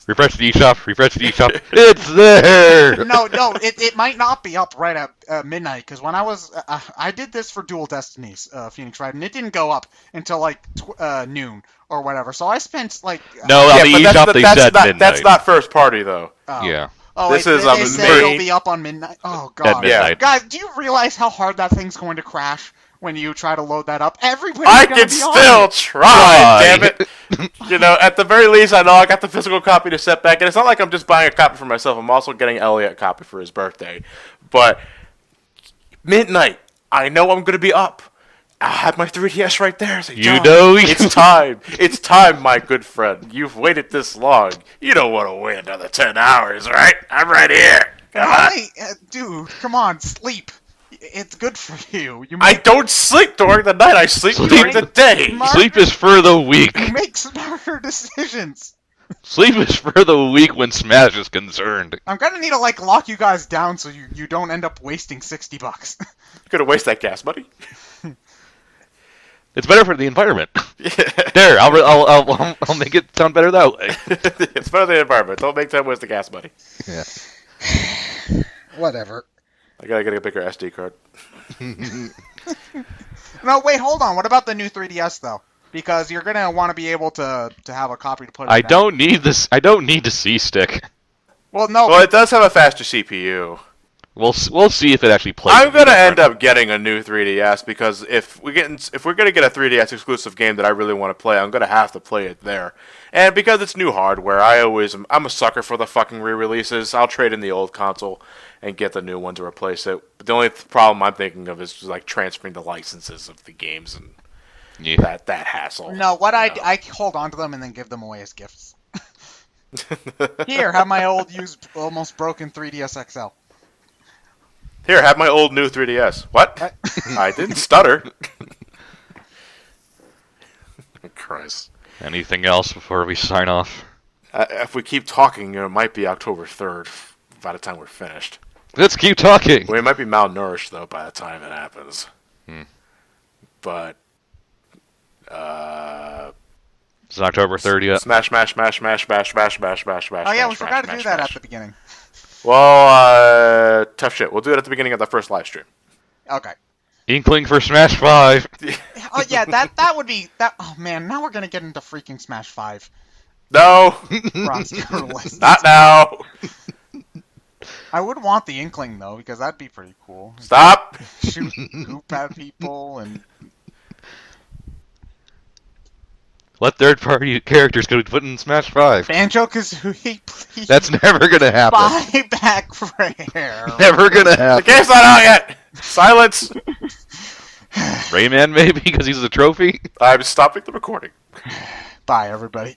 Refresh the eShop. Refresh the eShop. It's there. No, it might not be up right at midnight, because when I did this for Dual Destinies, Phoenix Wright, and it didn't go up until like noon or whatever. So I spent like No, on the eShop they said midnight. That's not first party though. Yeah. Oh, This wait, is they a said it'll main- be up on midnight. Oh At god, midnight. guys, do you realize how hard that thing's going to crash when you try to load that up? Everybody's I gonna can be on still it. try, damn it. You know, at the very least, I know I got the physical copy to set back, and it's not like I'm just buying a copy for myself. I'm also getting Elliot a copy for his birthday. But midnight, I know I'm gonna be up. I have my 3DS right there. Say, You John, know it's time. It's time, my good friend. You've waited this long. You don't want to wait another 10 hours, right? I'm right here. Come on. Hey, dude, come on, sleep. It's good for you. I don't sleep during the night. I sleep during the day. Sleep is for the weak. Make smarter decisions. Sleep is for the weak when Smash is concerned. I'm gonna need to like lock you guys down so you don't end up wasting $60. You're gonna waste that gas, buddy. It's better for the environment. Yeah. There, I'll make it sound better that way. It's better than the environment. Don't make time waste the gas, buddy. Yeah. Whatever. I gotta get a bigger SD card. No, wait, hold on. What about the new 3DS though? Because you're gonna want to be able to have a copy to put. In I that. don't need this. I don't need the C stick. Well, no. Well, it does have a faster CPU. We'll see if it actually plays. I'm gonna end up getting a new 3DS because if we're gonna get a 3DS exclusive game that I really want to play, I'm gonna have to play it there. And because it's new hardware, I'm a sucker for the fucking re-releases. I'll trade in the old console and get the new one to replace it. But the only problem I'm thinking of is like transferring the licenses of the games and that hassle. No, I hold on to them and then give them away as gifts. Here, have my old used, almost broken 3DS XL. Here, have my old new 3DS. What? I didn't stutter. Christ. Anything else before we sign off? If we keep talking, it might be October 3rd by the time we're finished. Let's keep talking. We might be malnourished, though, by the time it happens. But, It's October 30th. Smash. Oh yeah, we forgot to do that at the beginning. Well, tough shit. We'll do it at the beginning of the first live stream. Okay. Inkling for Smash 5. Oh yeah, that would be that. Oh man, now we're gonna get into freaking Smash 5. No, Roster list. not now. I would want the Inkling though, because that'd be pretty cool. Stop. Shoot goop at people and. Let third-party characters go put in Smash 5. Banjo-Kazooie, please. That's never gonna happen. Buy back Rare. Never gonna The happen. game's not out yet. Silence. Rayman maybe because he's a trophy. I'm stopping the recording. Bye, everybody.